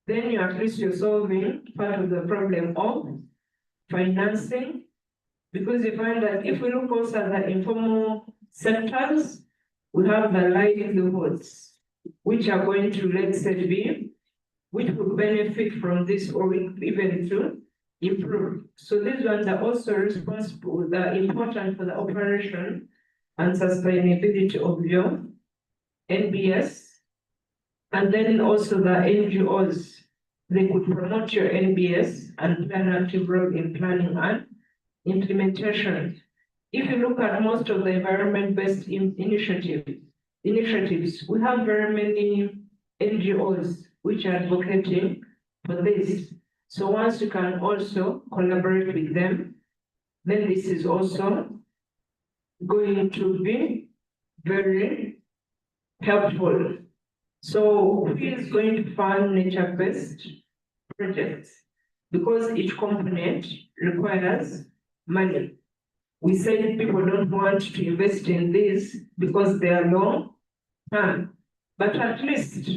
then you at least you're solving part of the problem of financing, because you find that if we look also at the informal sectors, we have the livelihoods, which are going to, let's say, be, which will benefit from this or even to improve. So these ones are also responsible, they're important for the operation and sustainability of your NbS. And then also the NGOs, they could promote your NbS and play an active role in planning and implementation. If you look at most of the environment-based initiatives, we have very many NGOs which are advocating for this. So once you can also collaborate with them, then this is also going to be very helpful. So who is going to fund nature-based projects? Because each component requires money. We say people don't want to invest in this because they are low time. But at least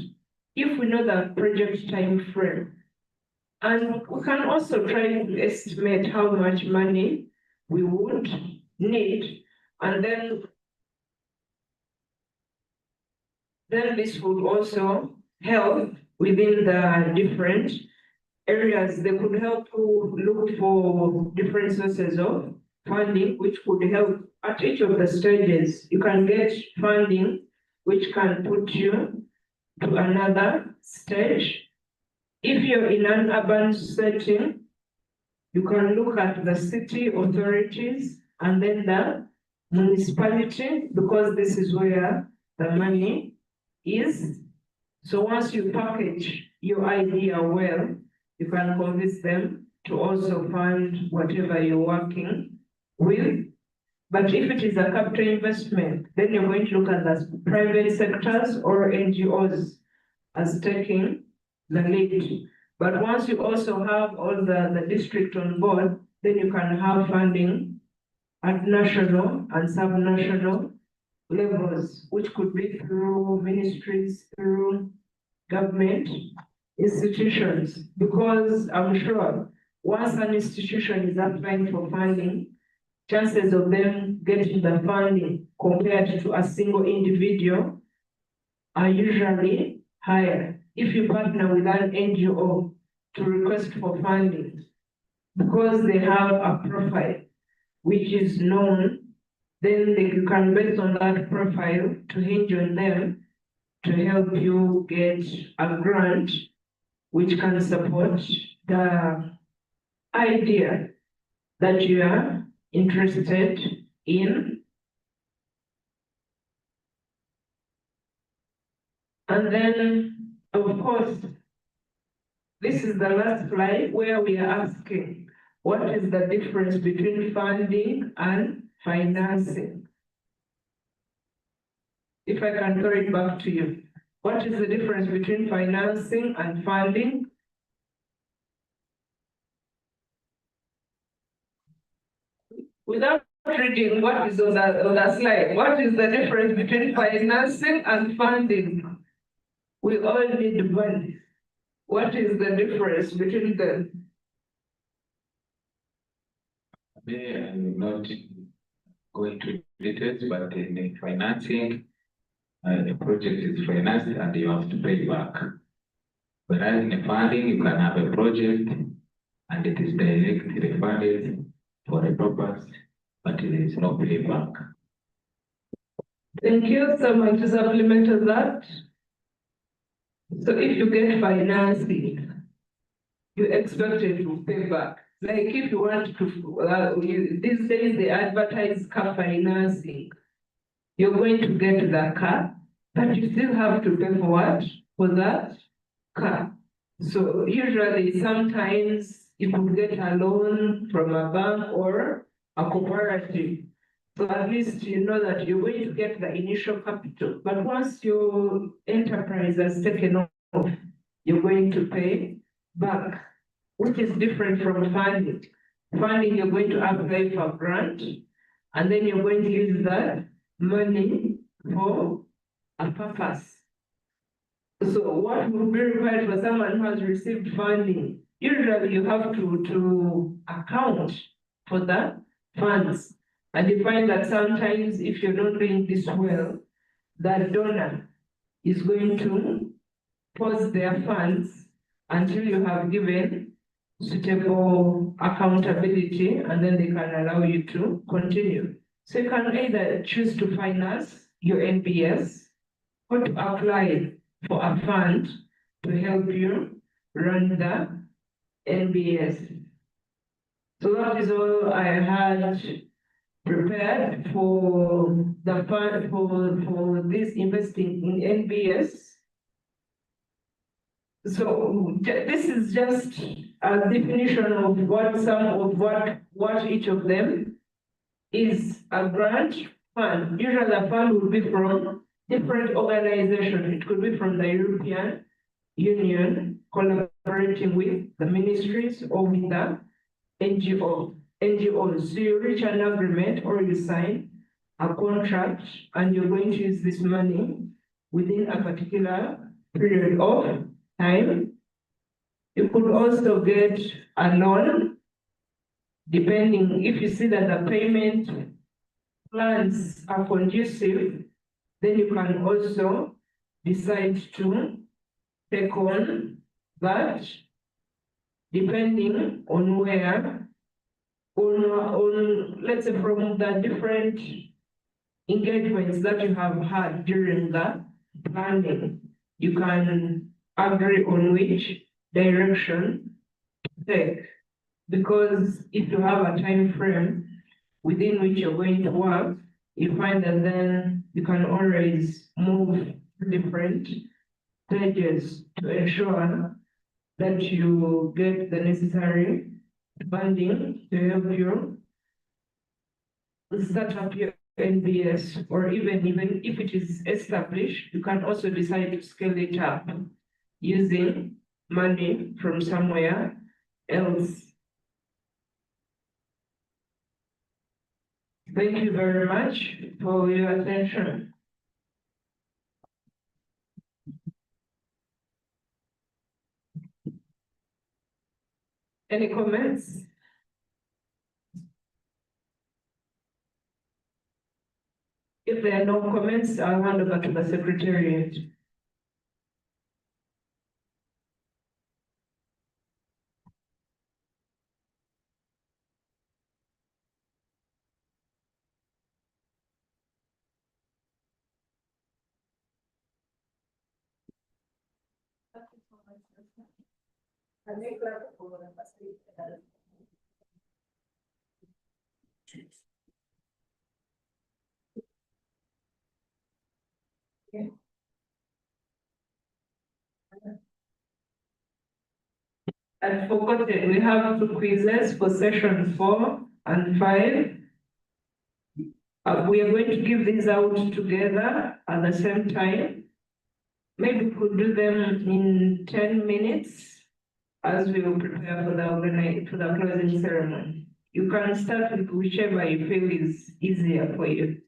if we know the project time frame, and we can also try to estimate how much money we would need, and then this would also help within the different areas. They could help to look for different sources of funding, which could help at each of the stages. You can get funding, which can put you to another stage. If you're in an urban setting, you can look at the city authorities and then the municipality, because this is where the money is. So once you package your idea well, you can convince them to also fund whatever you're working with. But if it is a capital investment, then you're going to look at the private sectors or NGOs as taking the lead. But once you also have all the district on board, then you can have funding at national and sub-national levels, which could be through ministries, through government institutions. Because I'm sure once an institution is applying for funding, chances of them getting the funding compared to a single individual are usually higher. If you partner with an NGO to request for funding, because they have a profile which is known, then you can based on that profile to hinge on them to help you get a grant which can support the idea that you are interested in. And then, of course, this is the last slide where we are asking, what is the difference between funding and financing? If I can throw it back to you, what is the difference between financing and funding? Without reading what is on the slide, what is the difference between financing and funding? We all need money. What is the difference between them? I'm not going to details, but in the financing, the project is financed and you have to pay back. Whereas in the funding, you can have a project and it is directly funded for a purpose, but there is no payback. Thank you. Someone to supplement on that. So if you get financing, you expect it to pay back. Like if you want to, these days they advertise car financing. You're going to get the car, but you still have to pay for what? For that car. So usually sometimes you could get a loan from a bank or a cooperative. So at least you know that you're going to get the initial capital. But once your enterprise has taken off, you're going to pay back, which is different from funding. Funding, you're going to apply for a grant, and then you're going to use that money for a purpose. So what would be required for someone who has received funding? Usually you have to account for the funds. And you find that sometimes if you're not doing this well, that donor is going to pause their funds until you have given suitable accountability, and then they can allow you to continue. So you can either choose to finance your NbS or to apply for a fund to help you run the NbS. So that is all I had prepared for the fund for this investing in NbS. So this is just a definition of what each of them is. A grant fund. Usually a fund will be from different organizations. It could be from the European Union collaborating with the ministries or with the NGOs. So you reach an agreement or you sign a contract and you're going to use this money within a particular period of time. You could also get a loan, depending if you see that the payment plans are conducive, then you can also decide to take on that, depending on where, on let's say from the different engagements that you have had during the planning, you can agree on which direction to take. Because if you have a time frame within which you're going to work, you find that then you can always move different stages to ensure that you get the necessary funding to help you start up your NbS, or even if it is established, you can also decide to scale it up using money from somewhere else. Thank you very much for your attention. Any comments? If there are no comments, I'll hand over to the Secretariat. I've forgotten, we have two quizzes for session 4 and 5. We are going to give these out together at the same time. Maybe we could do them in 10 minutes as we will prepare for the closing ceremony. You can start with whichever you feel is easier for you.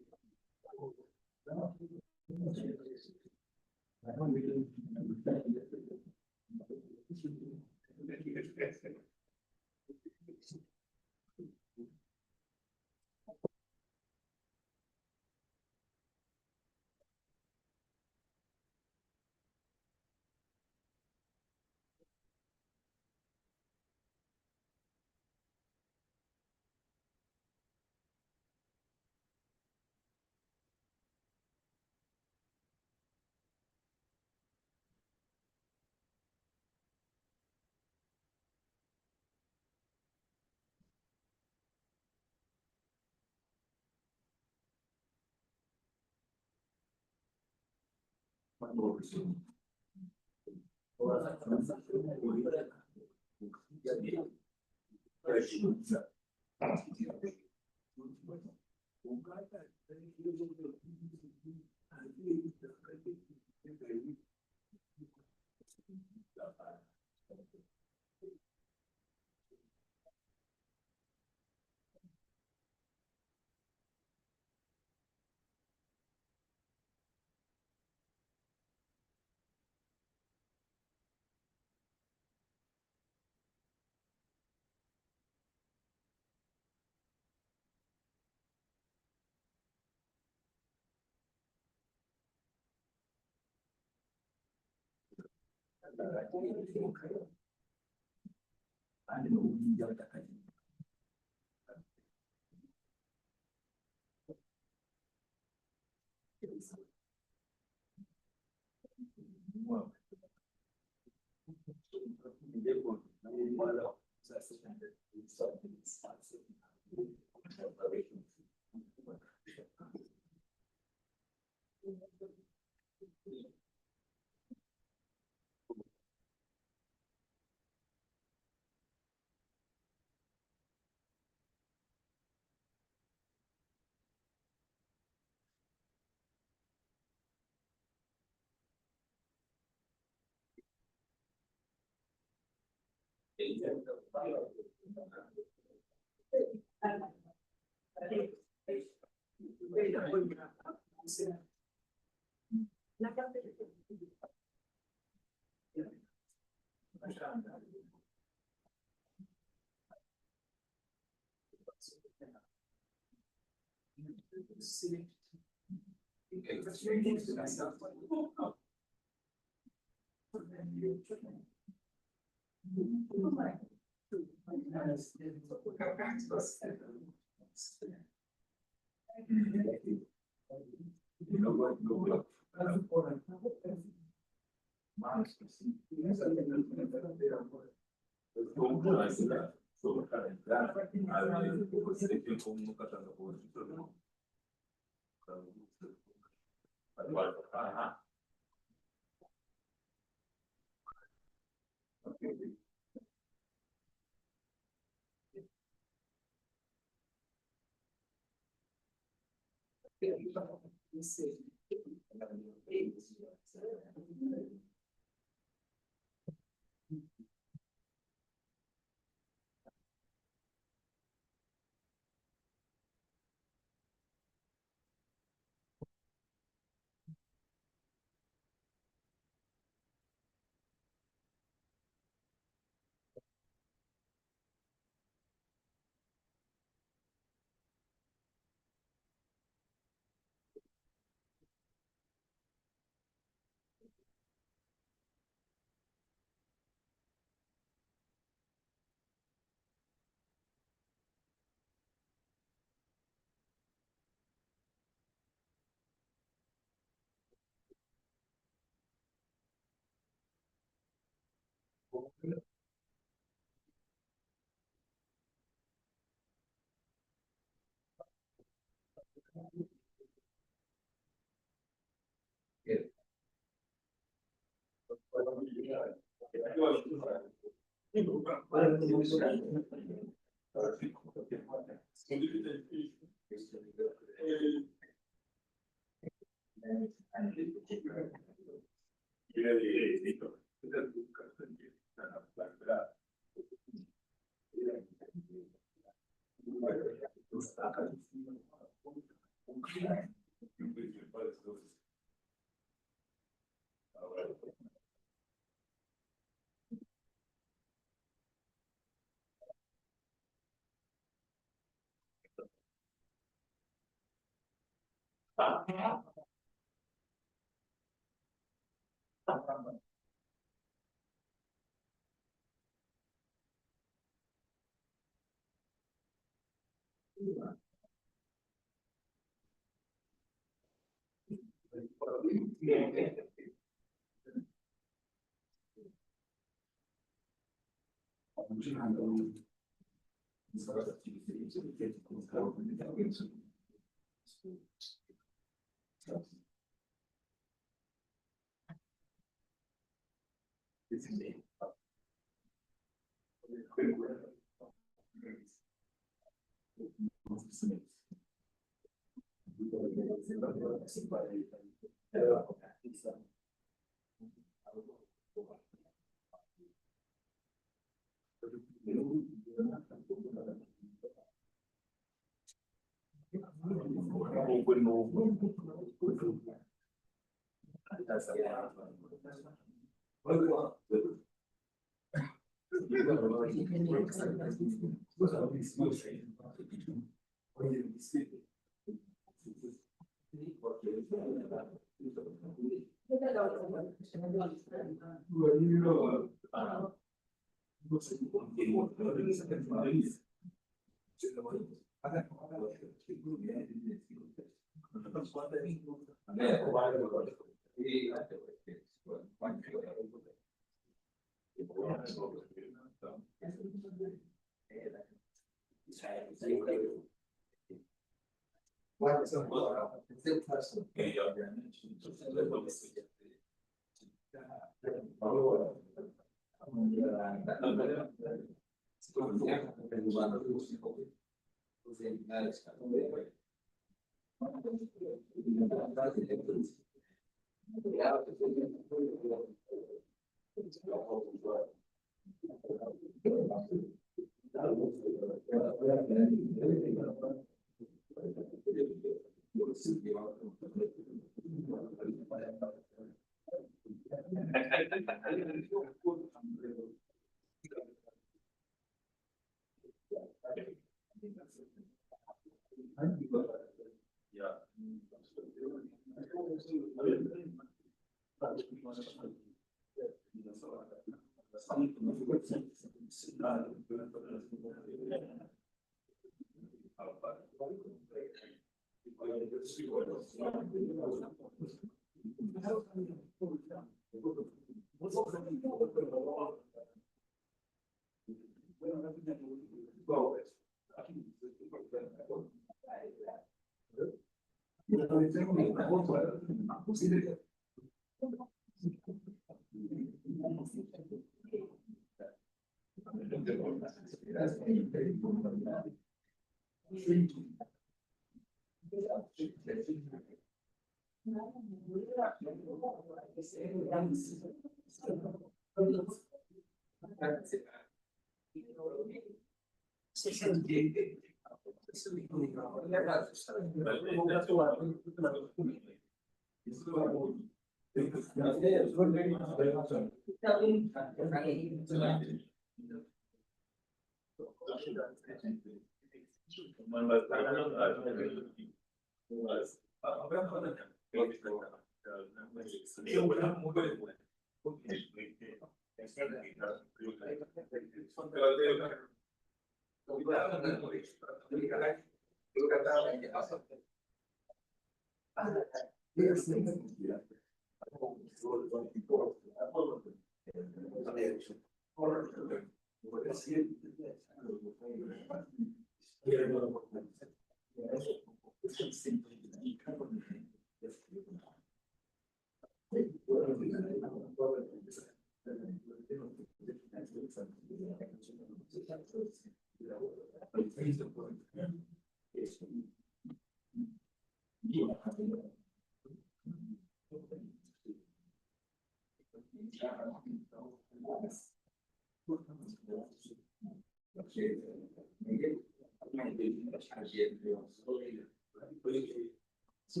I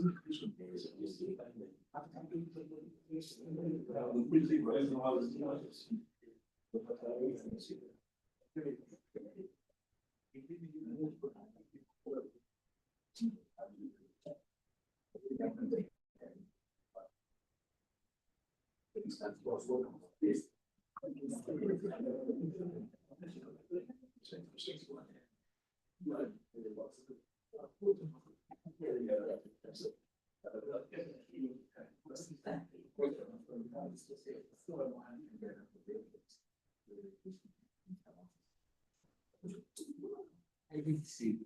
did see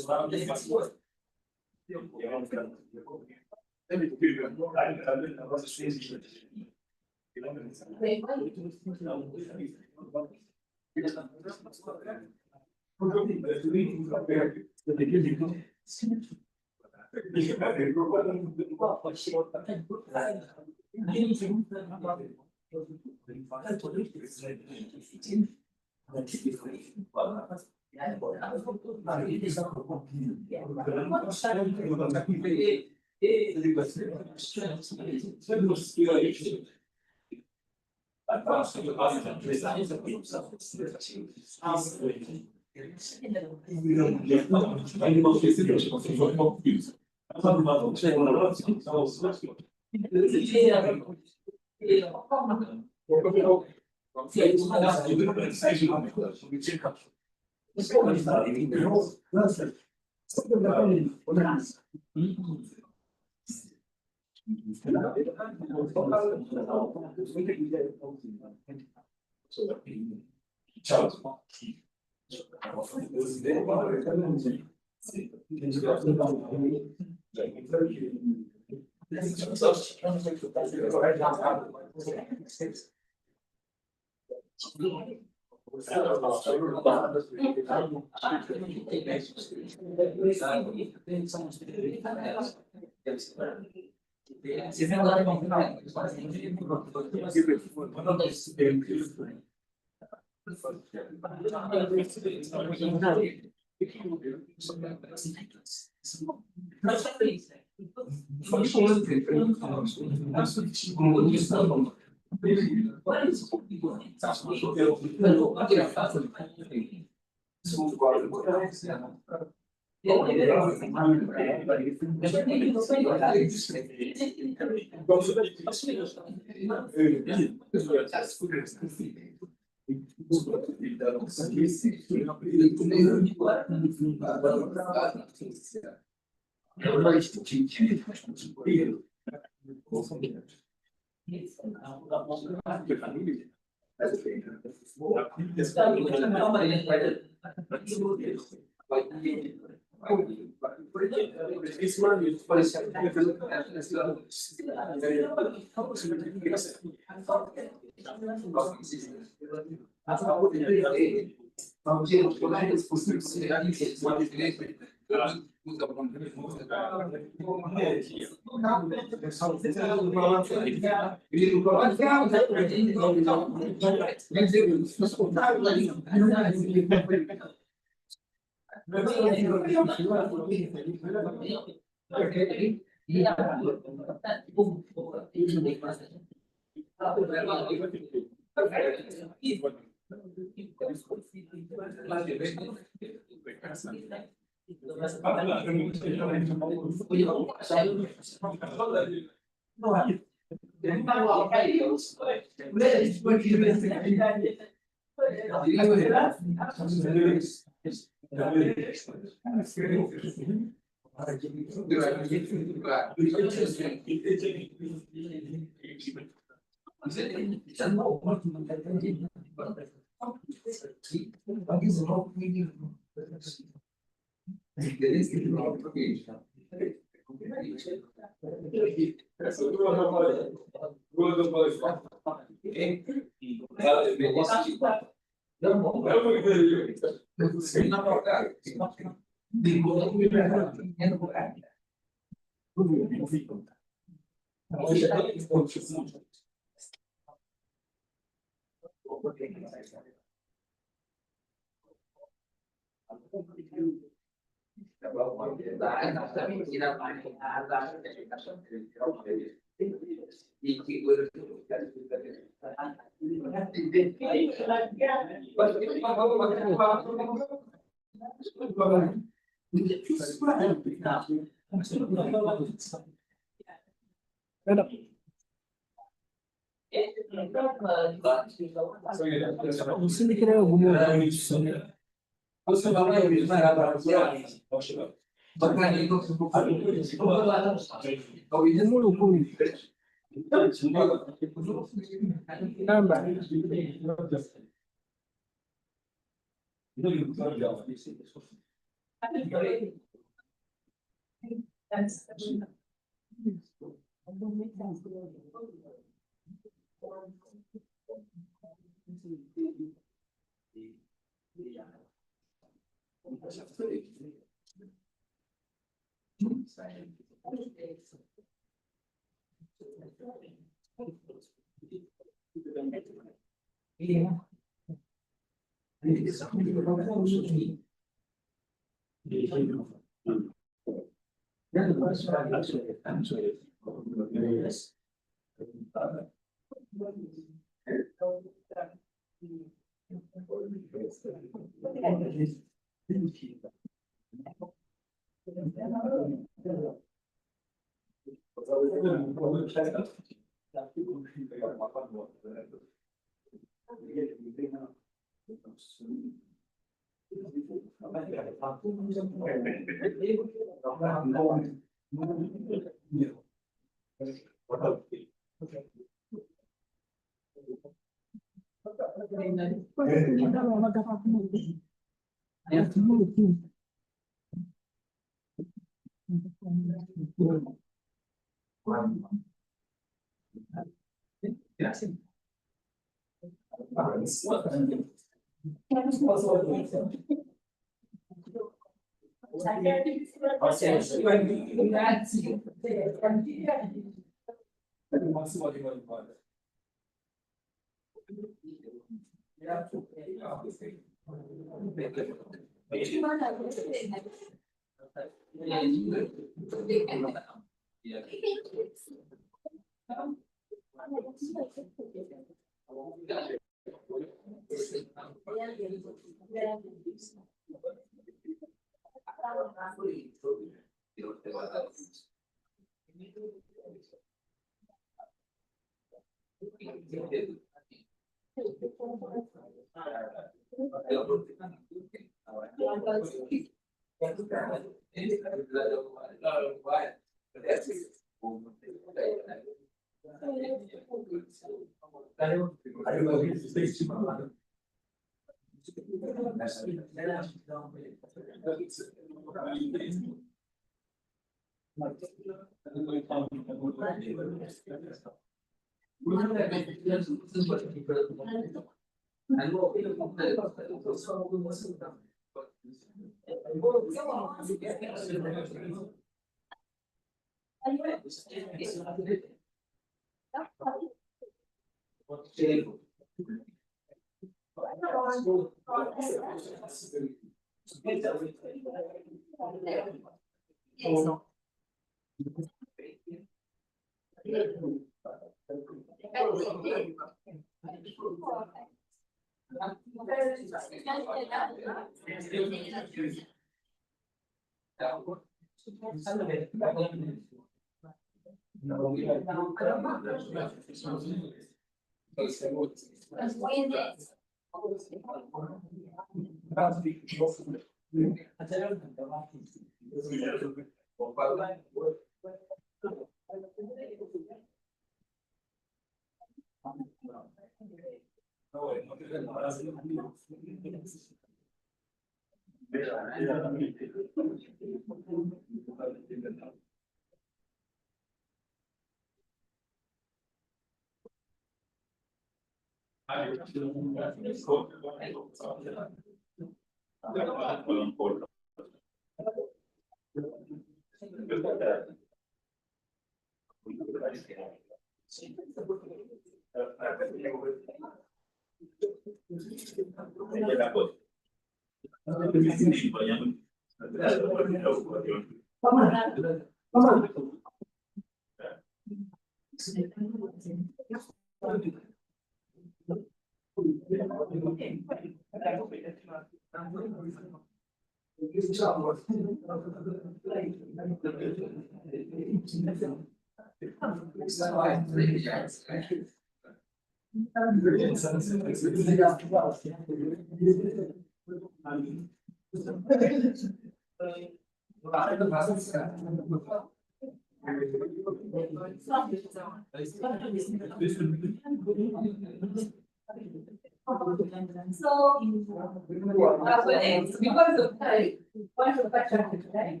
Because of time, one of the today.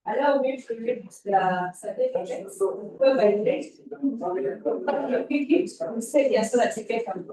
Allow me to read the certificates. By next. Say yes, so that you can come.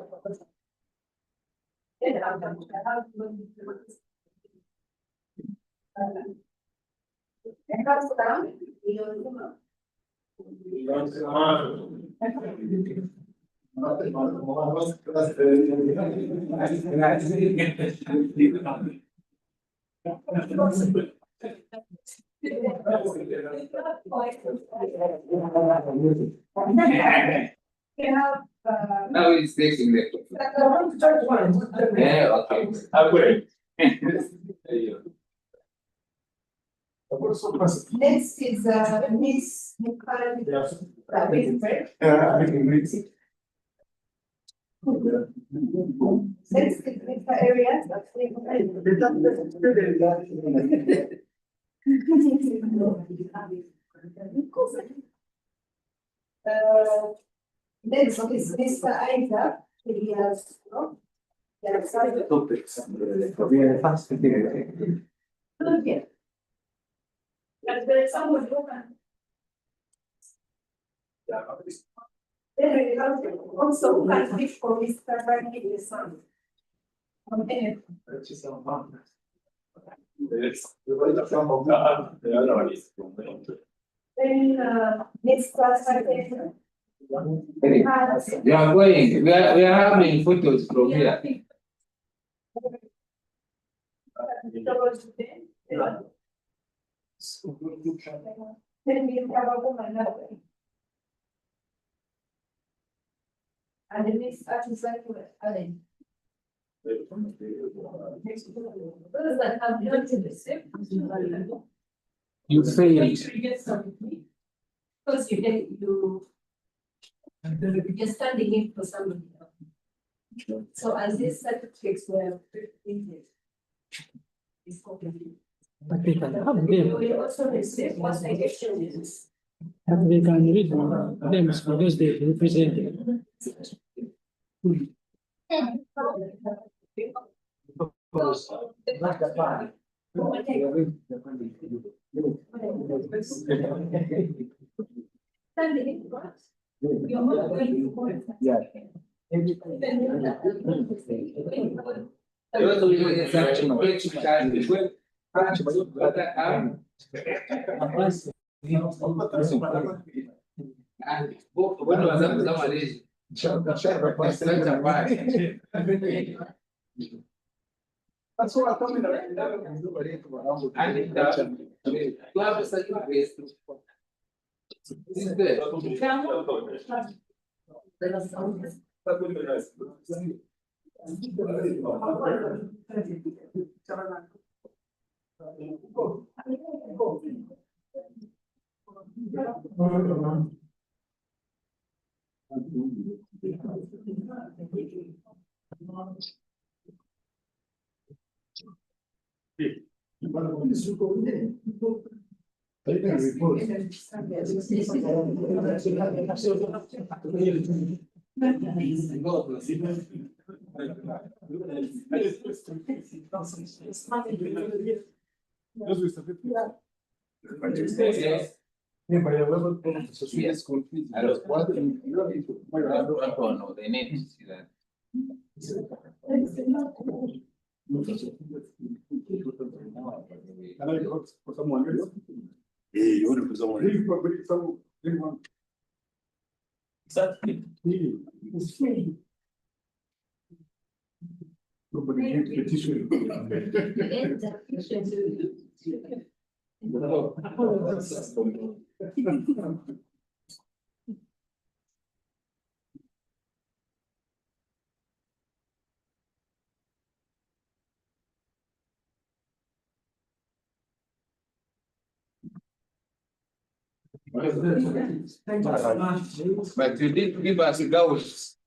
Now it's taking the. Yeah, okay. Next is Miss Nicole. Next is Miss area. Next is Mr. Isaac. He has. Okay. But there is someone also who can speak for Mr. Bernie son. Okay. Then next class. You are going, we are having photos from here. Then we have a woman now. And the next artisan Allen. Those that have learned to the same. You failed. Because you're standing in for somebody else. So as these certificates were printed. It's complete. But they can have them, We also receive what I get is. and they can read them because they represent them. Standing in front. You're not going to court. Yeah. That's what I'm They need to see that. Can I vote for someone else? Yeah, you want to put someone else? Exactly. Nobody gave petition. But you did give us goals.